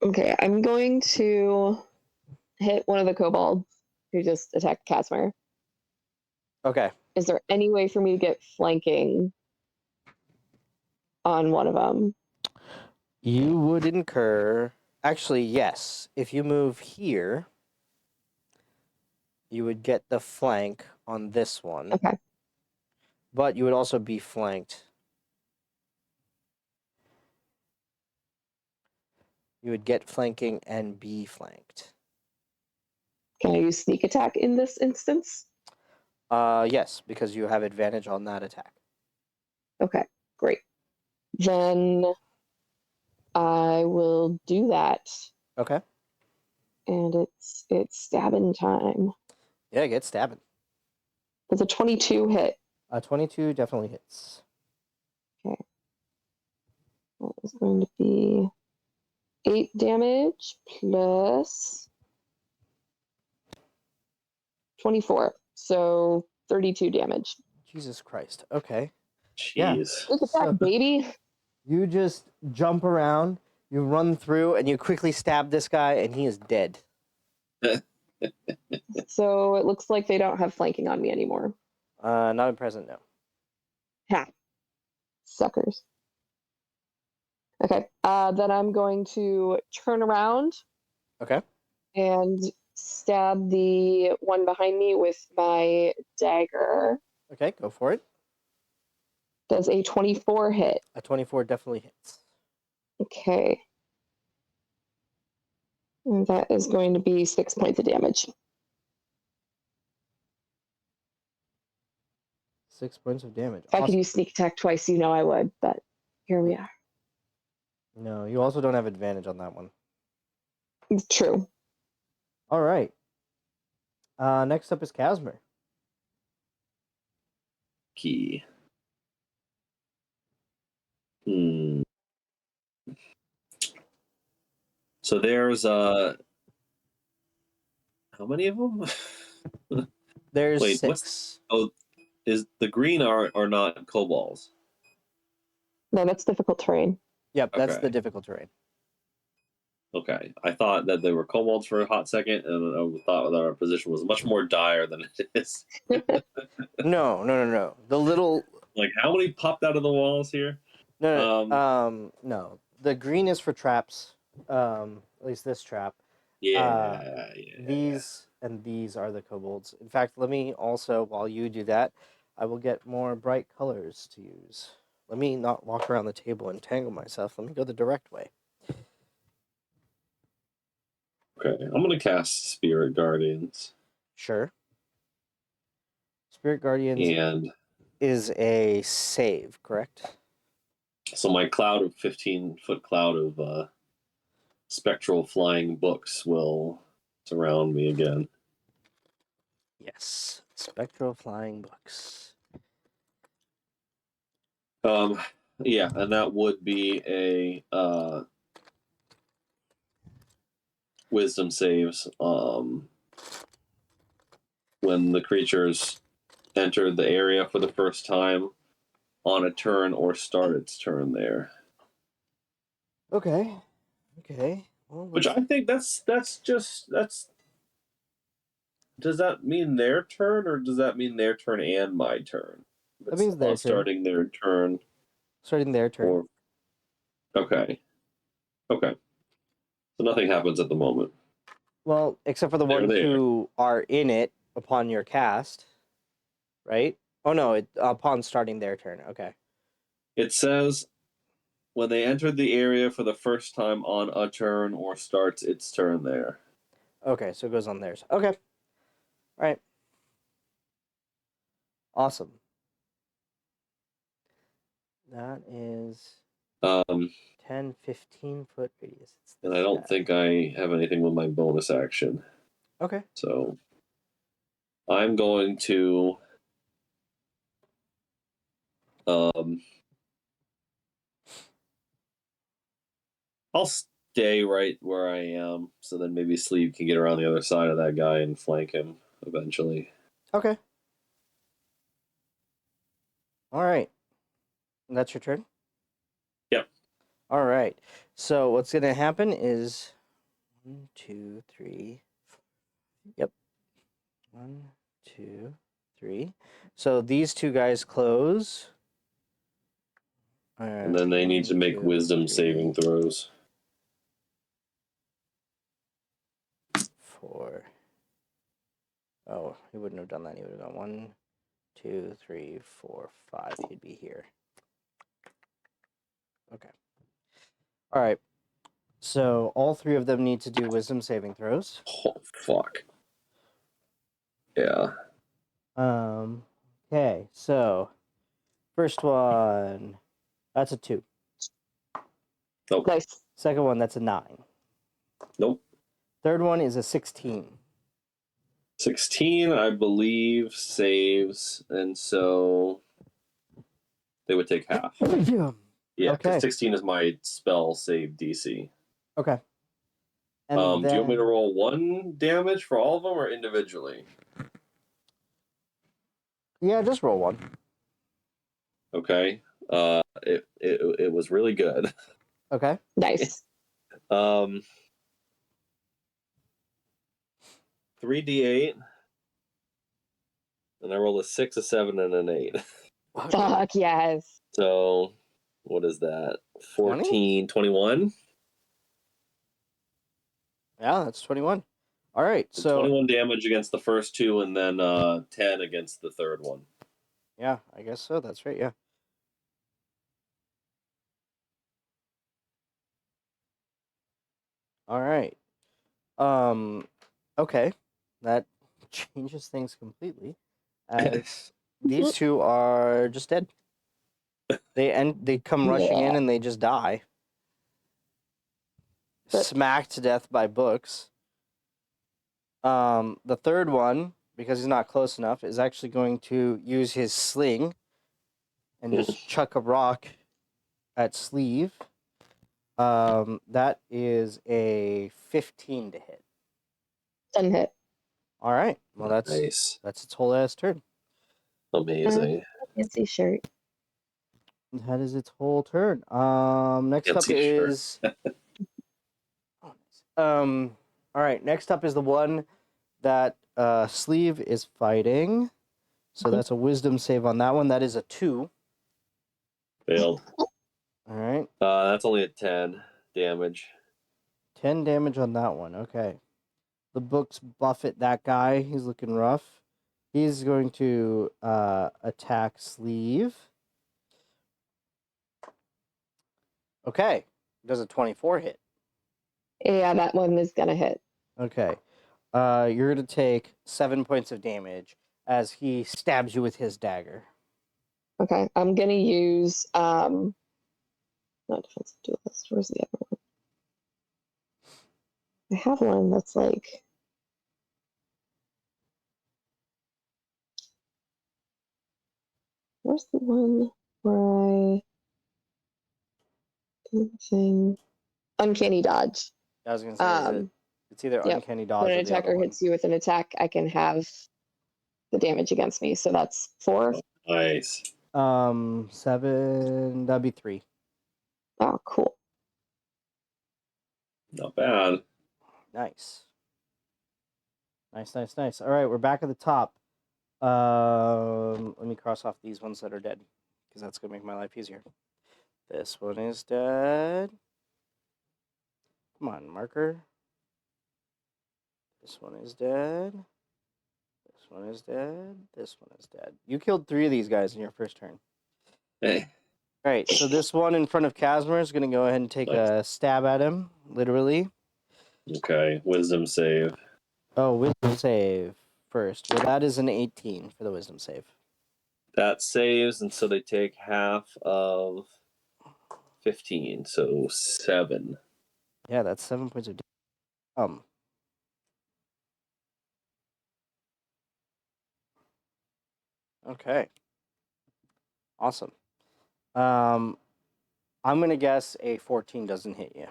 Okay, I'm going to hit one of the kobolds who just attacked Casimir. Okay. Is there any way for me to get flanking on one of them? You would incur... Actually, yes. If you move here, you would get the flank on this one. Okay. But you would also be flanked. You would get flanking and be flanked. Can I use sneak attack in this instance? Yes, because you have advantage on that attack. Okay, great. Then I will do that. Okay. And it's stabbing time. Yeah, get stabbing. Does a 22 hit? 22 definitely hits. Okay. That is going to be 8 damage plus 24. So 32 damage. Jesus Christ. Okay. Jeez. Yeah. Look at that, baby. You just jump around. You run through and you quickly stab this guy, and he is dead. So it looks like they don't have flanking on me anymore. Not at present, no. Ha. Suckers. Okay. Then I'm going to turn around Okay. and stab the one behind me with my dagger. Okay, go for it. Does a 24 hit? A 24 definitely hits. Okay. And that is going to be 6 points of damage. 6 points of damage. If I could Awesome. use sneak attack twice, you know I would, but here we are. No, you also don't have advantage on that one. It's true. All right. Next up is Casmer. Key. So there's how many of them? There's Wait, 6. Is the green are not kobolds? No, that's difficult terrain. Yep, that's Okay. the difficult terrain. Okay, I thought that they were kobolds for a hot second, and I thought that our position was much more dire than it is. No. The little Like, how many popped out of the walls here? no. The green is for traps. At least this trap. Yeah. These and these are the kobolds. In fact, let me also, while you do that, I will get more bright colors to use. Let me not walk around the table and tangle myself. Let me go the direct way. Okay, I'm gonna cast Spirit Guardians, Sure. Spirit Guardians and is a save, correct? so my 15-foot cloud of spectral flying books will surround me again. Yes. Spectral flying books. Yeah, and that would be a wisdom saves. When the creatures enter the area for the first time on a turn or start its turn there. Okay. Well, Which I think that's. Does that mean their turn, or does that mean their turn and my turn? That means their turn. Starting their turn. Starting their turn. Or, okay. So nothing happens at the moment. Well, except for the ones who are in it upon your cast, right? Oh no, upon starting their turn. Okay. It says when they enter the area for the first time on a turn or starts its turn there. Okay, so it goes on theirs. Okay. All right. Awesome. That is 10, 15 foot radius. And I don't think I have anything with my bonus action. Okay. So I'm going to I'll stay right where I am, so then maybe Sleeve can get around the other side of that guy and flank him eventually. Okay. All right. And that's your turn? Yep. All right. So what's going to happen is 1, 2, 3. Yep. 1, 2, 3. So these two guys close. And then they need to make wisdom saving throws. 4. Oh, he wouldn't have done that. He would have gone 1, 2, 3, 4, 5. He'd be here. Okay. All right. So all 3 of them need to do wisdom saving throws. Oh, fuck. Yeah. Okay. So first one, that's a 2. Nope. Nice. Second one, that's a 9. Nope. Third one is a 16. 16, I believe, saves, and so they would take half. Yeah, because Okay. 16 is my spell save DC. Okay. And Do you want me to roll 1 damage for all of them or individually? Yeah, just roll 1. Okay. It was really good. Okay. Nice. Um, 3d8, and I roll a 6, a 7, and an 8. Okay. Fuck yes. So, what is that? 20? 14, 21? Yeah, that's 21. All right, so 21 damage against the first two, and then 10 against the third one. yeah, I guess so. That's right. Yeah. All right. Okay, that changes things completely, as these two are just dead. They come rushing in and they just die, But- smacked to death by books. The third one, because he's not close enough, is actually going to use his sling and just chuck a rock at Sleeve. That is a 15 to hit. Doesn't hit. All right. Well, that's Nice. its whole ass turn. Amazing. Fancy shirt. That is its whole turn. Next up Fancy shirt. is. Oh, nice. All right. Next up is the one that Sleeve is fighting. So that's a Wisdom save on that one. That is a 2. Failed. All right. That's only a 10 damage. 10 damage on that one. Okay. The books buffet that guy. He's looking rough. He's going to attack Sleeve. Okay. Does a 24 hit? Yeah, that one is gonna hit. Okay. You're going to take 7 points of damage as he stabs you with his dagger. Okay, I'm gonna use not defensive duelist. Where's the other one? I have one that's like where's the one where I do the thing? Uncanny dodge. I was going to say, it's either yep. Uncanny Dodge When an or the other attacker one. hits you with an attack, I can have the damage against me. So that's 4. Nice. 7, that'd be 3. Oh, cool. Not bad. Nice. Nice. All right, we're back at the top. Let me cross off these ones that are dead, because that's going to make my life easier. This one is dead. Come on, marker. This one is dead. This one is dead. This one is dead. You killed 3 of these guys in your first turn. Hey. All right, so this one in front of Casimir is going to go ahead and take a stab at him, literally. Okay. Wisdom save. Oh, wisdom save first. Well, that is an 18 for the wisdom save. That saves, and so they take half of 15, so 7. Yeah, that's 7 points of damage. Okay. Awesome. I'm gonna guess a 14 doesn't hit you.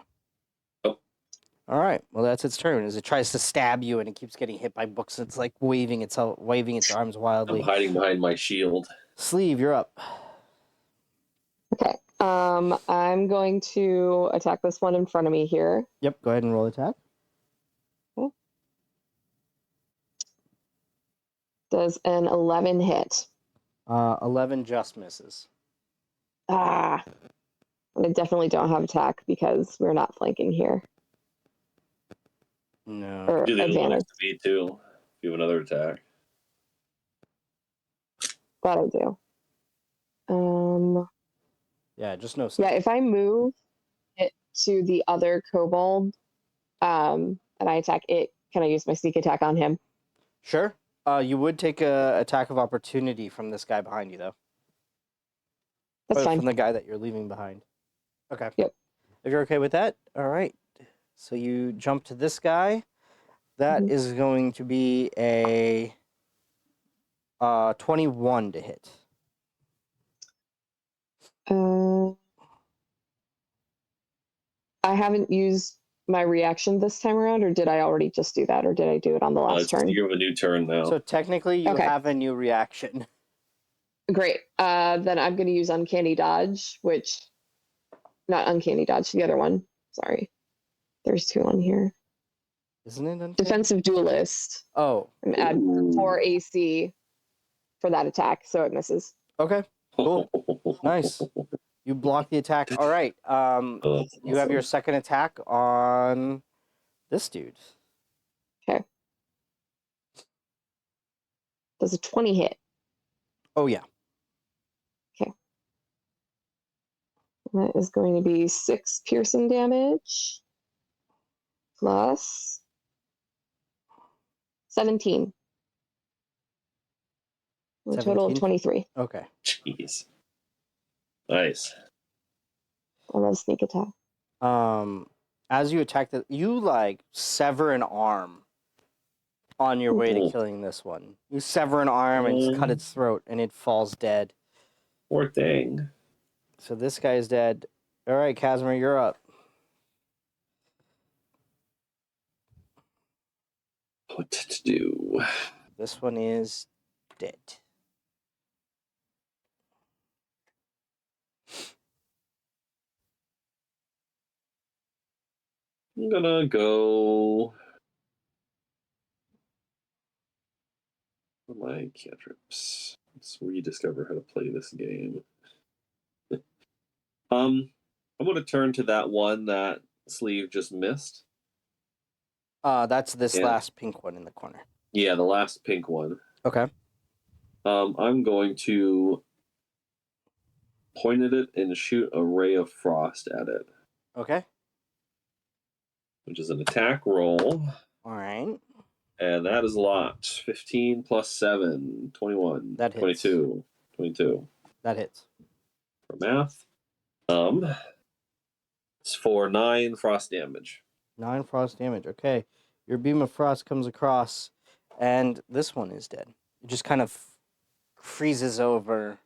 Oh. All right. Well, that's its turn. As it tries to stab you, and it keeps getting hit by books. It's like waving its arms wildly. I'm hiding behind my shield. Sleeve, you're up. Okay. I'm going to attack this one in front of me here. Yep. Go ahead and roll attack. Does an 11 hit? 11 just misses. Ah. I definitely don't have attack because we're not flanking here. No. Or Do the other one advantage. next to me, too. If you have another attack. That I do. Yeah, just no. Yeah, if I move it to the other kobold, and I attack it, can I use my sneak attack on him? Sure. You would take a attack of opportunity from this guy behind you, though. That's Or fine. from the guy that you're leaving behind. Okay. Yep. If you're okay with that, all right. So you jump to this guy. That Mhm. is going to be a 21 to hit. I haven't used my reaction this time around, or did I already just do that, or did I do it on the last turn? You have a new turn now. So technically, you Okay. have a new reaction. Great. Then I'm going to use Uncanny Dodge, which... Not Uncanny Dodge, the other one. Sorry. There's 2 on here. Isn't it untamed? Defensive duelist. Oh, And add Ooh. 4 AC for that attack, so it misses. okay. Cool. Nice. You block the attack. All right. Oh, that's You have your awesome. second attack on this dude. Does a 20 hit? Oh yeah. That is going to be 6 piercing damage plus 17. A total of 17? 23. Okay. Jeez. Nice. I love sneak attack. As you attack you like sever an arm on your way to Ooh. killing this one. You sever an arm and just cut its throat, and it falls dead. Poor thing. So this guy is dead. All right, Casimir, you're up. What to do? This one is dead. I'm gonna go. My cantrips. Let's rediscover how to play this game. I'm gonna turn to that one that Sleeve just missed. That's this Yeah. last pink one in the corner. Yeah, the last pink one. Okay. I'm going to point at it and shoot a ray of frost at it, Okay. which is an attack roll, All right. and that is locked. 15 plus 7, 21. That hits. 22 That hits. for math. It's for 9 frost damage. 9 frost damage. Okay. Your beam of frost comes across, and this one is dead. It just kind of freezes over,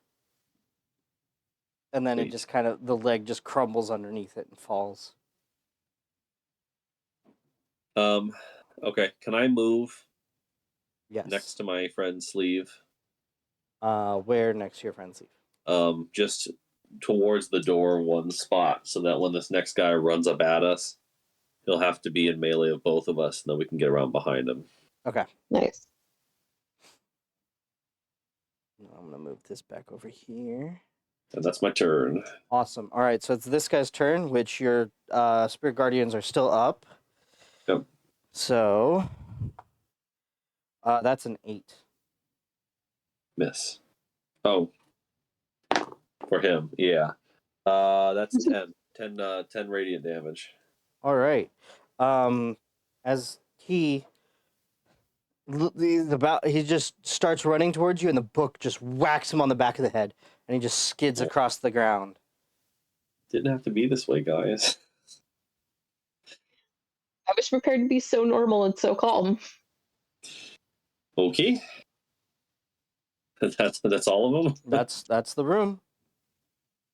and then it Sweet. just kind of, the leg just crumbles underneath it and falls. Okay, can I move Yes. next to my friend's Sleeve? Where next to your friend's sleeve? Just towards the door one spot, so that when this next guy runs up at us, he'll have to be in melee of both of us, and then we can get around behind him. Okay. Nice. I'm gonna move this back over here. And that's my turn. Awesome. All right, so it's this guy's turn, which your spirit guardians are still up. Yep. So that's an 8. Miss. Oh. For him, yeah. That's 10. 10 radiant damage. All right. As he just starts running towards you, and the book just whacks him on the back of the head, and he just skids across the ground. Didn't have to be this way, guys. I was prepared to be so normal and so calm. Okay. That's all of them. That's the room.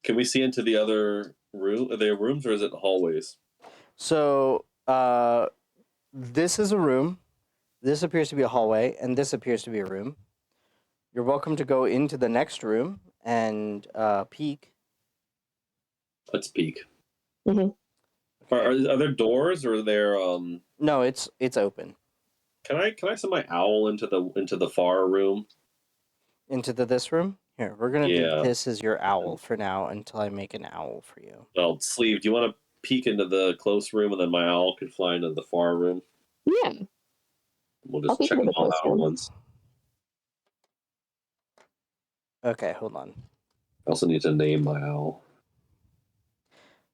Can we see into the other room? Are they rooms or is it hallways? So this is a room. This appears to be a hallway, and this appears to be a room. You're welcome to go into the next room and peek. Let's peek. Mhm. Are there doors or are there No, it's open. Can I send my owl into the far room? Into this room? Here, we're gonna do Yeah. this as your owl for now until I make an owl for you. Well, Sleeve, do you want to peek into the close room and then my owl can fly into the far room? Yeah. We'll I'll just peek check into them the all close out at room. once. Okay, hold on. I also need to name my owl.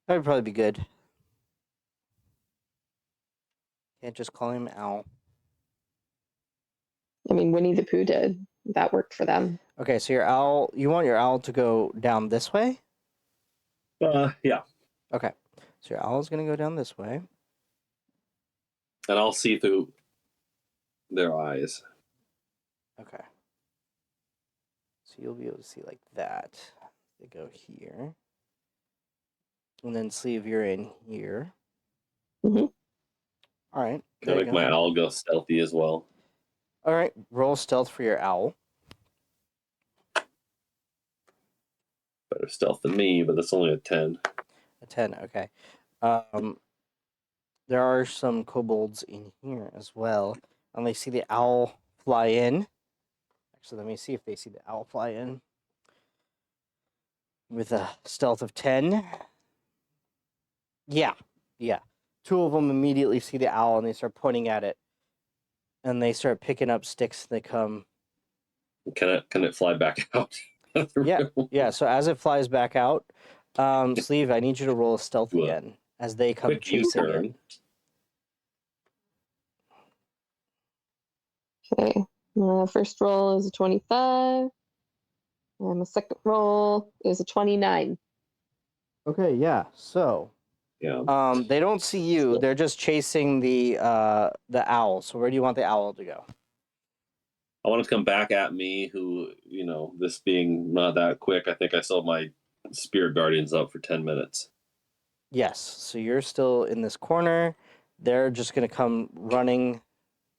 That would probably be good. Can't just call him Owl. I mean, Winnie the Pooh did. That worked for them. Okay, so your owl, you want your owl to go down this way? Yeah. Okay, so your owl's gonna go down this way. And I'll see through their eyes. Okay. So you'll be able to see like that. They go here. And then Sleeve, you're in here. Mhm. All right. Can I make my owl go stealthy as well? All right, roll stealth for your owl. Better stealth than me, but that's only a 10. A 10, okay. there are some kobolds in here as well, and they see the owl fly in. Actually, let me see if they see the owl fly in with a stealth of 10. Yeah. Two of them immediately see the owl and they start pointing at it, and they start picking up sticks. They come. Can it fly back out? of the Yeah. room? Yeah. So as it flies back out, Sleeve, I need you to roll a stealth What? again as they come Quick chasing U-turn. it. Okay. First roll is a 25. And the second roll is a 29. Okay. Yeah. So Yeah. they don't see you. They're just chasing the owl. So where do you want the owl to go? I want it to come back at me. Who, this being not that quick, I think I still have my Spirit Guardians up for 10 minutes. Yes. So you're still in this corner. They're just gonna come running,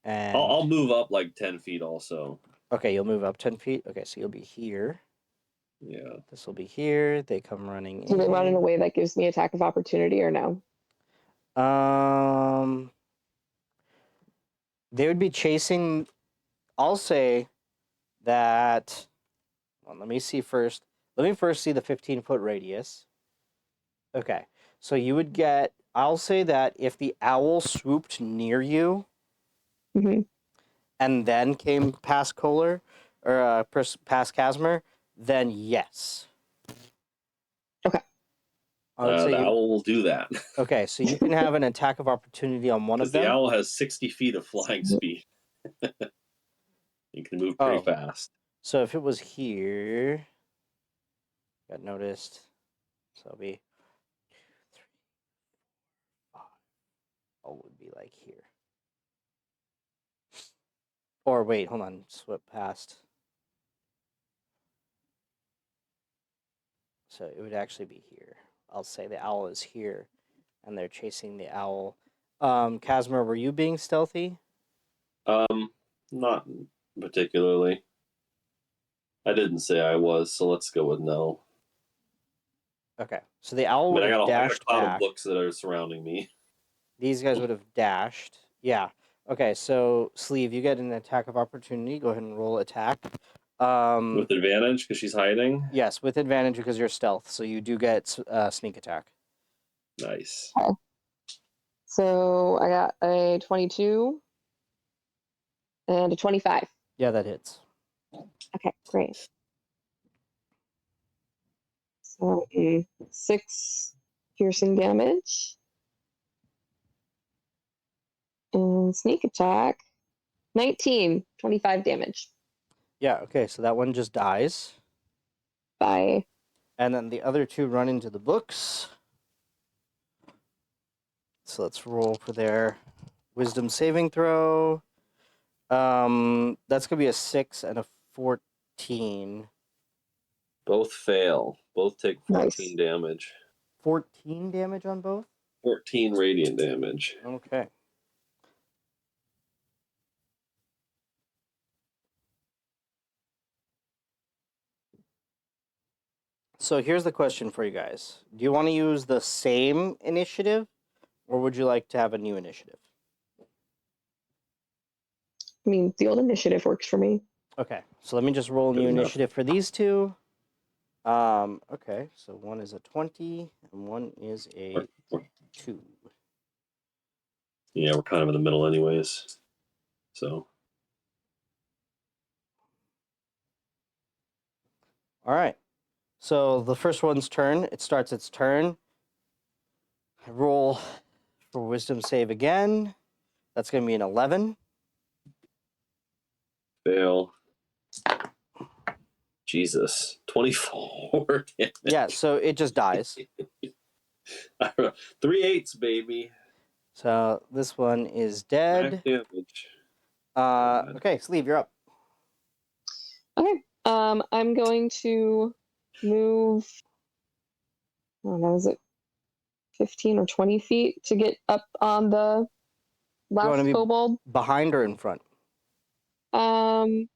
and I'll move up like 10 feet also. okay, you'll move up 10 feet. Okay, so you'll be here. Yeah. This will be here. They come running Do they run in a way that gives me attack of opportunity or no? They would be chasing. I'll say that. Well, let me see first. Let me first see the 15-foot radius. Okay, so you would get. I'll say that if the owl swooped near you Mhm. and then came past Kohler or past Casimir, then yes. Okay. I would say The you. owl will do that. Okay, so you can have an attack of opportunity on one of Because the them. owl has 60 feet of flying speed. You can move pretty fast. So if it was here, got noticed. So it'll be 2, 3, 5. Oh, would be like here. Or wait, hold on. Swept past. So it would actually be here. I'll say the owl is here, and they're chasing the owl. Casimir, were you being stealthy? Not particularly. I didn't say I was, so let's go with no. Okay. So the owl I would mean, I have got a dashed cloud back. of books that are surrounding me. These guys would have dashed. Yeah. Okay, so Sleeve, you get an attack of opportunity. Go ahead and roll attack. With advantage, because she's hiding? Yes, with advantage because you're stealth, so you do get sneak attack. Nice. Okay. So I got a 22 and a 25. Yeah, that hits. Okay, great. So 6 piercing damage. And sneak attack, 19, 25 damage. Yeah, okay, so that one just dies. Bye. And then the other two run into the books. So let's roll for their wisdom saving throw. That's gonna be a 6 and a 14. Both fail. Both take 14 Nice. damage. 14 damage on both? 14 radiant damage. Okay. So here's the question for you guys. Do you want to use the same initiative, or would you like to have a new initiative? I mean, the old initiative works for me. Okay, so let me just roll a Good new enough. initiative for these two. Okay, so one is a 20 and one is a 2. Yeah, we're kind of in the middle anyways. So All right. So the first one's turn. It starts its turn. I roll for wisdom save again. That's going to be an 11. fail. Jesus. 24 damage. Yeah, so it just dies. 3 8s, baby. So this one is Max dead. damage. Okay, Sleeve, you're up. Okay. I'm going to move. I don't know, is it 15 or 20 feet to get up on the wanna last be- kobold? Behind or in front? Behind.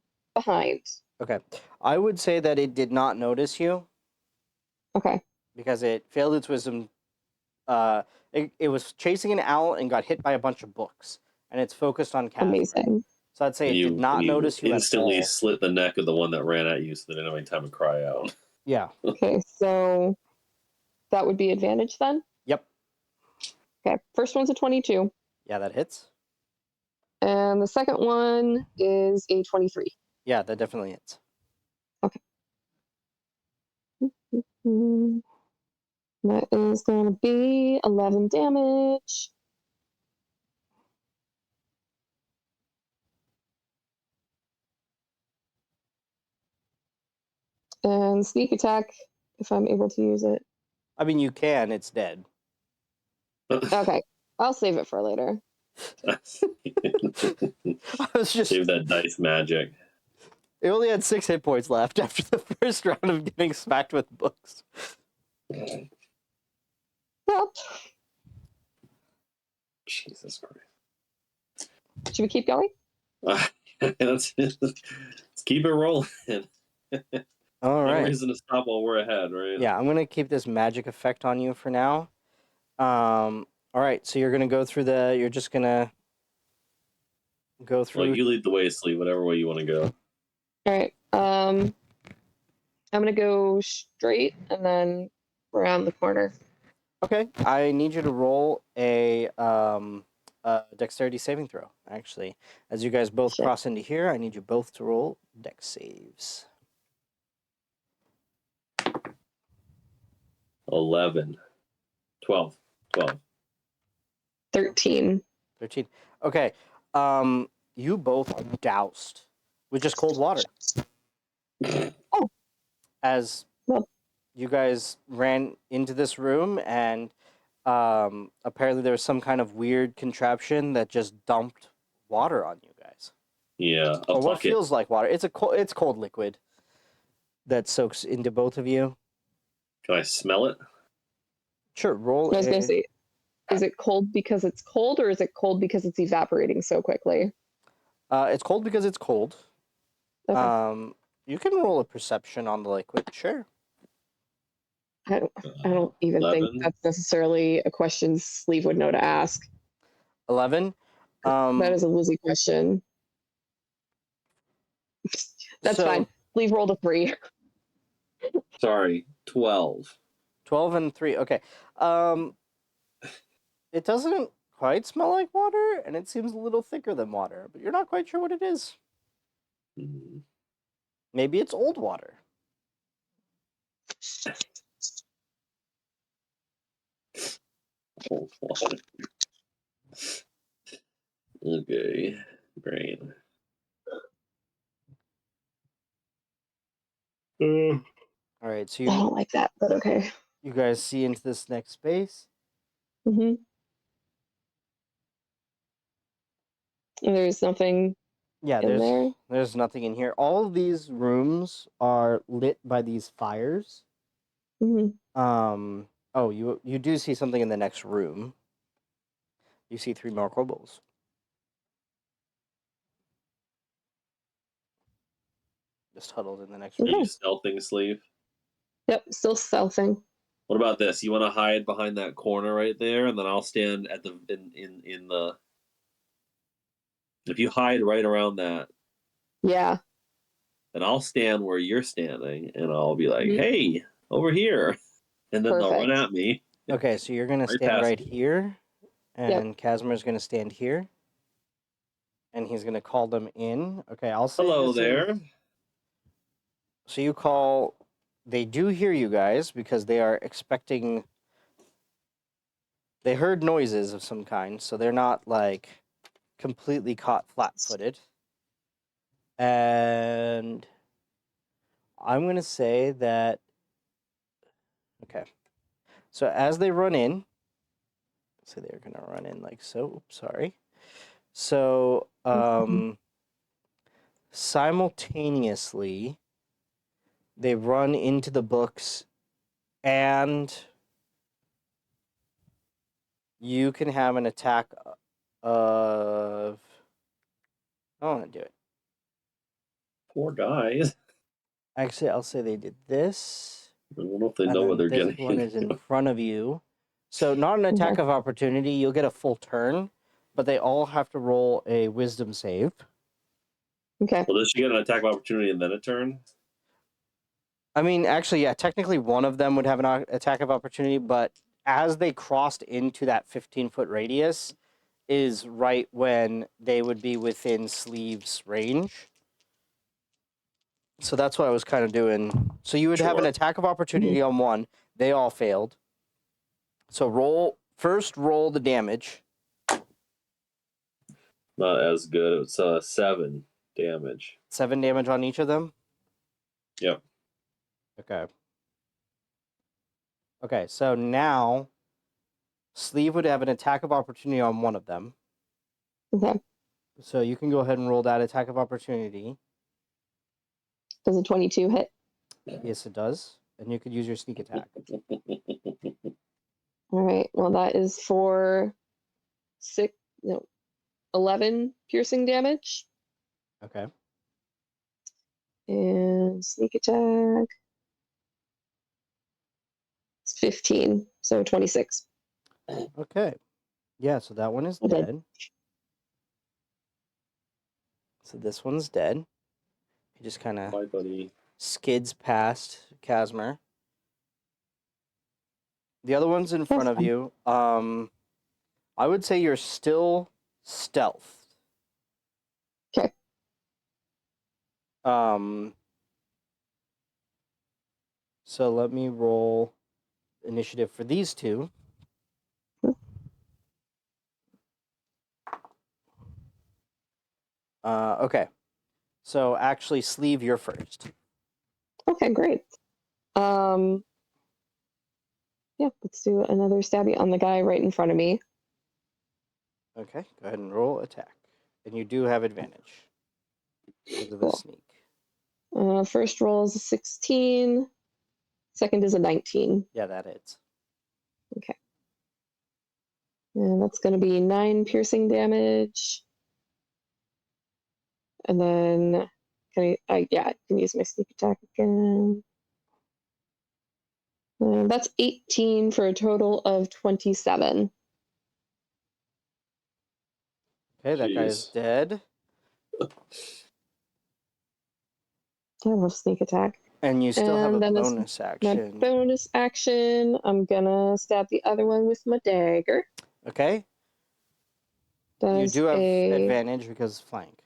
Okay. I would say that it did not notice you Okay. because it failed its wisdom it was chasing an owl and got hit by a bunch of books, and it's focused on Casper. Amazing. So I'd say it did not notice you instantly at all. slit the neck of the one that ran at you, so they didn't have any time to cry out. Yeah. Okay, so that would be advantage then? Yep. Okay, first one's a 22. Yeah, that hits. And the second one is a 23. Yeah, that definitely hits. That is going to be 11 damage. And sneak attack, if I'm able to use it. I mean, you can. It's dead. Okay, I'll save it for later. I was just. Save that dice magic. It only had 6 hit points left after the first round of getting smacked with books. Well, Jesus Christ. should we keep going? Let's keep it rolling. All No right. reason to stop while we're ahead, right? Yeah, I'm gonna keep this magic effect on you for now. All right, so you're gonna go through the. You're just gonna go through. Well, you lead the way, Sleep, whatever way you want to go. All right. I'm gonna go straight and then around the corner. Okay, I need you to roll a dexterity saving throw. Actually, as you guys both Shit. cross into here, I need you both to roll dex saves. 11. 12. 13. 13. Okay. You both are doused with just cold water. Oh. As Well. you guys ran into this room, and apparently there was some kind of weird contraption that just dumped water on you guys. Yeah, a Or what bucket. feels like water. It's cold liquid that soaks into both of you. Can I smell it? Sure, roll I was a- gonna say, is it cold because it's cold, or is it cold because it's evaporating so quickly? it's cold because it's cold. Okay. You can roll a perception on the liquid, sure. I don't even 11. think that's necessarily a question Sleeve would know to ask. 11. That is a Lizzie question. That's so fine. Sleeve rolled a 3. Sorry, 12. 12 and 3. Okay. It doesn't quite smell like water, and it seems a little thicker than water, but you're not quite sure what it is. Hmm. Maybe it's old water. Hold on. Okay, brain. All right, so I don't like that, but okay. you guys see into this next space. Mm-hmm. There's nothing Yeah, in there. there's nothing in here. All of these rooms are lit by these fires. Mm-hmm. Oh, you do see something in the next room. You see 3 more kobolds. Just huddled in the next Are room. you stealthing, Sleeve? Yep, still stealthing. What about this? You want to hide behind that corner right there, and then I'll stand at the in the. If you hide right around that, Yeah. then I'll stand where you're standing, and I'll be like, Mhm. "Hey, over here," and then they'll Perfect. run at me. Okay, so you're gonna Right stand past right me. here, and Casimir's gonna stand here, and he's gonna call them in. Okay, I'll say Hello this there. So you call. They do hear you guys because they are expecting. They heard noises of some kind, so they're not like completely caught flat-footed. And I'm gonna say that. Okay. So as they run in, so they're gonna run in like so. Oops, sorry. So simultaneously, they run into the books, and you can have an attack of. I don't want to do it. Poor guys. Actually, I'll say they did this. I don't know if they And know what then they're this getting one is in into. front of you. So not an attack Okay. of opportunity. You'll get a full turn, but they all have to roll a wisdom save. Okay. Well, does she get an attack of opportunity and then a turn? I mean, actually, yeah, technically one of them would have an attack of opportunity, but as they crossed into that 15-foot radius is right when they would be within Sleeve's range. So that's what I was kind of doing. So you would have an Sure. attack of opportunity on one. They all failed. So roll the damage. Not as good. It's 7 damage. 7 damage on each of them. Yep. Okay. Okay, so now Sleeve would have an attack of opportunity on one of them. Okay. So you can go ahead and roll that attack of opportunity. Does a 22 hit? Yes, it does. And you could use your sneak attack. All right. Well, that is for 11 piercing damage. Okay. And sneak attack. It's 15, so 26. Okay. Yeah, so that one is Okay. dead. So this one's dead. He just kind of Bye, buddy. skids past Casmer. The other one's in front of fine. you. I would say you're still stealth. Okay. So let me roll initiative for these two. Okay. So actually, Sleeve, you're first. Okay, great. Yeah, let's do another stabby on the guy right in front of me. Okay, go ahead and roll attack. And you do have advantage because of his sneak. First roll is a 16. Second is a 19. Yeah, that hits. Okay. And that's going to be 9 piercing damage. And then I can use my sneak attack again. That's 18 for a total of 27. Okay, that guy is Jeez. dead. I love sneak attack. And you still have a And then it's bonus my action. bonus action. I'm gonna stab the other one with my dagger. Okay, you Does do have a advantage because flank.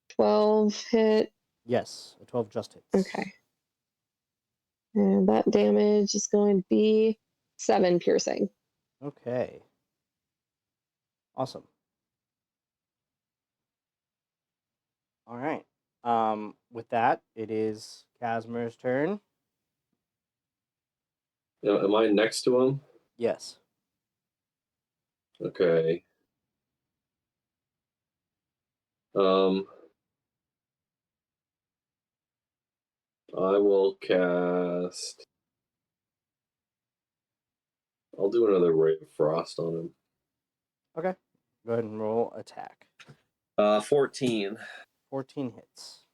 12 hit. Yes, a 12 just hits. Okay. And that damage is going to be 7 piercing. Okay. Awesome. All right. With that, it is Casmer's turn. Am I next to him? Yes. Okay. I will cast. I'll do another Ray of Frost on him. Okay. Go ahead and roll attack. 14. 14 hits.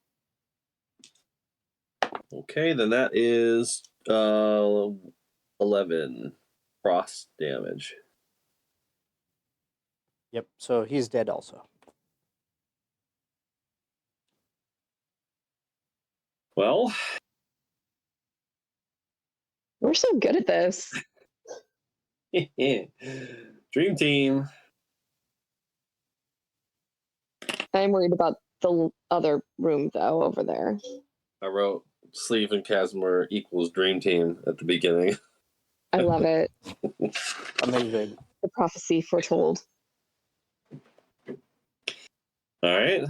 Okay, then that is 11 frost damage. Yep. So he's dead also. Well, We're so good at this. Dream Team. I'm worried about the other room, though, over there. I wrote Sleeve and Casimir equals Dream Team at the beginning. I love it. Amazing. The prophecy foretold. All right.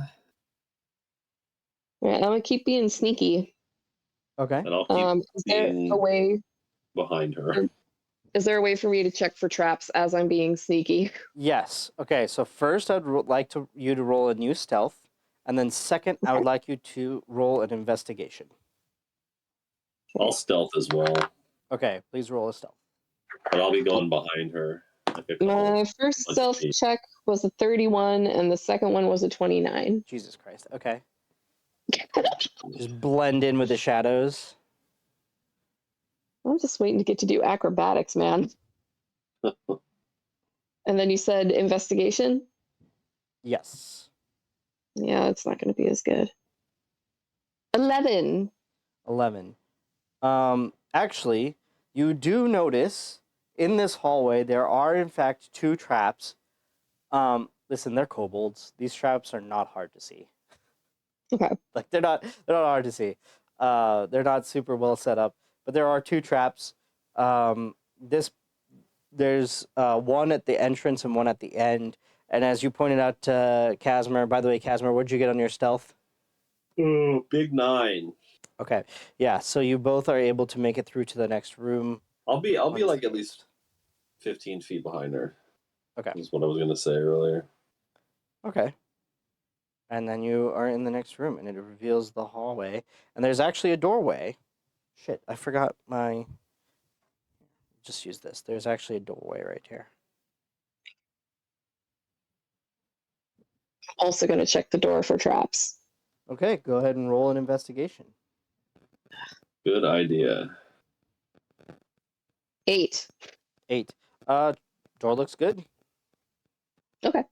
All right, I'm going to keep being sneaky. Okay. And I'll keep Is there being a way? behind her. Is there a way for me to check for traps as I'm being sneaky? Yes. Okay. So first, I'd like you to roll a new stealth, and then second, I would like you to roll an investigation. I'll stealth as well, Okay. Please roll a stealth. but I'll be going behind her. Like a couple. My first stealth check was a 31, and the second one was a 29. Jesus Christ. Okay. Just blend in with the shadows. I'm just waiting to get to do acrobatics, man. And then you said investigation? Yes. Yeah, it's not going to be as good. 11. 11. Actually, you do notice in this hallway there are in fact 2 traps. Listen, they're kobolds. These traps are not hard to see. Okay. Like they're not hard to see. They're not super well set up, but there are 2 traps. There's one at the entrance and one at the end. And as you pointed out to Casimir, by the way, Casimir, what'd you get on your stealth? Oh, big 9. Okay, yeah. So you both are able to make it through to the next room. I'll be once like at least 15 feet behind her. Okay. That's what I was gonna say earlier. Okay. And then you are in the next room, and it reveals the hallway. And there's actually a doorway. Shit, I forgot my. Just use this. There's actually a doorway right here. Also going to check the door for traps. Okay, go ahead and roll an investigation. Good idea. 8. 8. Door looks good. Okay.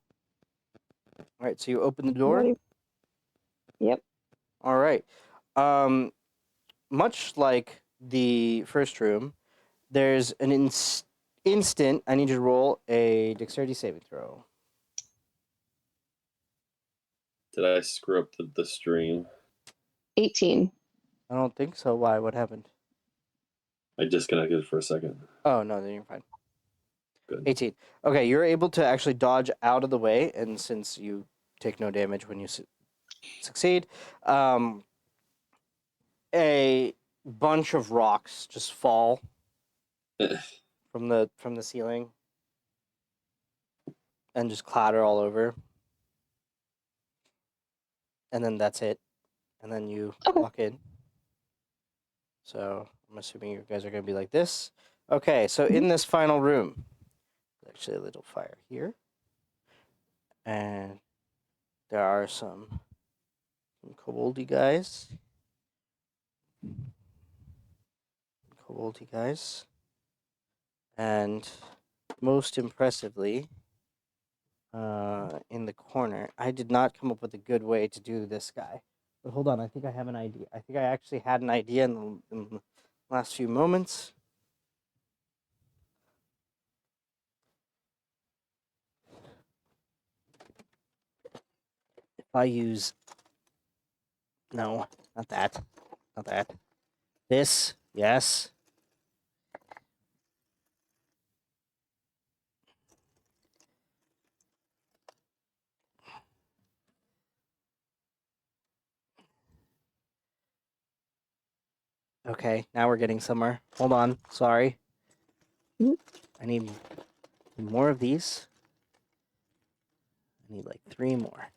All right, so you open the door. Ready? Yep. All right. Much like the first room, there's an instant. I need you to roll a dexterity saving throw. Did I screw up the stream? 18. I don't think so. Why? What happened? I disconnected for a second. Oh, no, then you're fine. Good. 18. Okay, you're able to actually dodge out of the way, and since you take no damage when you succeed, a bunch of rocks just fall from the ceiling and just clatter all over. And then that's it. And then you walk in. So I'm assuming you guys are going to be like this. Okay, so in this final room, actually a little fire here. And there are some koboldy guys. And most impressively, in the corner, I did not come up with a good way to do this guy. But hold on, I think I have an idea. I think I actually had an idea in the last few moments. If I use... No, not that. Not that. This, yes. Okay, now we're getting somewhere. Hold on, sorry. I need more of these. I need like 3 more.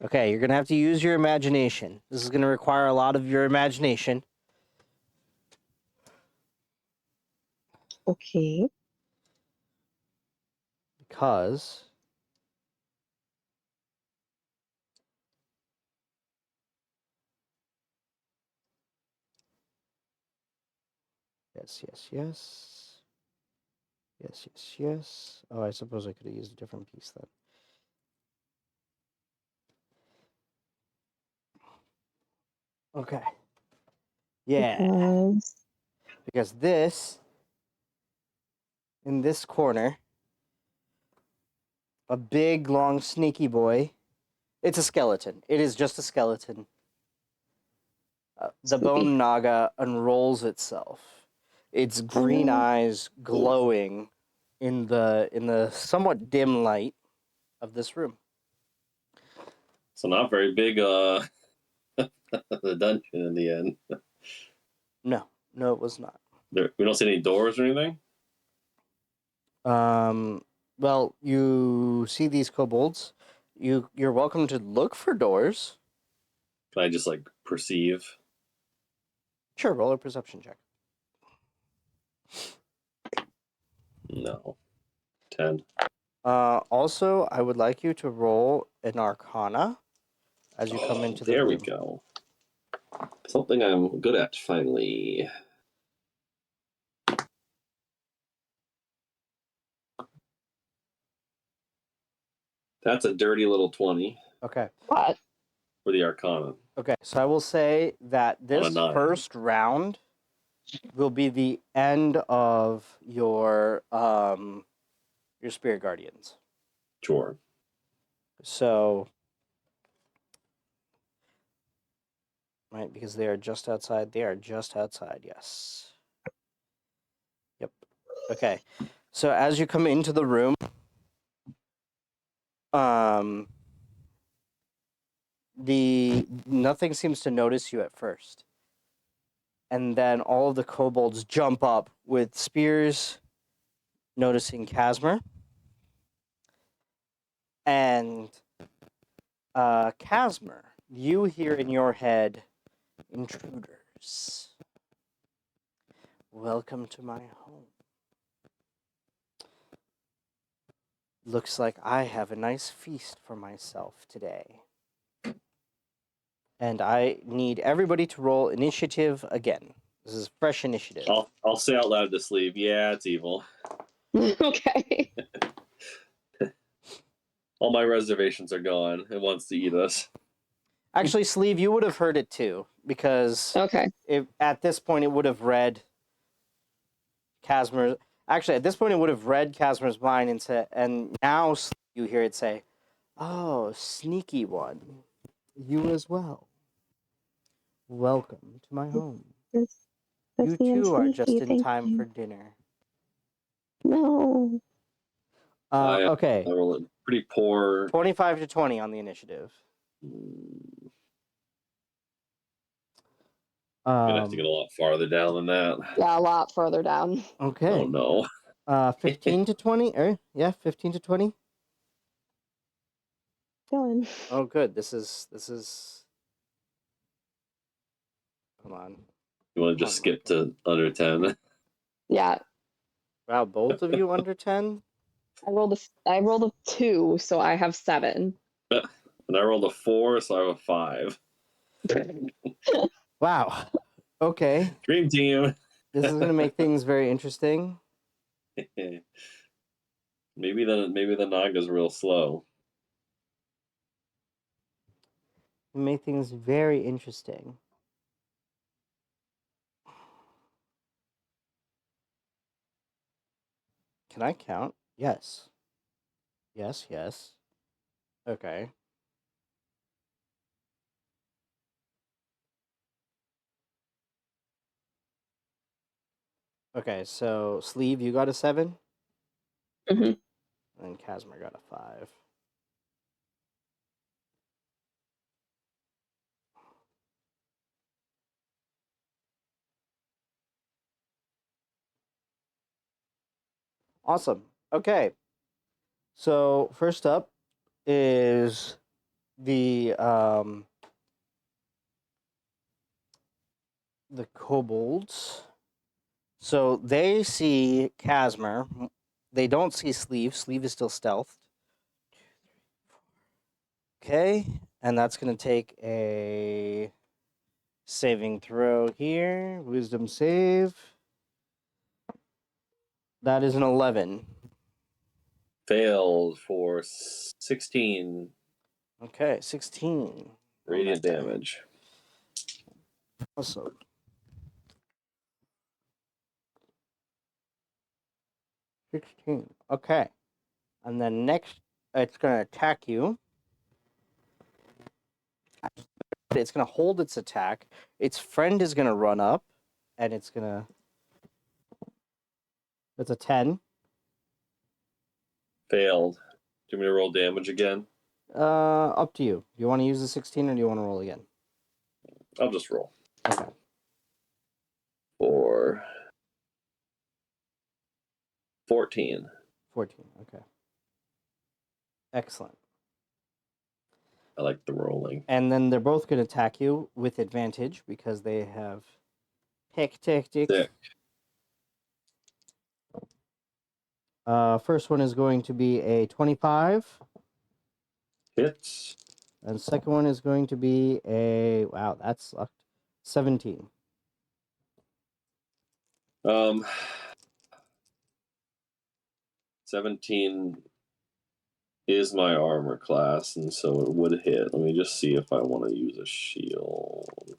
Okay, you're going to have to use your imagination. This is going to require a lot of your imagination. Okay. Because... Yes. Oh, I suppose I could have used a different piece then. Okay. Yeah. Because this, in this corner, a big, long, sneaky boy. It's a skeleton. It is just a skeleton. The bone naga unrolls itself. Its green eyes glowing in the somewhat dim light of this room. So not very big the dungeon in the end. No, it was not. We don't see any doors or anything? Well, you see these kobolds. You're welcome to look for doors. Can I just like perceive? Sure, roll a perception check. No. 10. Also, I would like you to roll an Arcana as you come into the There room. we go. Something I'm good at finally. That's a dirty little 20 Okay. What? for the Arcana. Okay. So I will say that this 9. first round will be the end of your Spirit Guardians. Sure. So, right, because they are just outside. They are just outside. Yes. Yep. Okay. So as you come into the room, nothing seems to notice you at first, and then all of the kobolds jump up with spears, noticing Casmer, and Casmer, you hear in your head, "Intruders, welcome to my home. Looks like I have a nice feast for myself today. And I need everybody to roll initiative again. This is fresh initiative." I'll say out loud to Sleeve, yeah, it's evil. Okay. All my reservations are gone. It wants to eat us. Actually, Sleeve, you would have heard it too, because Okay. at this point it would have read Casmer. Actually, at this point it would have read Casmer's mind and now you hear it say, "Oh, sneaky one, you as well. Welcome to my home. You too are just in time for dinner." No. Okay, I roll a pretty poor. 25 to 20 on the initiative. Gonna have to get a lot farther down than that. Yeah, a lot further down. Okay. Oh no. 15 to 20? Yeah, 15 to 20. Going. Oh, good. This is. Hold on. You want to just skip to under 10? Yeah. Wow, both of you under 10? I rolled a 2, so I have 7. And I rolled a 4, so I have a 5. Wow. Okay. Dream team. This is going to make things very interesting. Maybe the Naga's real slow. Make things very interesting. Can I count? Yes. Yes, yes. Okay. Okay, so Sleeve, you got a 7? Mhm. And Casmer got a 5. Awesome. Okay. So first up is the kobolds. So they see Casmer. They don't see Sleeve. Sleeve is still stealthed. Okay, and that's going to take a saving throw here. Wisdom save. That is an 11. Failed for 16 Okay, 16. radiant damage. Awesome. Okay. And then next, it's going to attack you. It's going to hold its attack. Its friend is going to run up, and it's going to... That's a 10. Failed. Do you want me to roll damage again? Up to you. Do you want to use the 16, or do you want to roll again? I'll just roll. Okay. For 14. 14, okay. Excellent. I like the rolling. And then they're both going to attack you with advantage because they have Heck Tactic. Sick. First one is going to be a 25. Hits. And second one is going to be a... Wow, that sucked. 17. 17 is my armor class, and so it would hit. Let me just see if I want to use a shield.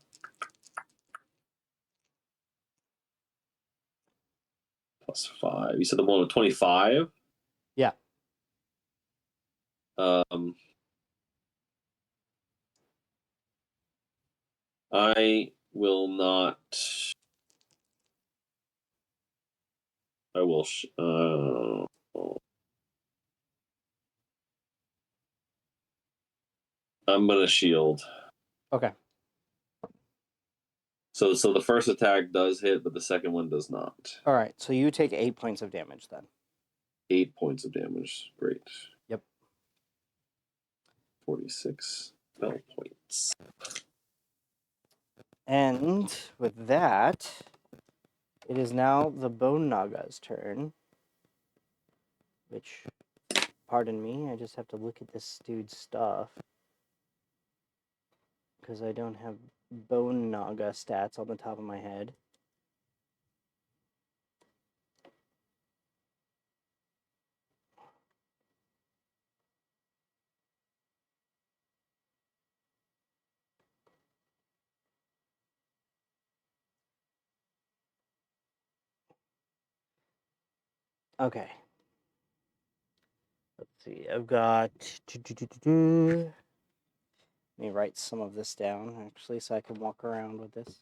+5. You said the one with 25? Yeah. I will not. I will. I'm gonna shield. Okay. So the first attack does hit, but the second one does not. All right. So you take 8 points of damage then. 8 points of damage. Great. Yep. 46 spell points. And with that, it is now the Bone Naga's turn. Which, pardon me, I just have to look at this dude's stuff. Because I don't have Bone Naga stats on the top of my head. Okay. Let's see. I've got. Let me write some of this down, actually, so I can walk around with this.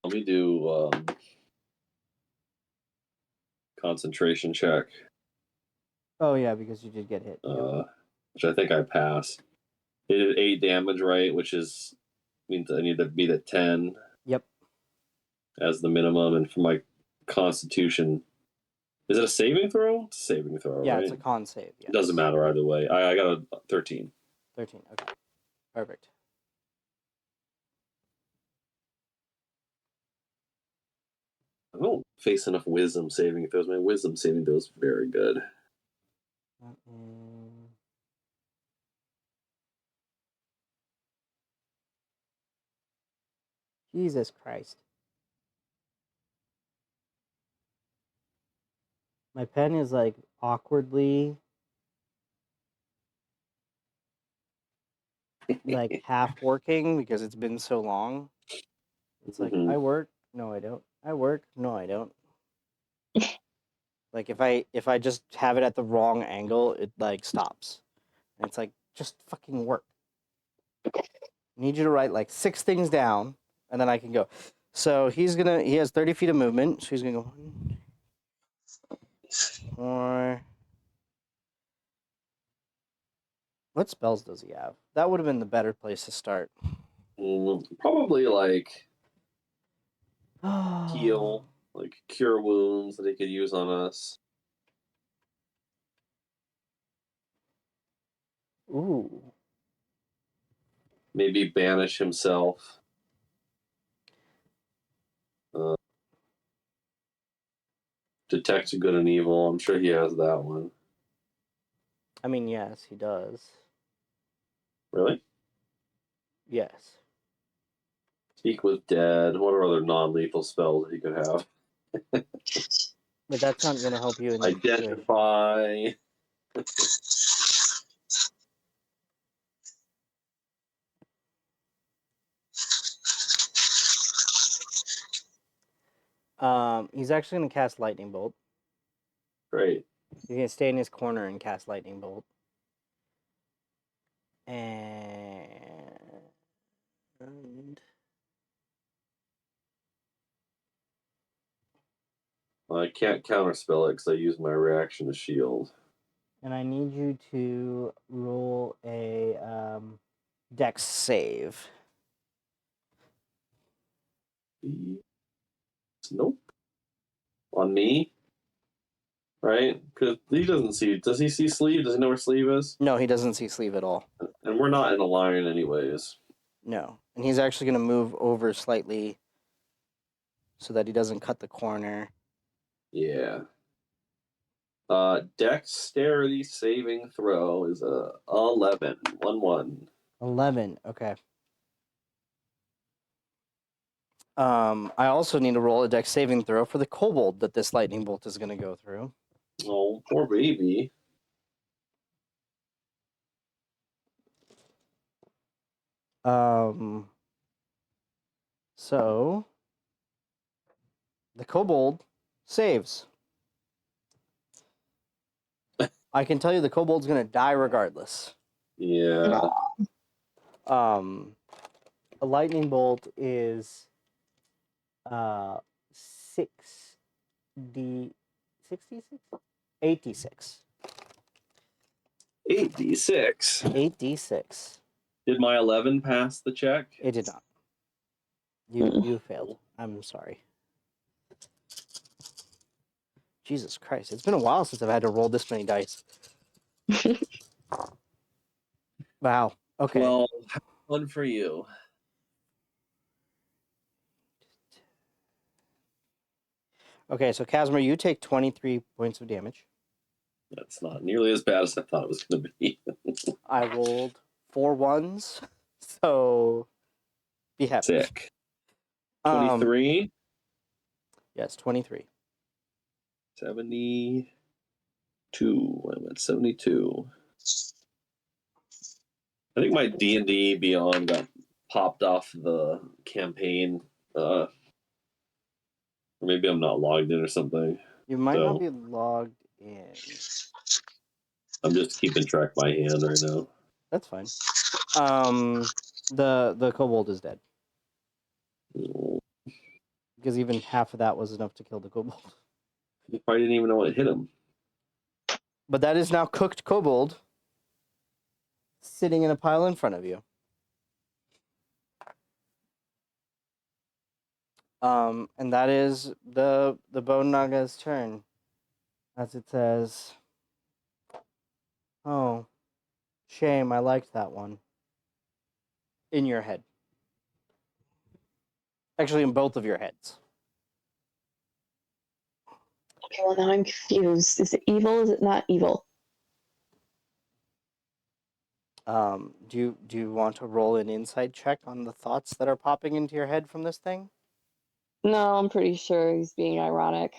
Let me do concentration check, Oh, yeah, because you did get hit. Yep. which I think I pass. It did 8 damage, right? Which means I need to beat a 10. Yep. As the minimum, and for my constitution, is it a saving throw? It's a saving throw, Yeah, right? it's a con save. Yes. It doesn't matter either way. I got a 13. 13. Okay. Perfect. I don't face enough wisdom saving throws. My wisdom saving throws very good. Jesus Christ. My pen is like awkwardly like half working because it's been so long. It's like Mhm. I work, no I don't. I work, no I don't. Like if I just have it at the wrong angle, it like stops. And it's like just fucking work. I need you to write like 6 things down and then I can go. So he has 30 feet of movement, so he's gonna go 1, 4. What spells does he have? That would have been the better place to start. Probably like heal, like cure wounds that he could use on us. Ooh. Maybe banish himself. Detect good and evil. I'm sure he has that one. I mean, yes, he does. Really? Yes. Speak with dead. What are other non-lethal spells that he could have? But that's not going to help you in this situation. Identify. He's actually going to cast Lightning Bolt. Great. He's going to stay in his corner and cast Lightning Bolt. And I can't counterspell it because I use my reaction to shield. and I need you to roll a Dex save. Nope. On me? right? Because he doesn't see. Does he see sleeve? Does he know where sleeve is? No, he doesn't see sleeve at all. And we're not in a line, anyways. No. And he's actually going to move over slightly so that he doesn't cut the corner. Yeah. Dexterity saving throw is a 11. 1-1. 11. Okay. I also need to roll a dex saving throw for the kobold that this lightning bolt is going to go through. Oh, poor baby. So the kobold saves. I can tell you the kobold's going to die regardless. Yeah. A lightning bolt is 6d 66 8d6 8d6. 8d6. Did my 11 pass the check? It did not. You failed. I'm sorry. Jesus Christ, it's been a while since I've had to roll this many dice. Wow. Okay. Well, one for you. Okay, so Casimir, you take 23 points of damage. That's not nearly as bad as I thought it was going to be. I rolled 4 ones, so be happy. Sick. 23? Yes, 23. 72. I'm at 72. I think my D&D Beyond got popped off the campaign. Or maybe I'm not logged in or something. You might not be logged in. I'm just keeping track by hand right now. That's fine. The kobold is dead. Because even half of that was enough to kill the kobold. He probably didn't even know what hit him. But that is now cooked kobold sitting in a pile in front of you. And that is the Bone Naga's turn. As it says, "Oh, shame, I liked that one." In your head. Actually, in both of your heads. Okay, well now I'm confused. Is it evil? Is it not evil? Do you want to roll an insight check on the thoughts that are popping into your head from this thing? No, I'm pretty sure he's being ironic.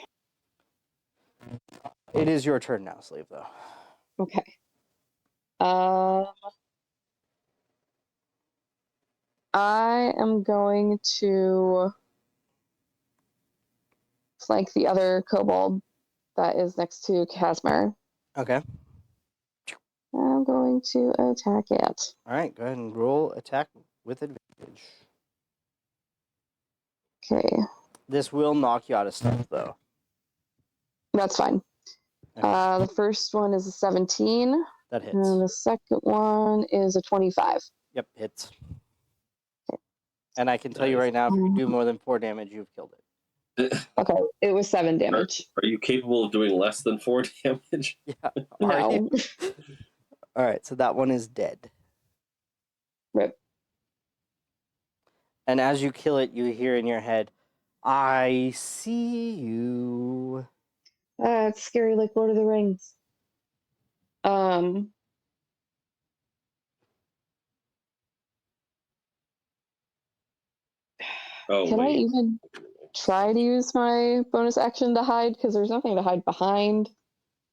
It is your turn now, Slave, though. Okay. I am going to flank the other kobold that is next to Casimir. Okay. I'm going to attack it. All right, go ahead and roll attack with advantage. Okay, This will knock you out of stealth, though. that's fine. Okay. The first one is a 17, That hits. and the second one is a 25. Yep, hits. And I can tell you right now, if you do more than 4 damage, you've killed it. Okay, it was 7 damage. Are you capable of doing less than 4 damage? Yeah. Are No. you? All right, so that one is dead. Rip. And as you kill it, you hear in your head, "I see you." It's scary like Lord of the Rings. Oh, Can I wait. even try to use my bonus action to hide? Because there's nothing to hide behind.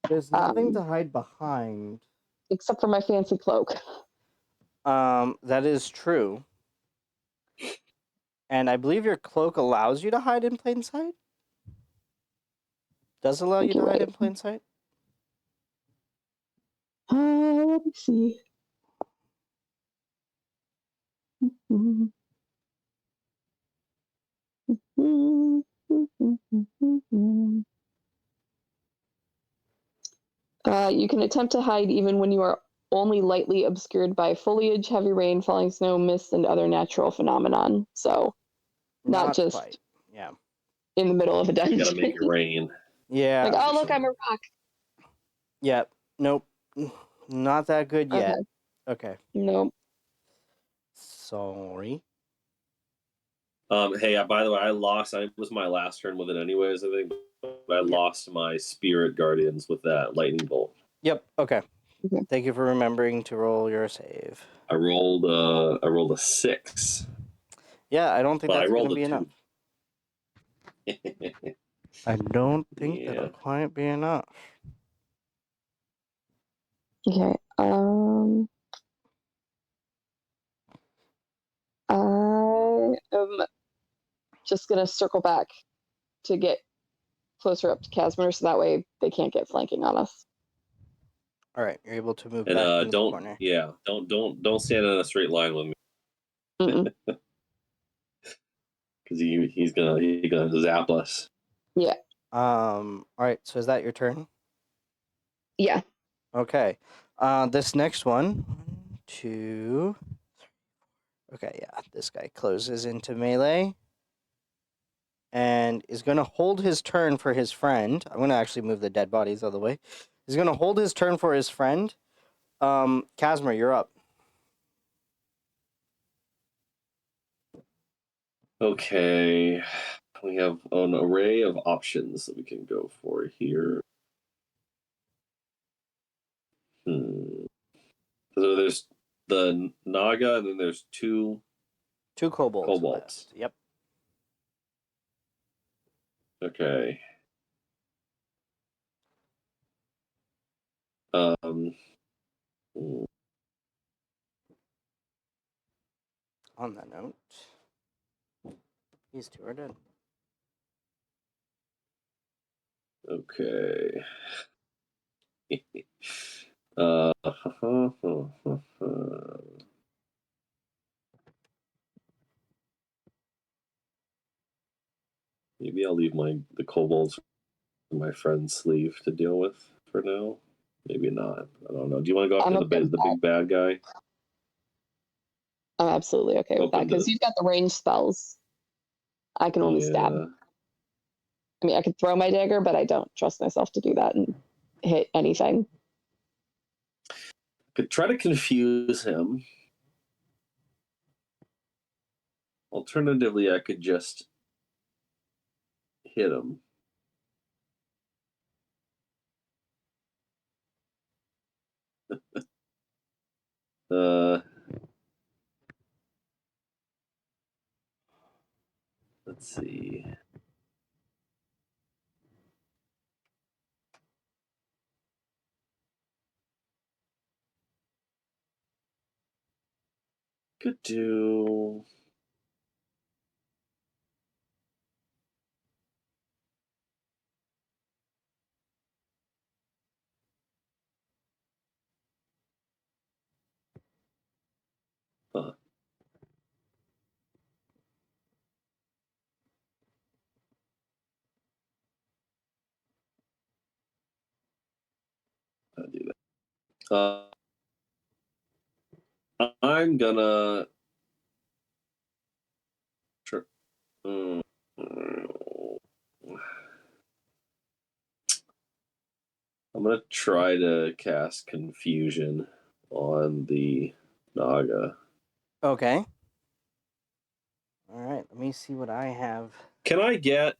There's nothing to hide behind. Except for my fancy cloak. That is true. And I believe your cloak allows you to hide in plain sight? Does allow you to hide in plain sight? Let me see. You can attempt to hide even when you are only lightly obscured by foliage, heavy rain, falling snow, mist, and other natural phenomenon. So, not just quite. Yeah. in the middle of a You dungeon. gotta make it rain. Yeah. Like, oh, look, I'm a rock. Yep. Nope. Not that good yet. Okay. Okay. Nope. Sorry. Hey, by the way, I lost. It was my last turn with it, anyways. I think, but I lost my Spirit Guardians with that lightning bolt. Yep. Okay. Okay. Thank you for remembering to roll your save. I rolled a 6. Yeah, I don't think Well, I that's going rolled to a be enough. 2. I don't think Yeah. that'll quite be enough. Okay. I am just gonna circle back to get closer up to Casimir, so that way they can't get flanking on us. All right, you're able to move And back into the don't corner. don't stand in a straight line with me Mm-mm. because he's gonna zap us. Yeah. All right, so is that your turn? Yeah. Okay. This next one, 1, 2. Okay, yeah, this guy closes into melee and is going to hold his turn for his friend. I'm going to actually move the dead bodies out of the way. He's going to hold his turn for his friend. Casimir, you're up. Okay, we have an array of options that we can go for here. So there's the Naga, and then there's 2 2 kobolds. kobolds. Left. Yep. Okay. Hmm. On that note, these 2 are dead. Okay. Maybe I'll leave the kobolds in my friend's sleeve to deal with for now. Maybe not. I don't know. Do you want to go I'm after okay with the big bad guy? I'm absolutely okay with that Open because the you've got the range spells. I can only stab. yeah. I mean, I could throw my dagger, but I don't trust myself to do that and hit anything. Could try to confuse him. Alternatively, I could just hit him. Let's see. Could do. Huh. I'll do that. I'm gonna. Mm, I'm gonna try to cast confusion on the Naga. Okay. All right, let me see what I have. Can I get,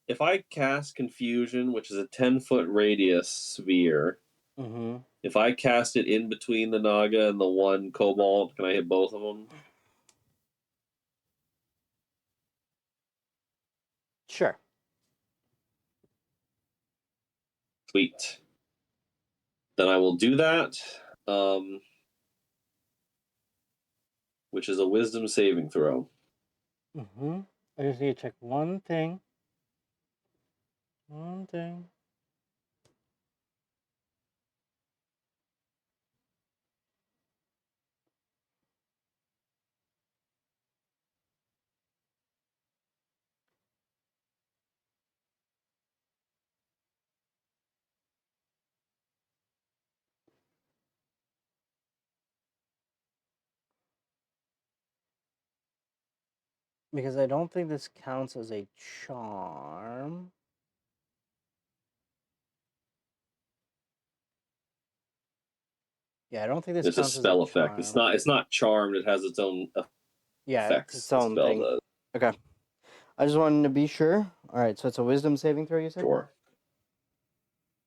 if I cast confusion, which is a 10-foot radius sphere, Mm-hmm. if I cast it in between the Naga and the 1 kobold, can I hit both of them? Sure. Sweet. Then I will do that, which is a wisdom saving throw. Mm-hmm. I just need to check one thing. One thing. Because I don't think this counts as a charm. Yeah, I don't think this It's a counts as spell effect. It's charm. not charmed. It has its own Yeah, effects. it's its The own spell thing. does. Okay. I just wanted to be sure. All right, so it's a wisdom saving throw, you said? Sure.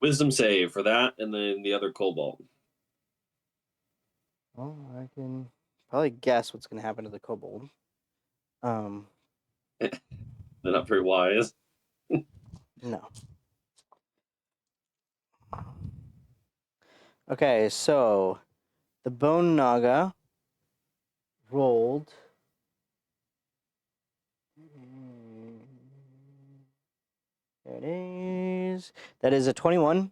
Wisdom save for that, and then the other cobalt. Well, I can probably guess what's going to happen to the kobold. They're not very wise. No. Okay, so the Bone Naga rolled. There it is. That is a 21.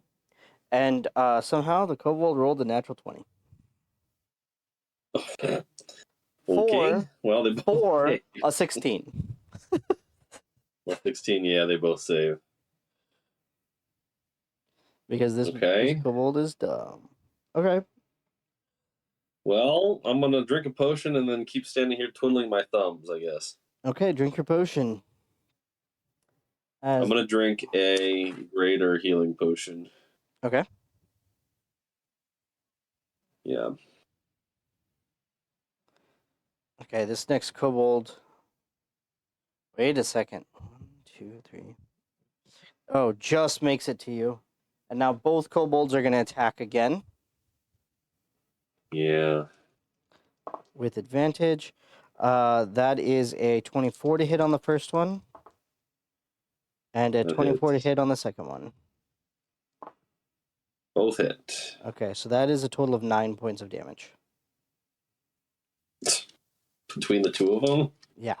And somehow the kobold rolled a natural 20. Okay. For, Well, they both for save. a 16. Well, 16, yeah, they both save. Because this Okay. kobold is dumb. Okay. Well, I'm going to drink a potion and then keep standing here twiddling my thumbs, I guess. Okay, drink your potion. I'm going to drink a greater healing potion. Okay. Yeah. Okay, this next kobold. Wait a second. 1, 2, 3. Oh, just makes it to you. And now both kobolds are going to attack again Yeah. with advantage. That is a 24 to hit on the first one. And a That 24 hits. to hit on the second one. Both hit. Okay, so that is a total of 9 points of damage. Between the two of them? Yeah.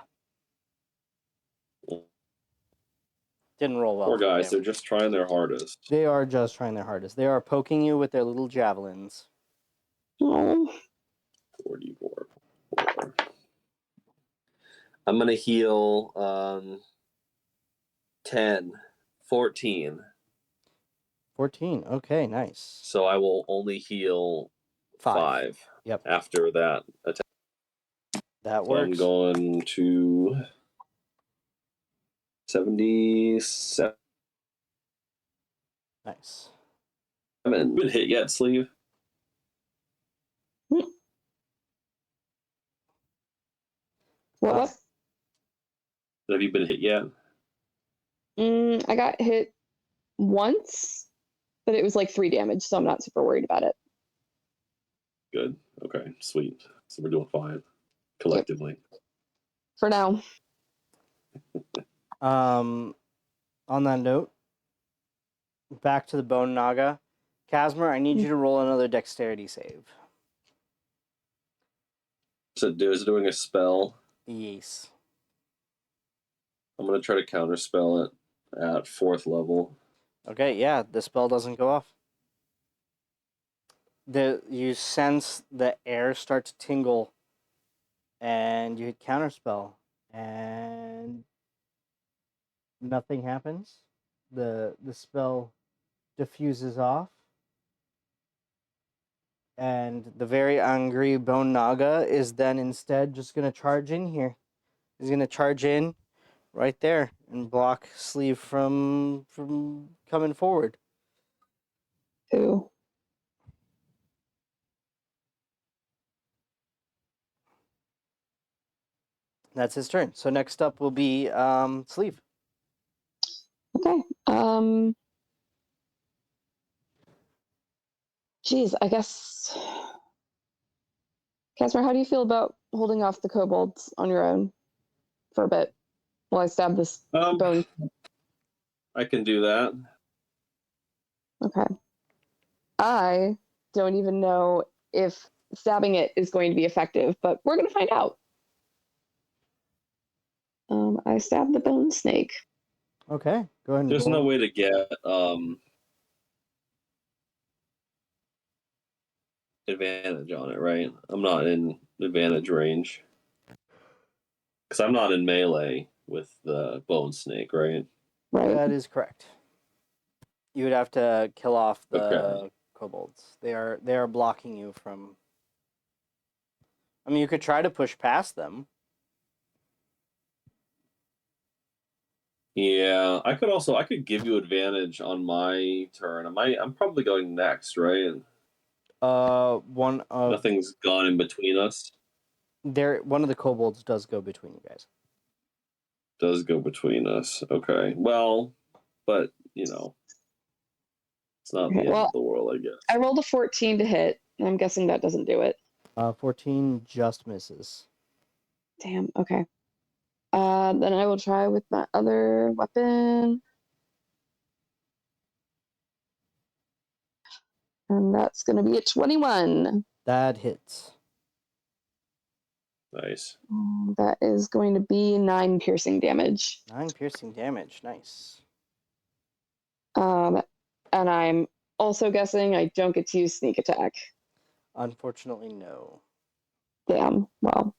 Didn't roll well. Poor for guys, they're damage. just trying their hardest. They are just trying their hardest. They are poking you with their little javelins. Oh. 44. I'm going to heal 10, 14. 14. Okay, nice. So I will only heal 5 Yep. after that attack. That So I'm works. going to 77. Nice. I haven't been hit yet, Sleeve. What? Have you been hit yet? I got hit once, but it was like 3 damage, so I'm not super worried about it. Good. Okay, sweet. So we're doing fine collectively. For now. On that note, back to the Bone Naga. Casmer, I need you to roll another dexterity save. So is it doing a spell? Yes. I'm going to try to counterspell it at 4th level. Okay, yeah, the spell doesn't go off. You sense the air start to tingle, and you hit counterspell, and nothing happens. The spell diffuses off, and the very angry Bone Naga is then instead just going to charge in here. He's going to charge in right there and block Sleeve from coming forward. Ooh. That's his turn. So next up will be Sleeve. Okay. Geez, I guess. Casper, how do you feel about holding off the kobolds on your own for a bit while I stab this bone? I can do that. Okay. I don't even know if stabbing it is going to be effective, but we're going to find out. I stabbed the bone snake. Okay, go ahead. And There's roll. no way to get advantage on it, right? I'm not in advantage range. Because I'm not in melee with the bone snake, right? Right. That is correct. You would have to kill off the Okay. kobolds. They are blocking you from. I mean, you could try to push past them. Yeah, I could give you advantage on my turn. I'm probably going next, right? One of Nothing's gone in between us. one of the kobolds does go between you guys. Does go between us. Okay. Well, but it's not the Okay, end well, of the world, I guess. I rolled a 14 to hit. I'm guessing that doesn't do it. 14 just misses. Damn. Okay. Then I will try with my other weapon. And that's going to be a 21. That hits. Nice. That is going to be 9 piercing damage. 9 piercing damage. Nice. And I'm also guessing I don't get to use sneak attack. Unfortunately, no. Damn. Well.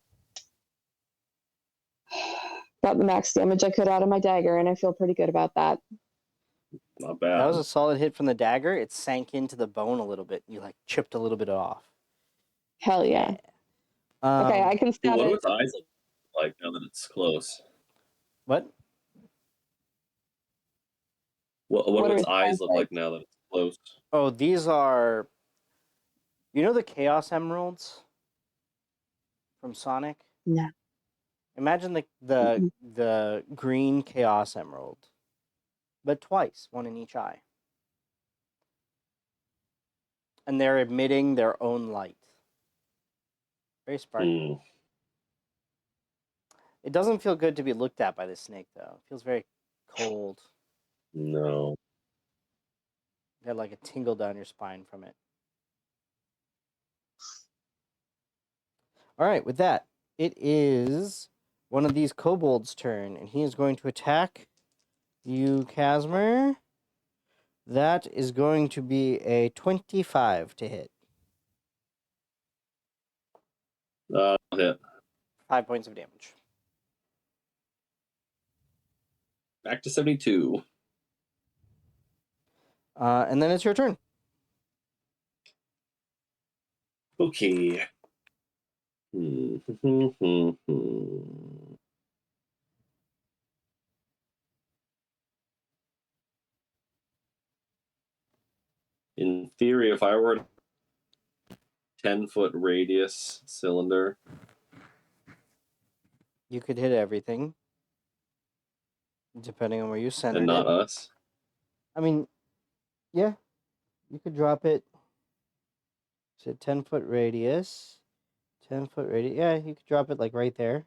Got the max damage I could out of my dagger, and I feel pretty good about that. Not bad. That was a solid hit from the dagger. It sank into the bone a little bit. You like chipped a little bit off. Hell yeah. Okay, I can Dude, stab what do it. its eyes look like now that it's close? What? What do its eyes look like now that it's close? Oh, these are. You know the Chaos Emeralds from Sonic? No. Imagine the green Chaos Emerald, but twice, one in each eye, and they're emitting their own light. Very sparkly. It doesn't feel good to be looked at by the snake, though. It feels very cold. No. You got like a tingle down your spine from it. All right, with that, it is one of these kobolds' turn, and he is going to attack you, Casmer. That is going to be a 25 to hit. Hit. 5 points of damage. Back to 72. And then it's your turn. Okay. In theory, if I were a 10-foot radius cylinder, You could hit everything, depending on where you center and not it. us. I mean, yeah, you could drop it. So 10-foot radius. 10-foot radius. Yeah, you could drop it like right there.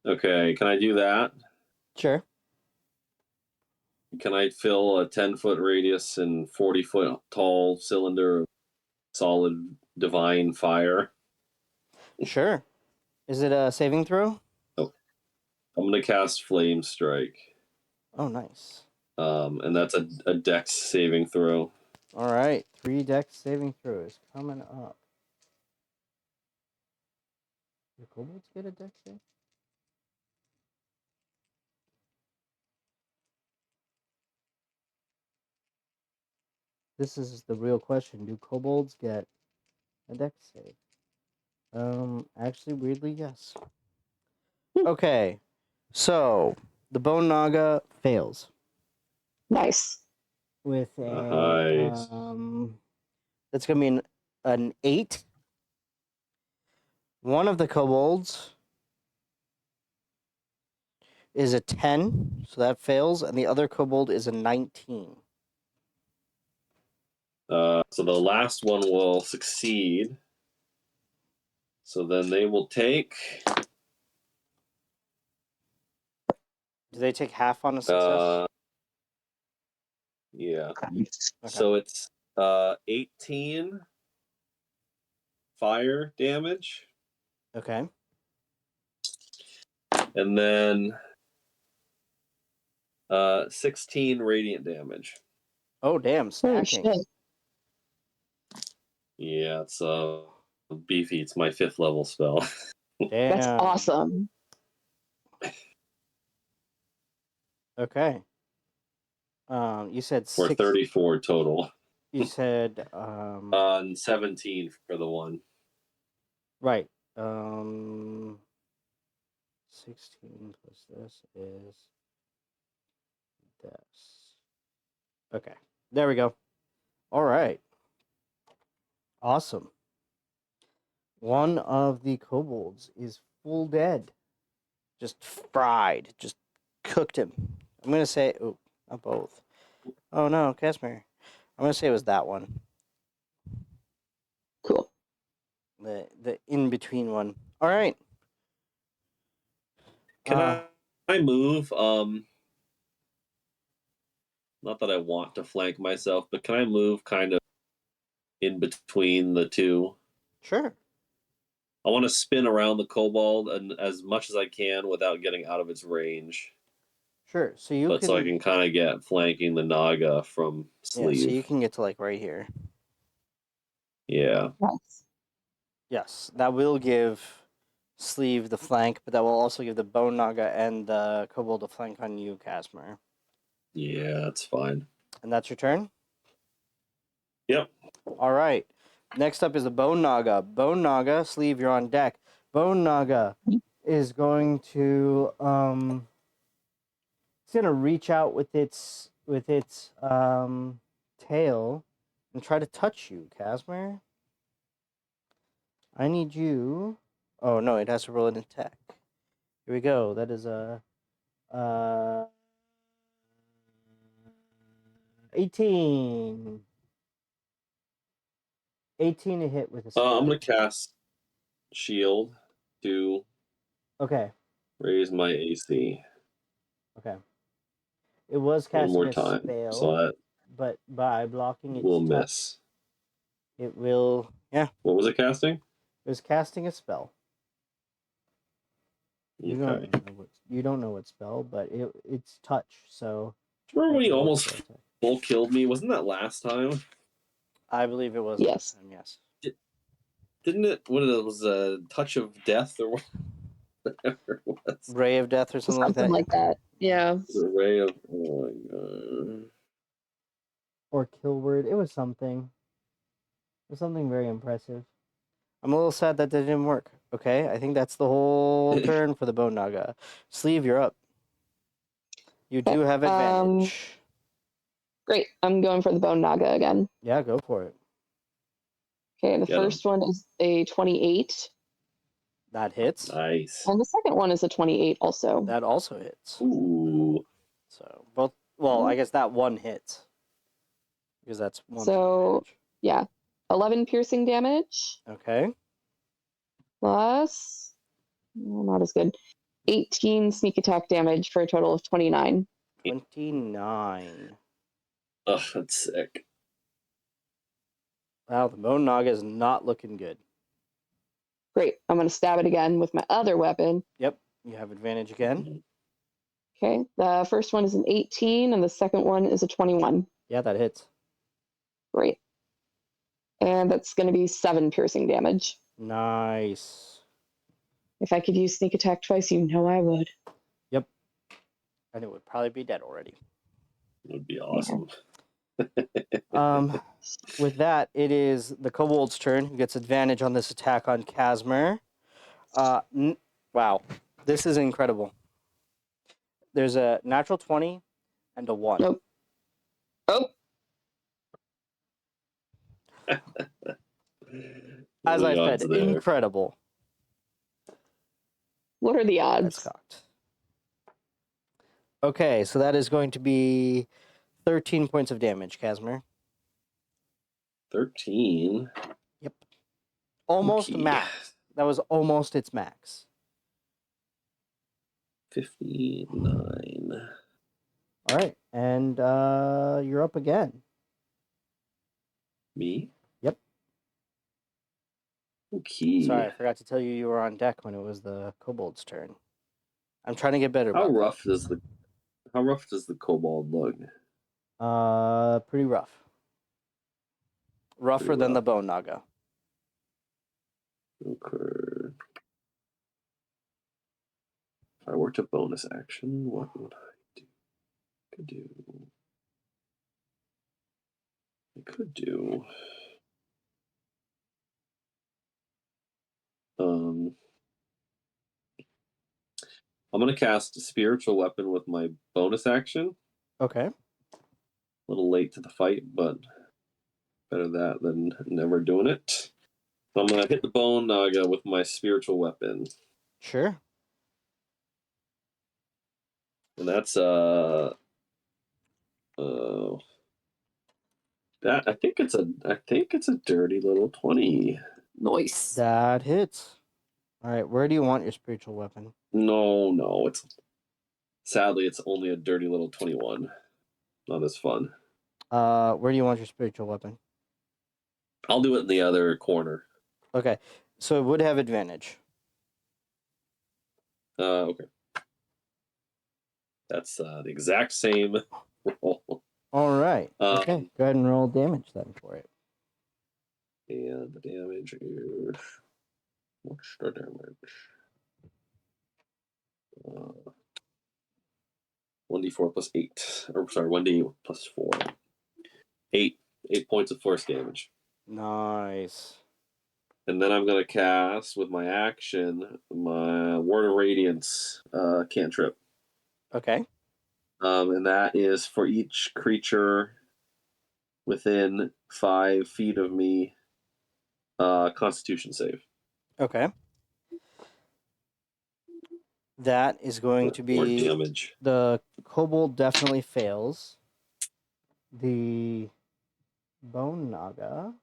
Okay, can I do that? Sure. Can I fill a 10-foot radius and 40-foot tall cylinder of solid divine fire? Sure. Is it a saving throw? Oh, I'm going to cast Flame Strike. Oh, nice. And that's a dex saving throw. All right. 3 dex saving throws coming up. Do kobolds get a dex save? This is the real question. Do kobolds get a dex save? Actually, weirdly, yes. Okay. So, the Bone Naga fails. Nice. With a Nice. that's gonna be an 8. One of the kobolds is a 10, so that fails, and the other kobold is a 19. So the last one will succeed. So then they will take. Do they take half on a success? Yeah. Okay. So it's 18 fire damage, Okay. and then 16 radiant damage. Oh, damn, Holy stacking. shit. Yeah, it's beefy. It's my 5th level spell. Damn. That's awesome. Okay. You said For 6. 34 total. You said 17 for the one. right. 16 plus this is this. Okay. There we go. All right. Awesome. One of the kobolds is full dead. Just fried. Just cooked him. I'm going to say, oh, not both. Oh no, Casimir. I'm going to say it was that one. Cool. The in-between one. All right. Can I move? Not that I want to flank myself, but can I move kind of in between the two? Sure. I want to spin around the kobold and as much as I can without getting out of its range. Sure. So you But can, so I can kind of get flanking the Naga from yeah, sleeve. so you can get to like right here. Yeah. Nice. Yes, that will give Sleeve the flank, but that will also give the Bone Naga and the Kobold a flank on you, Casimir. Yeah, that's fine. And that's your turn? Yep. All right. Next up is the Bone Naga. Bone Naga, Sleeve, you're on deck. Bone Naga is going to it's gonna reach out with its tail and try to touch you, Casimir. I need you. Oh no, it has to roll an attack. Here we go. That is a 18. 18 to hit with a spell. I'm gonna cast Shield to Okay. raise my AC Okay. It was one casting more a time, spell, so that but by blocking its will touch, miss. it will. Yeah, What was it casting? it was casting a spell. You Okay. don't know what spell, but it's touch. So Remember when he that's a almost spell attack. full killed me? Wasn't that last time? I believe it was Yes. last time. Yes. Didn't it? What it was a touch of death or whatever it was. Ray of death or something like that. Something like that. Yeah. The ray of oh my god. Or kill word. It was something. It was something very impressive. I'm a little sad that didn't work. Okay, I think that's the whole turn for the Bone Naga. Sleeve, you're up. You do have advantage. Great. I'm going for the Bone Naga again. Yeah, go for it. Okay, the Get 'em. first one is a 28, That hits. Nice. and the second one is a 28 also. That also hits. Ooh. So both. Well, I guess that one hits because that's one. So- damage. Yeah. 11 piercing damage Okay. plus, not as good, 18 sneak attack damage for a total of 29. 29. Ugh, that's sick. Wow, the Bone Naga is not looking good. Great. I'm going to stab it again with my other weapon. Yep, you have advantage again. Okay. The first one is an 18, and the second one is a 21. Yeah, that hits. Great. And that's going to be 7 piercing damage. Nice. If I could use sneak attack twice, you know I would. And it would probably be dead already. It would be awesome. With that, it is the kobold's turn, who gets advantage on this attack on Casimir. Wow, this is incredible. There's a natural 20 and a 1. Nope. Oh, As What are I the said, odds there? incredible. what are the That's odds? cocked. Okay, so that is going to be 13 points of damage, Casimir. 13. Almost Okay. max. That was almost its max. 59. All right, and you're up again. Me? Yep. Okay. Sorry, I forgot to tell you were on deck when it was the kobold's turn. I'm trying to get better. How about rough does the kobold look? that. Pretty rough. Rougher Pretty than the rough. Bone Naga. Okay. If I worked a bonus action, what would I do? I could do. I'm gonna cast a spiritual weapon with my bonus action. Okay. A little late to the fight, but Better that than never doing it. So I'm gonna hit the Bone Naga with my spiritual weapon, Sure. and that's that I think it's a dirty little 20. Nice. That hits. All right. Where do you want your spiritual weapon? No, it's sadly it's only a dirty little 21. Not as fun. Where do you want your spiritual weapon? I'll do it in the other corner. Okay. So it would have advantage. Okay. That's the exact same roll. All right. Okay. Go ahead and roll damage then for it. And the damage is what's the damage? 1d4 plus 8. Or sorry, 1d plus 4. 8 points of force damage. Nice. And then I'm gonna cast with my action my Ward of Radiance cantrip. Okay. And that is for each creature within 5 feet of me. Constitution save. Okay. That is going to More be damage. the kobold definitely fails. The Bone Naga.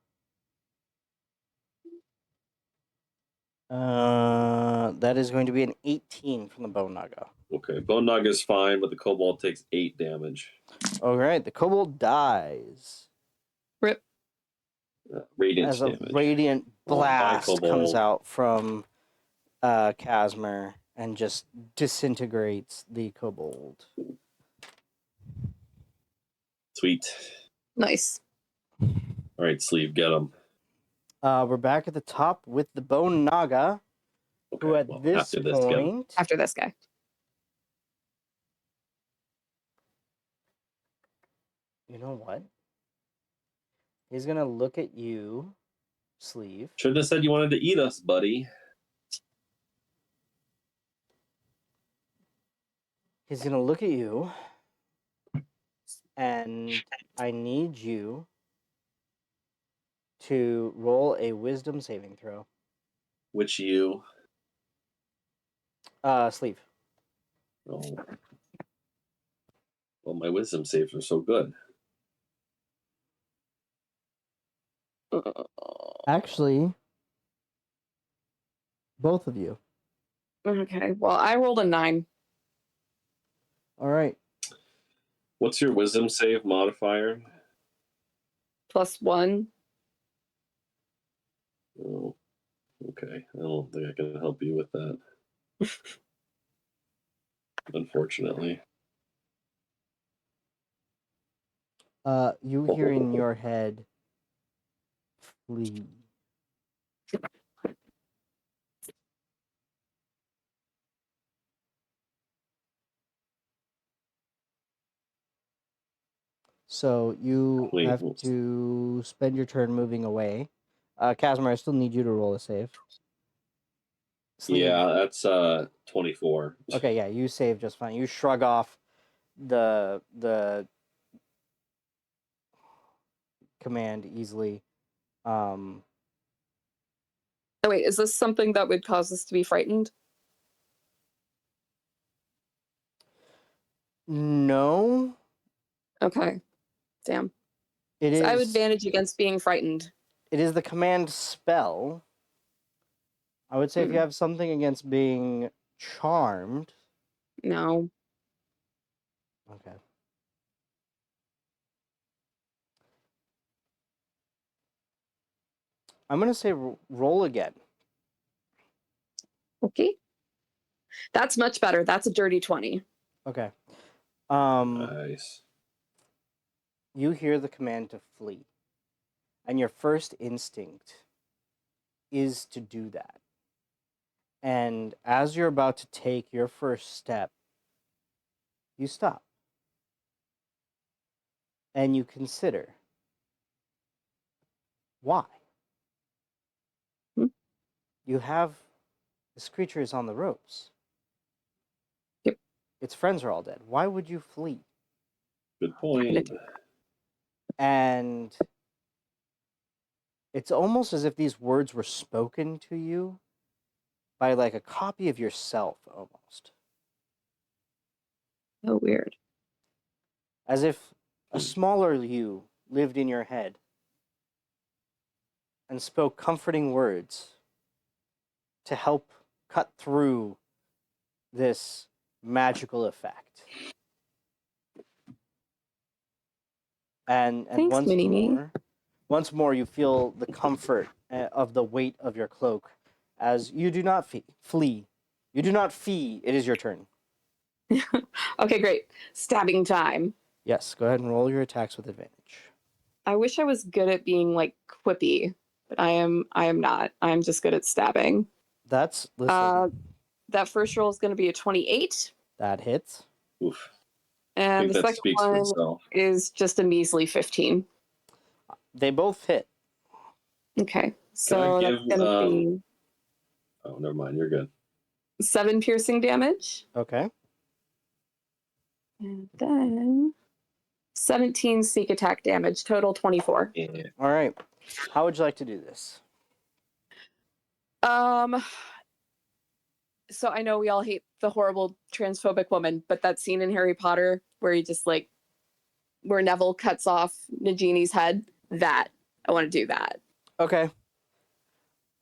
That is going to be an 18 from the Bone Naga. Okay, Bone Naga is fine, but the Kobold takes 8 damage. All right, the kobold dies Rip. Radiant as a damage. radiant blast Kobold. comes out from Casmer and just disintegrates the kobold. Sweet. Nice. All right, Sleeve, get him. We're back at the top with the Bone Naga, Okay, who at well, this after this, get him. point After this guy. You know what? He's gonna look at you, Sleeve. Shouldn't have said you wanted to eat us, buddy. He's gonna look at you, and I need you to roll a wisdom saving throw. Which you? Sleeve. Oh. Well, my wisdom saves are so good. Actually, both of you. Okay. Well, I rolled a 9. All right. What's your wisdom save modifier? +1. Oh, okay. I don't think I can help you with that. Unfortunately. You hear in your head, flee. So you Wait, have to spend your turn moving away. Casmer, I still need you to roll a save. Sleeve. Yeah, that's 24. Okay, yeah, you save just fine. You shrug off the command easily. Oh, wait, is this something that would cause us to be frightened? No, Okay. Damn. it is. So I have advantage against being frightened. It is the command spell. I would say if you have something against being charmed. No. Okay. I'm gonna say roll again. Okay. That's much better. That's a dirty 20. Okay. Nice. You hear the command to flee, and your first instinct is to do that. And as you're about to take your first step, you stop. And you consider why. You have this creature is on the ropes. Yep. Its friends are all dead. Why would you flee? Good point. And It's almost as if these words were spoken to you by like a copy of yourself, almost. Oh, weird. As if a smaller you lived in your head and spoke comforting words to help cut through this magical effect. And Thanks, Mini-Me. once more, you feel the comfort of the weight of your cloak, as you do not flee. You do not fee. It is your turn. Okay, great. Stabbing time. Yes, go ahead and roll your attacks with advantage. I wish I was good at being like quippy, but I am not. I'm just good at stabbing. Listen, That first roll is going to be a 28, that hits. Oof. I and think the that second speaks for one itself. is just a measly 15. They both hit. Okay, so give, that's going to be Oh, never mind. You're good. 7 piercing damage, Okay. and then 17 sneak attack damage, total 24. Yeah. All right. How would you like to do this? So I know we all hate the horrible transphobic woman, but that scene in Harry Potter where he just like, where Neville cuts off Nagini's head, that, I want to do that. Okay.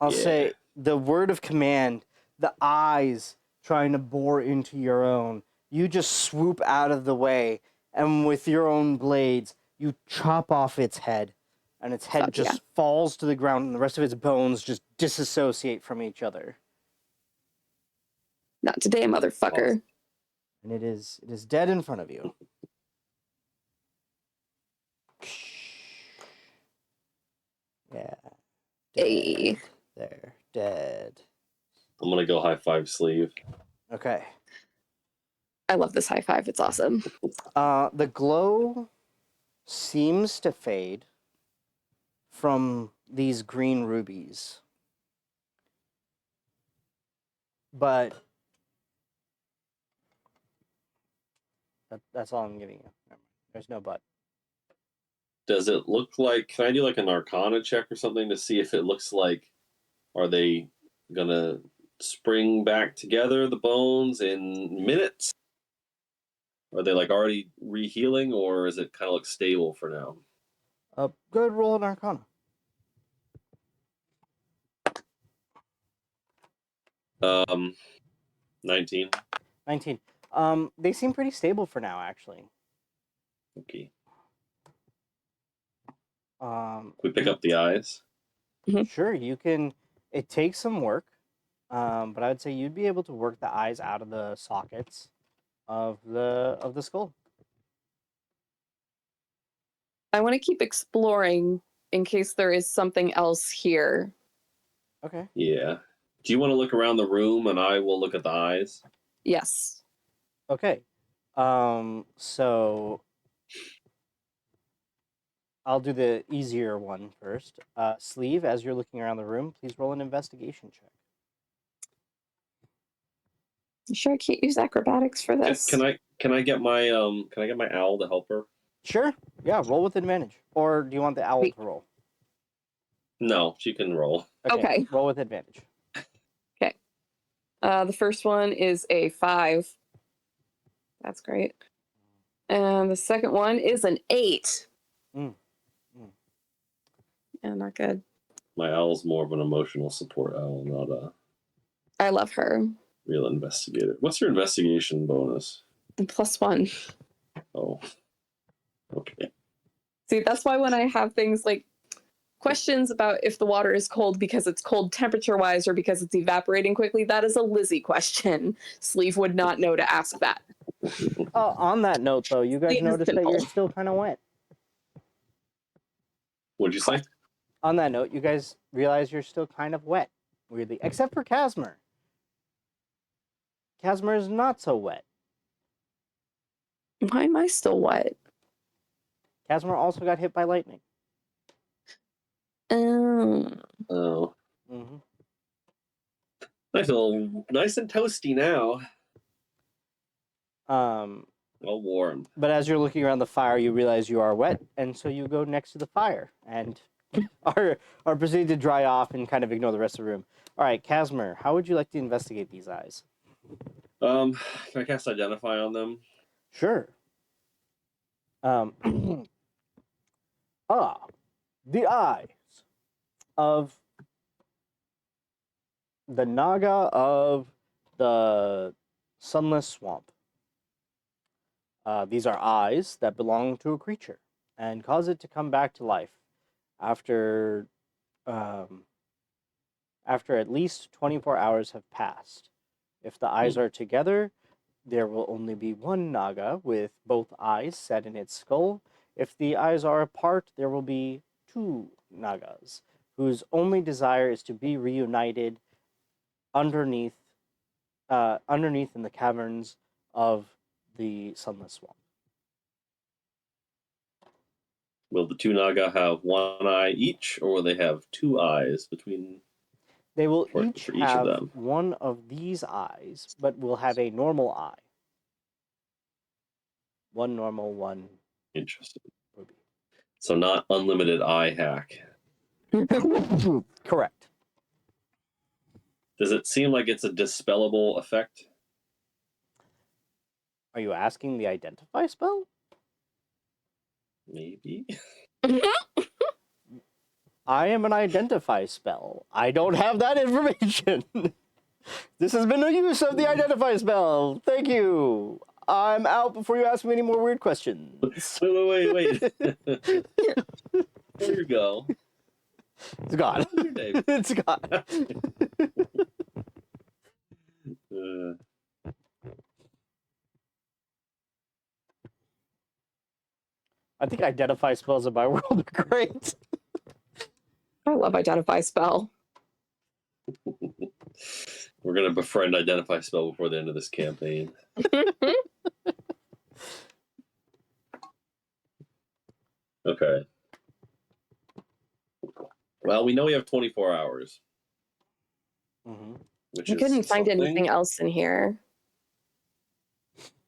I'll Yeah. say the word of command, the eyes trying to bore into your own. You just swoop out of the way, and with your own blades, you chop off its head, and its head Fuck just yeah. falls to the ground, and the rest of its bones just disassociate from each other. Not today, motherfucker. And it is dead in front of you. Yeah. Hey. There. Dead. I'm gonna go high five sleeve. Okay. I love this high five. It's awesome. The glow seems to fade from these green rubies. But that's all I'm giving you. There's no but. Does it look like? Can I do like an Arcana check or something to see if it looks like? Are they gonna spring back together the bones in minutes? Are they like already rehealing, or is it kind of look stable for now? Go ahead, roll an Arcana. 19. 19. They seem pretty stable for now, actually. Okay. Um, We pick up the eyes. Sure, you can. It takes some work, but I would say you'd be able to work the eyes out of the sockets of the skull. I want to keep exploring in case there is something else here. Okay. Yeah. Do you want to look around the room, and I will look at the eyes? Yes. Okay. So I'll do the easier one first. Sleeve, as you're looking around the room, please roll an investigation check. You sure I can't use acrobatics for this? Can I get my owl to help her? Sure. Yeah, roll with advantage. Or do you want the owl Wait. to roll? No, she can roll. Okay. Roll with advantage. The first one is a 5. That's great. And the second one is an 8. Mm. Yeah, not good. My owl's more of an emotional support owl, not a I love her. real investigator. What's your investigation bonus? +1. Oh, okay. See, that's why when I have things like questions about if the water is cold because it's cold temperature-wise or because it's evaporating quickly, that is a Lizzie question. Sleeve would not know to ask that. On that note, though, you guys It is noticed that you're simple. still kind of wet. What'd you say? On that note, you guys realize you're still kind of wet, weirdly, except for Casmer. Casmer is not so wet. Why am I still wet? Casmer also got hit by lightning. Oh, Mm-hmm. I feel nice and toasty now. All warm. But as you're looking around the fire, you realize you are wet, and so you go next to the fire and are proceeding to dry off and kind of ignore the rest of the room. All right, Casmer, how would you like to investigate these eyes? Can I cast Identify on them? Sure. The eyes of the Naga of the Sunless Swamp. These are eyes that belong to a creature and cause it to come back to life after at least 24 hours have passed. If the eyes are together, there will only be one Naga with both eyes set in its skull. If the eyes are apart, there will be two Nagas whose only desire is to be reunited underneath in the caverns of the Sunless Swamp. Will the two Naga have one eye each, or will they have two eyes between? They will for each each of have them? one of these eyes, but will have a normal eye. One normal, one Interesting. ruby. So not unlimited eye hack. Correct. Does it seem like it's a dispellable effect? Are you asking the identify spell? Maybe. I am an identify spell. I don't have that information. This has been a use of the identify spell. Thank you. I'm out before you ask me any more weird questions. Wait. There you go. It's gone. What's your name? It's gone. I think identify spells in my world are great. I love Identify Spell. We're gonna befriend Identify spell before the end of this campaign. Okay. Well, we know we have 24 hours. Mm-hmm. Which I is couldn't find something. anything else in here.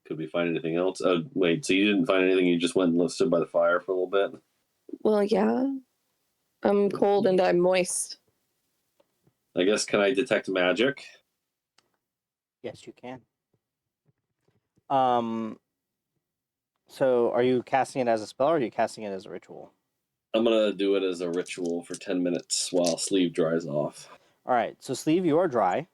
Could we find anything else? Wait, so you didn't find anything? You just went and stood by the fire for a little bit? Well, yeah. I'm cold and I'm moist. I guess, can I detect magic? Yes, you can. So are you casting it as a spell or are you casting it as a ritual? I'm going to do it as a ritual for 10 minutes while sleeve dries off. All right, so Sleeve, you are dry.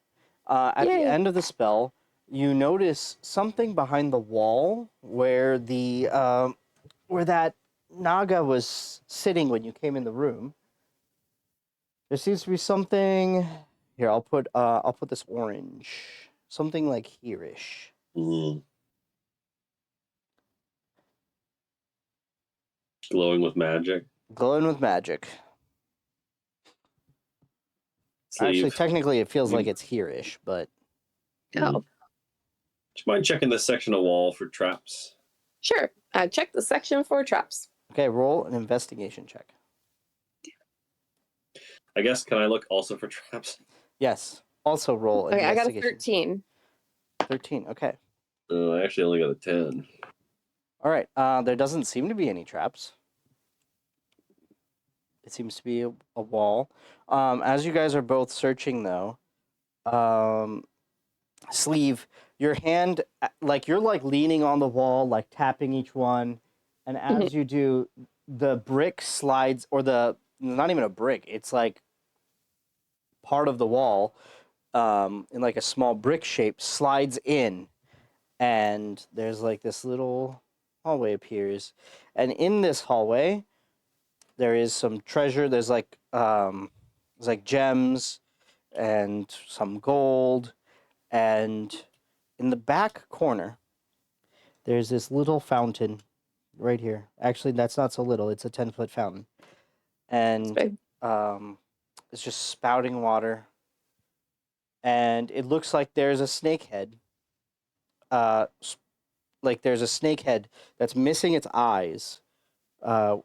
At Yay. the end of the spell, you notice something behind the wall where where that Naga was sitting when you came in the room. There seems to be something. Here, I'll put this orange. Something like here-ish. Mm. Glowing with magic. Glowing with magic. Sleeve. Actually, technically, it feels like it's here-ish, but Oh, Do you mind checking this section of wall for traps? sure. Check the section for traps. okay. Roll an investigation check. I guess, can I look also for traps? Yes. Also roll an Okay, I got a investigation. 13. 13. Okay. I actually only got a 10. All right. There doesn't seem to be any traps. It seems to be a wall. As you guys are both searching, though, Sleeve, your hand, like you're like leaning on the wall, like tapping each one, and as you do, the brick slides, or not even a brick. It's like part of the wall, in like a small brick shape, slides in, and there's like this little hallway appears, and in this hallway, there is some treasure. There's like gems and some gold, and in the back corner, there's this little fountain right here. Actually, that's not so little. It's a 10-foot fountain, and Big. it's just spouting water. And it looks like there's a snake head. Like there's a snake head that's missing its eyes,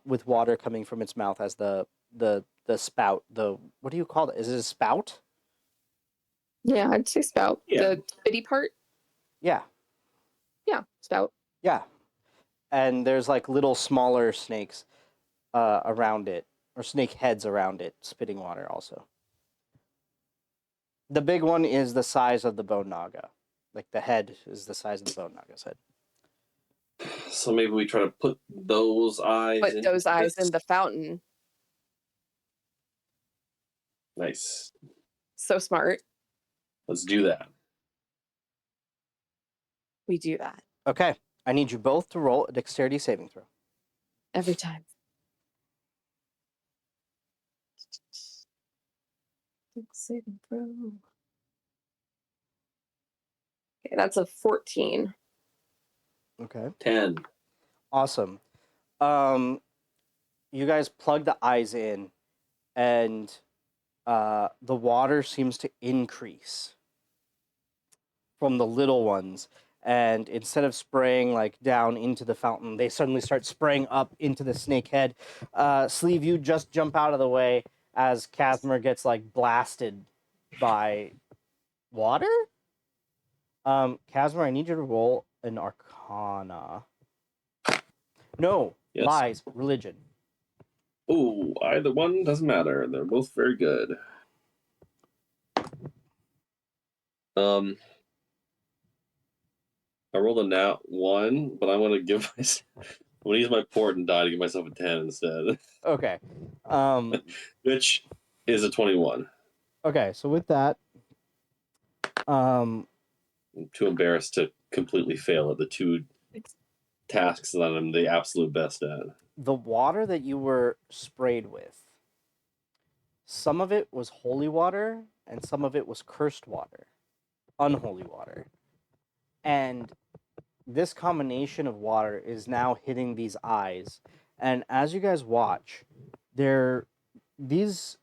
with water coming from its mouth as the spout. What do you call it? Is it a spout? Yeah, I'd say spout. Yeah. The bitty part? Yeah, Yeah, spout. yeah. And there's like little smaller snakes around it. or snake heads around it, spitting water also. The big one is the size of the bone naga. Like the head is the size of the bone naga's head. So maybe we try to put those eyes. Put into those eyes this. in the fountain. Nice. So smart. Let's do that. We do that Okay, I need you both to roll a dexterity saving throw. every time. Saving throw. Okay, that's a 14. Okay. 10. Awesome. You guys plug the eyes in, and the water seems to increase from the little ones. And instead of spraying like down into the fountain, they suddenly start spraying up into the snake head. Sleeve, you just jump out of the way as Casimir gets like blasted by water. Casimir, I need you to roll an Arcana. No, Yes. lies, religion. Ooh, either one doesn't matter. They're both very good. I rolled a nat 1, but I want to give myself. I'm gonna use my port and die to give myself a 10 instead, Okay. which is a 21. Okay, so with that, I'm too embarrassed to completely fail at the two tasks that I'm the absolute best at. the water that you were sprayed with, some of it was holy water and some of it was cursed water, unholy water. And this combination of water is now hitting these eyes. And as you guys watch, these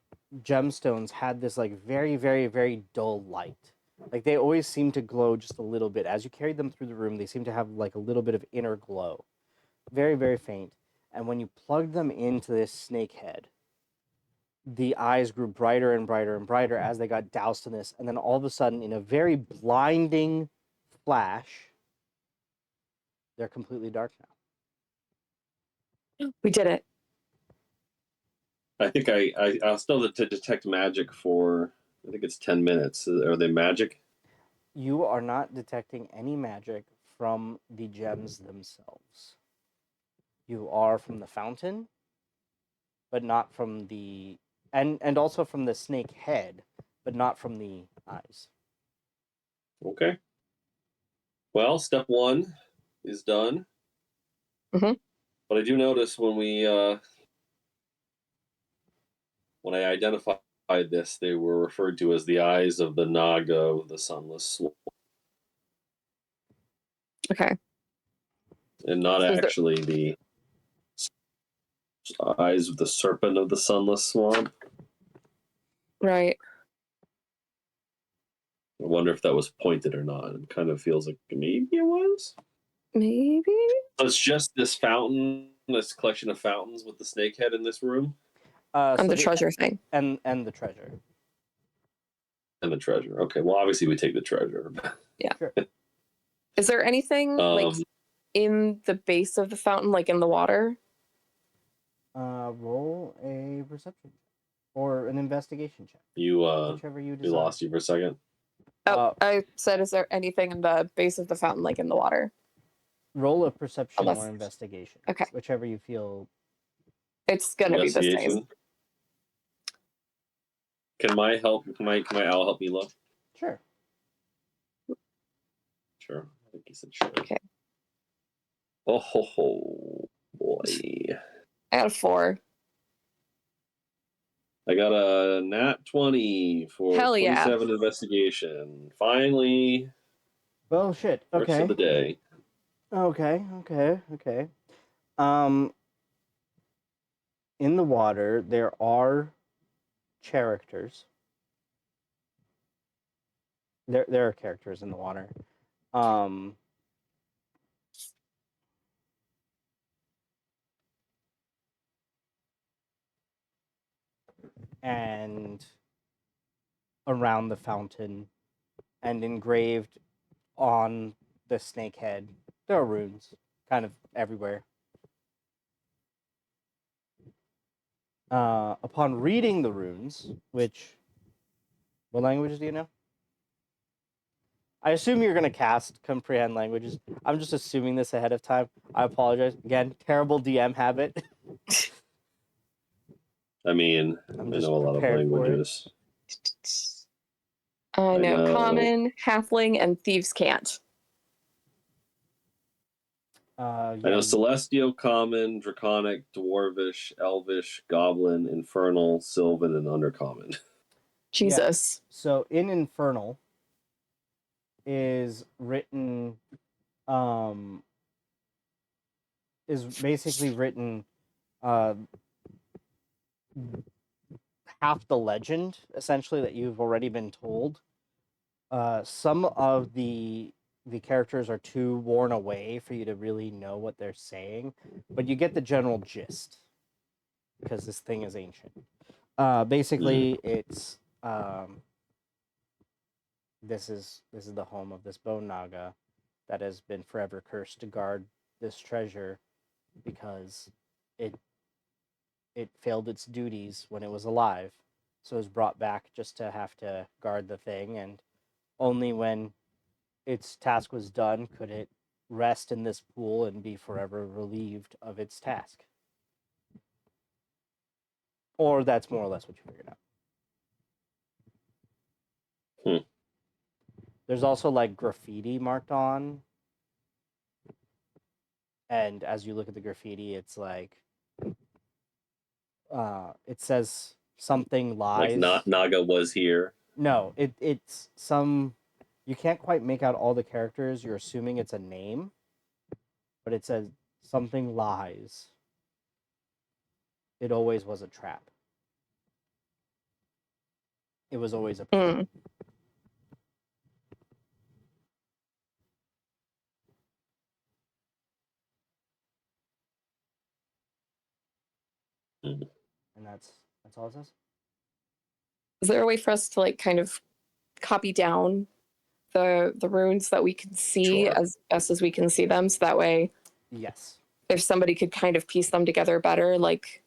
gemstones had this like very, very, very dull light. Like they always seem to glow just a little bit. As you carried them through the room, they seem to have like a little bit of inner glow. Very, very faint. And when you plugged them into this snake head, the eyes grew brighter and brighter and brighter as they got doused in this. And then all of a sudden, in a very blinding flash, they're completely dark now. We did it. I think I'll still to detect magic for, I think it's 10 minutes. Are they magic? You are not detecting any magic from the gems themselves. You are from the fountain, but not from the and also from the snake head, but not from the eyes. Okay. Well, step 1 is done. Mhm. But I do notice when I identified this, they were referred to as the eyes of the Naga of the Sunless Swamp, Okay. and not So is there- actually the eyes of the serpent of the Sunless Swamp. Right. I wonder if that was pointed or not. It kind of feels like maybe it was. Maybe. So it's just this fountain, this collection of fountains with the snake head in this room, And the treasure thing. and the treasure. and the treasure. Okay, well, obviously we take the treasure. Sure. Is there anything like in the base of the fountain, like in the water? Roll a perception check or an investigation check, you whichever you we decide. lost you for a second. Oh, I said, is there anything in the base of the fountain, like in the water? Roll a perception Unless- or investigation. Okay. Whichever you feel. It's gonna be the same. Investigation. Can my owl help me look? Sure. Sure. I think he said sure. Okay. Oh ho boy. I got a 4. I got a nat 20 for Hell yeah. 27 investigation. Finally, Well, shit. first Okay. of the day. Okay. In the water, there are characters. There are characters in the water. And around the fountain, and engraved on the snake head, there are runes, kind of everywhere. Upon reading the runes, what languages do you know? I assume you're going to cast comprehend languages. I'm just assuming this ahead of time. I apologize. Again, terrible DM habit. I mean, I'm I just know a lot of prepared for it. languages. I know know. Common, Halfling, and Thieves' Cant. I know Celestial, Common, Draconic, Dwarvish, Elvish, Goblin, Infernal, Sylvan, and Undercommon. Jesus. So in Infernal is written, is basically written half the legend, essentially, that you've already been told. Some of the characters are too worn away for you to really know what they're saying, but you get the general gist because this thing is ancient. Basically, it's this is the home of this bone naga that has been forever cursed to guard this treasure because it failed its duties when it was alive, so it was brought back just to have to guard the thing, and only when its task was done could it rest in this pool and be forever relieved of its task. Or that's more or less what you figured out. There's also like graffiti marked on, and as you look at the graffiti, it's like it says something lies. Like Naga was here. No, it's some. You can't quite make out all the characters. You're assuming it's a name, but it says something lies. It always was a trap. It was always a. Mm. Mm. And that's all it says. Is there a way for us to like kind of copy down the runes that we can see Sure. as best as we can see them, so that way Yes. if somebody could kind of piece them together better, like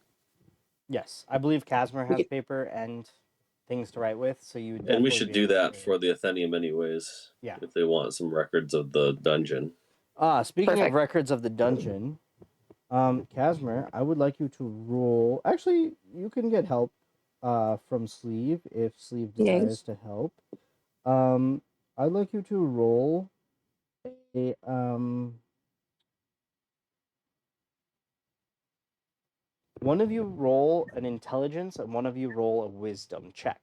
Yes, I believe Casimir has could... paper and things to write with, so you. And we should do that for the Athenium anyways. Yeah. If they want some records of the dungeon. Speaking Perfect. of records of the dungeon, Casimir, I would like you to roll. Actually, you can get help from Sleeve if Sleeve desires to help. I'd like you to roll a one of you roll an intelligence and one of you roll a wisdom check.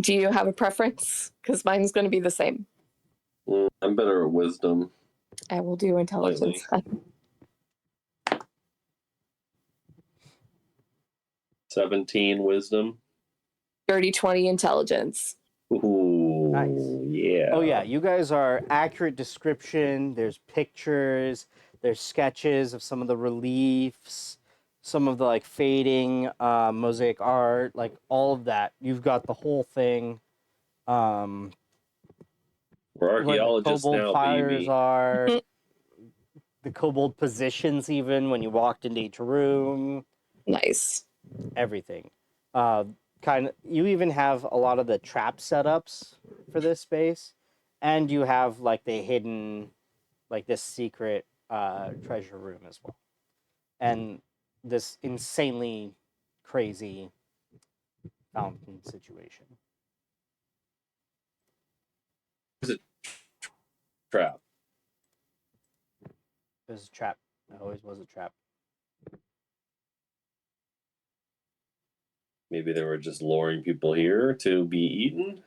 Do you have a preference? Because mine's going to be the same. I'm better at wisdom. I will do intelligence. 17 wisdom. 30-20 intelligence. Ooh, Nice. Yeah. Oh yeah, you guys are accurate description. There's pictures. There's sketches of some of the reliefs, some of the like fading mosaic art, like all of that. You've got the whole thing. We're Where the archaeologists kobold now, fires baby. are, the kobold positions, even when you walked into each room. Nice. Everything. You even have a lot of the trap setups for this space, and you have like the hidden, like this secret treasure room as well, and this insanely crazy fountain situation. Trap. It was a trap. It always was a trap. Maybe they were just luring people here to be eaten.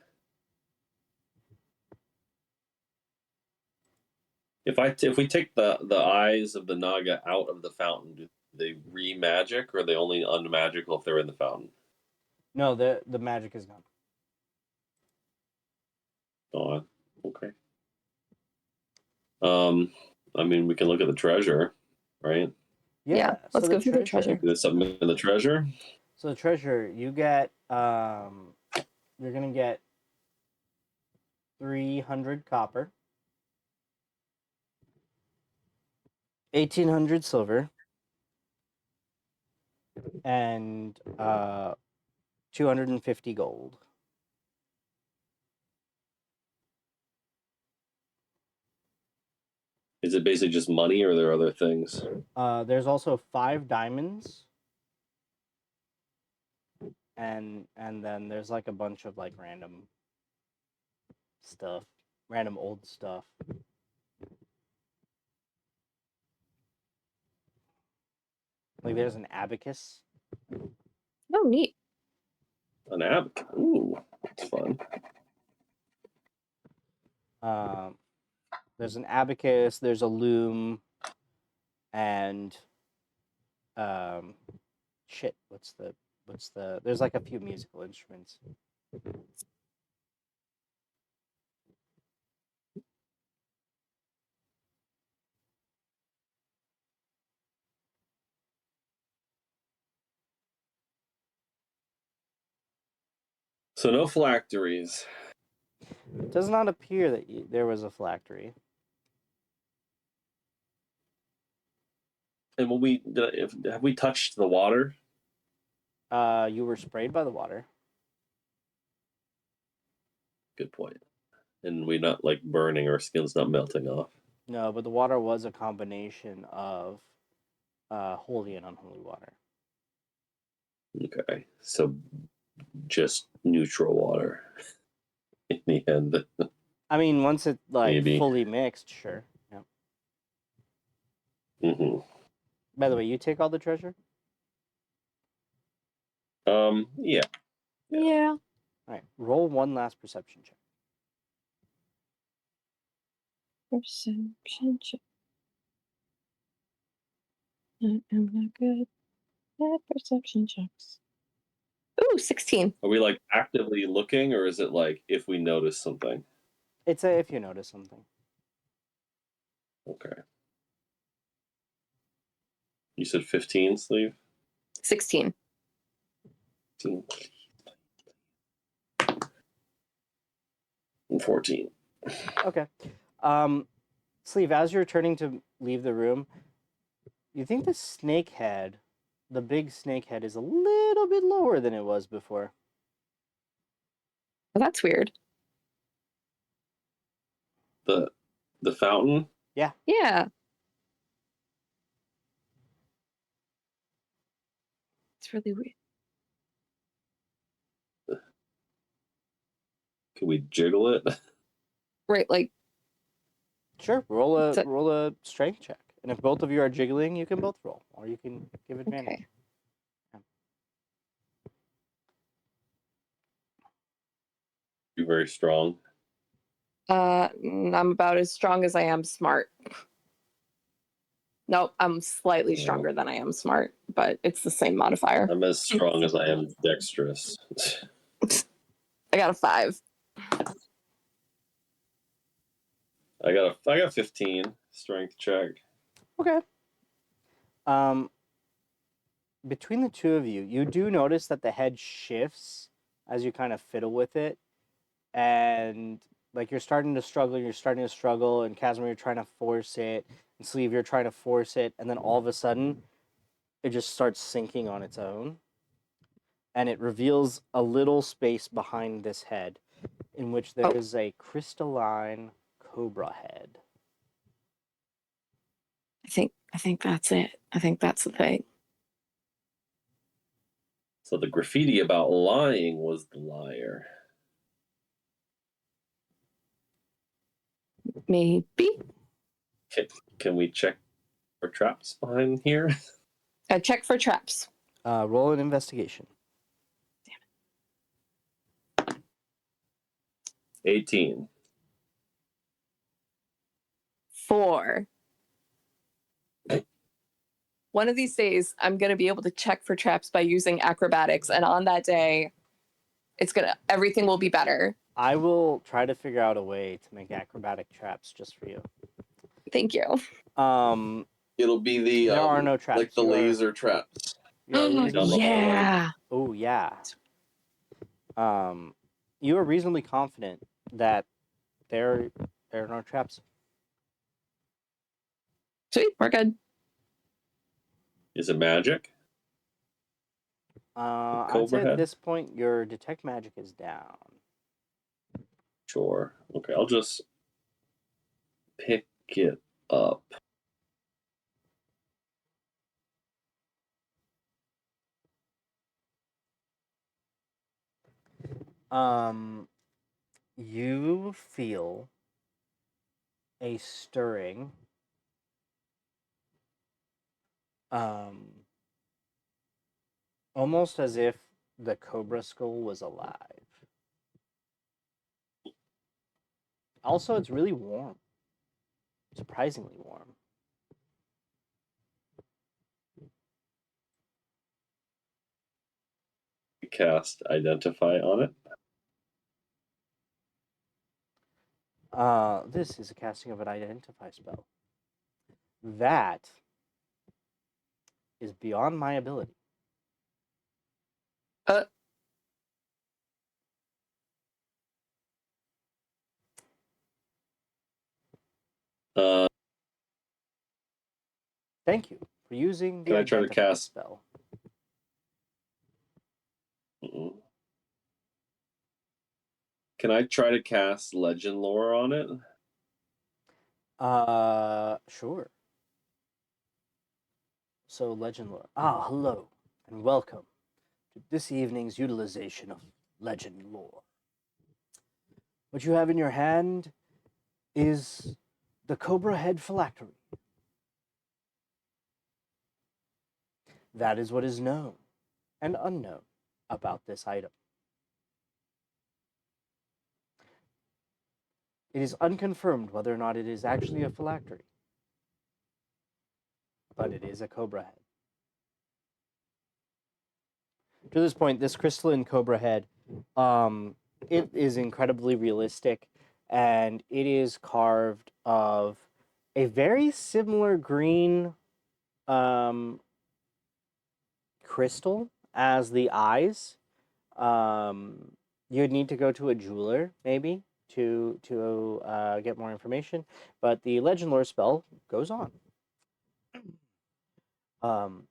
If we take the eyes of the Naga out of the fountain, do they re-magic, or are they only unmagical if they're in the fountain? No, the magic is gone. Gone. Okay. I mean, we can look at the treasure, right? Yeah, let's go through the treasure. There's something in the treasure. So the treasure, you get, you're gonna get 300 copper, 1,800 silver, and 250 gold. Is it basically just money, or are there other things? There's also 5 diamonds, and then there's like a bunch of like random stuff, random old stuff. Like there's an abacus. Oh, neat. An app? Ooh, that's fun. There's an abacus. There's a loom, and shit. What's the? There's like a few musical instruments. So no phylacteries. It does not appear that there was a phylactery. And when have we touched the water? You were sprayed by the water. Good point. And we're not like burning, our skin's not melting off. No, but the water was a combination of holy and unholy water. Okay, so just neutral water in the end. I mean, once it like Maybe. fully mixed, sure. Yeah. Mm-hmm. By the way, you take all the treasure? Yeah. Yeah. All right. Roll one last perception check. Perception check. I am not good at perception checks. Ooh, 16. Are we like actively looking, or is it like if we notice something? It's a if you notice something. Okay. You said 15, Sleeve? 16. 15. And 14. Okay. Sleeve, as you're turning to leave the room, you think the snake head, the big snake head, is a little bit lower than it was before. Well, that's weird. The fountain? Yeah. It's really weird. Can we jiggle it? Right, like, Sure. Roll So- a strength check, and if both of you are jiggling, you can both roll, or you can give advantage. okay. You're very strong. I'm about as strong as I am smart. Nope, I'm slightly Yeah. stronger than I am smart, but it's the same modifier. I'm as strong as I am dexterous. I got a 5. I got 15 strength check. Okay. Between the two of you, you do notice that the head shifts as you kind of fiddle with it, and like you're starting to struggle, and Casimir, you're trying to force it, and Sleeve, you're trying to force it, and then all of a sudden, it just starts sinking on its own, and it reveals a little space behind this head, in which there is a crystalline cobra head. I think that's it. I think that's the thing. So the graffiti about lying was the liar. Maybe. Can we check for traps behind here? Check for traps. Roll an investigation. 18. 4. One of these days, I'm going to be able to check for traps by using acrobatics, and on that day, everything will be better. I will try to figure out a way to make acrobatic traps just for you. Thank you. It'll be the There are no traps. like the laser traps. Yeah. Oh yeah. You are reasonably confident that there are no traps. Sweet, we're good. Is it magic? I'd Cobra say at head? this point your detect magic is down. Sure. Okay, I'll just pick it up. You feel a stirring, almost as if the cobra skull was alive. Also, it's really warm, surprisingly warm. Cast Identify on it. This is a casting of an identify spell. That is beyond my ability. Uh, Thank you for using the Can I try to identify cast- spell. Can I try to cast Legend Lore on it? Sure. So, Legend Lore. Ah, hello, and welcome to this evening's utilization of Legend Lore. What you have in your hand is the Cobra Head Phylactery. That is what is known and unknown about this item. It is unconfirmed whether or not it is actually a phylactery, but it is a cobra head. To this point, this crystalline cobra head, it is incredibly realistic, and it is carved of a very similar green crystal as the eyes. You'd need to go to a jeweler, maybe, to get more information, but the Legend Lore spell goes on.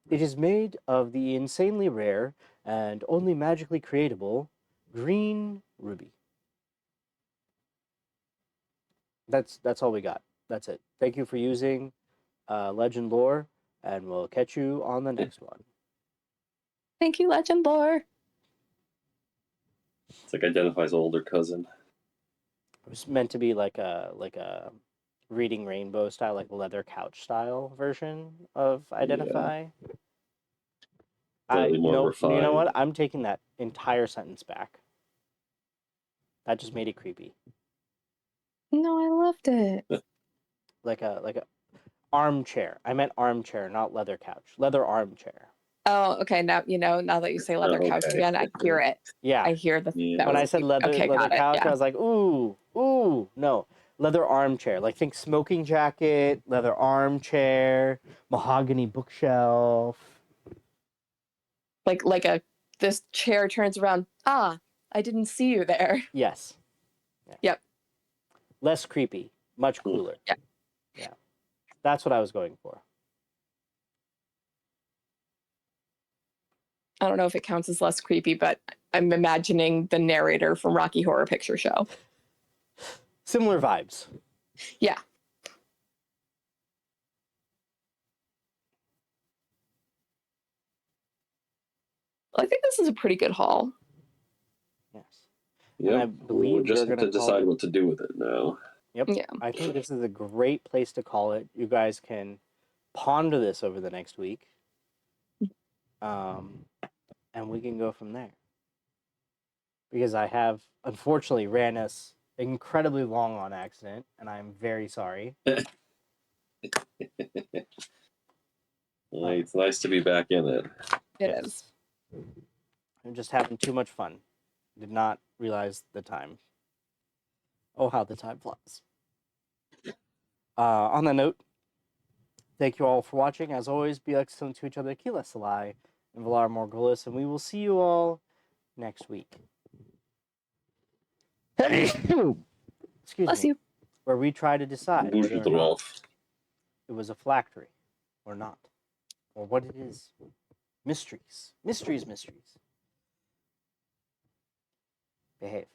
It is made of the insanely rare and only magically creatable green ruby. That's all we got. That's it. Thank you for using Legend Lore, and we'll catch you on the next one. Thank you, Legend Lore. It's like Identify's older cousin. It was meant to be like a Reading Rainbow style, like leather couch style version of Identify. Slightly more You know refined. what? I'm taking that entire sentence back. That just made it creepy. No, I loved it. Like a armchair. I meant armchair, not leather couch. Leather armchair. Oh, okay. Now now that you say leather couch Okay. again, I hear it. Yeah. I hear the. Yeah. that When was I said cute. leather okay, leather got couch, it. Yeah. I was like, ooh, no. Leather armchair. Like think smoking jacket, leather armchair, mahogany bookshelf. Like this chair turns around. Ah, I didn't see you there. Yes. Yeah. Yep. Less creepy, much cooler. Yeah. Yeah. That's what I was going for. I don't know if it counts as less creepy, but I'm imagining the narrator from Rocky Horror Picture Show. Similar vibes. Yeah. I think this is a pretty good haul. Yes. Yep. And I We believe just we're have gonna to call decide it. what to do with it now. Yep. Yeah. I think this is a great place to call it. You guys can ponder this over the next week. And we can go from there. Because I have, unfortunately, ran us incredibly long on accident, and I'm very sorry. It's nice to be back in it. It is. I'm just having too much fun. Did not realize the time. Oh, how the time flies. On that note, thank you all for watching. As always, be excellent to each other. Kila Salai and Valar Morghulis, and we will see you all next week. Excuse Bless me. you. Where we try to decide whether or not it was a phylactery or not, or what it is. Mysteries. Mysteries. Behave.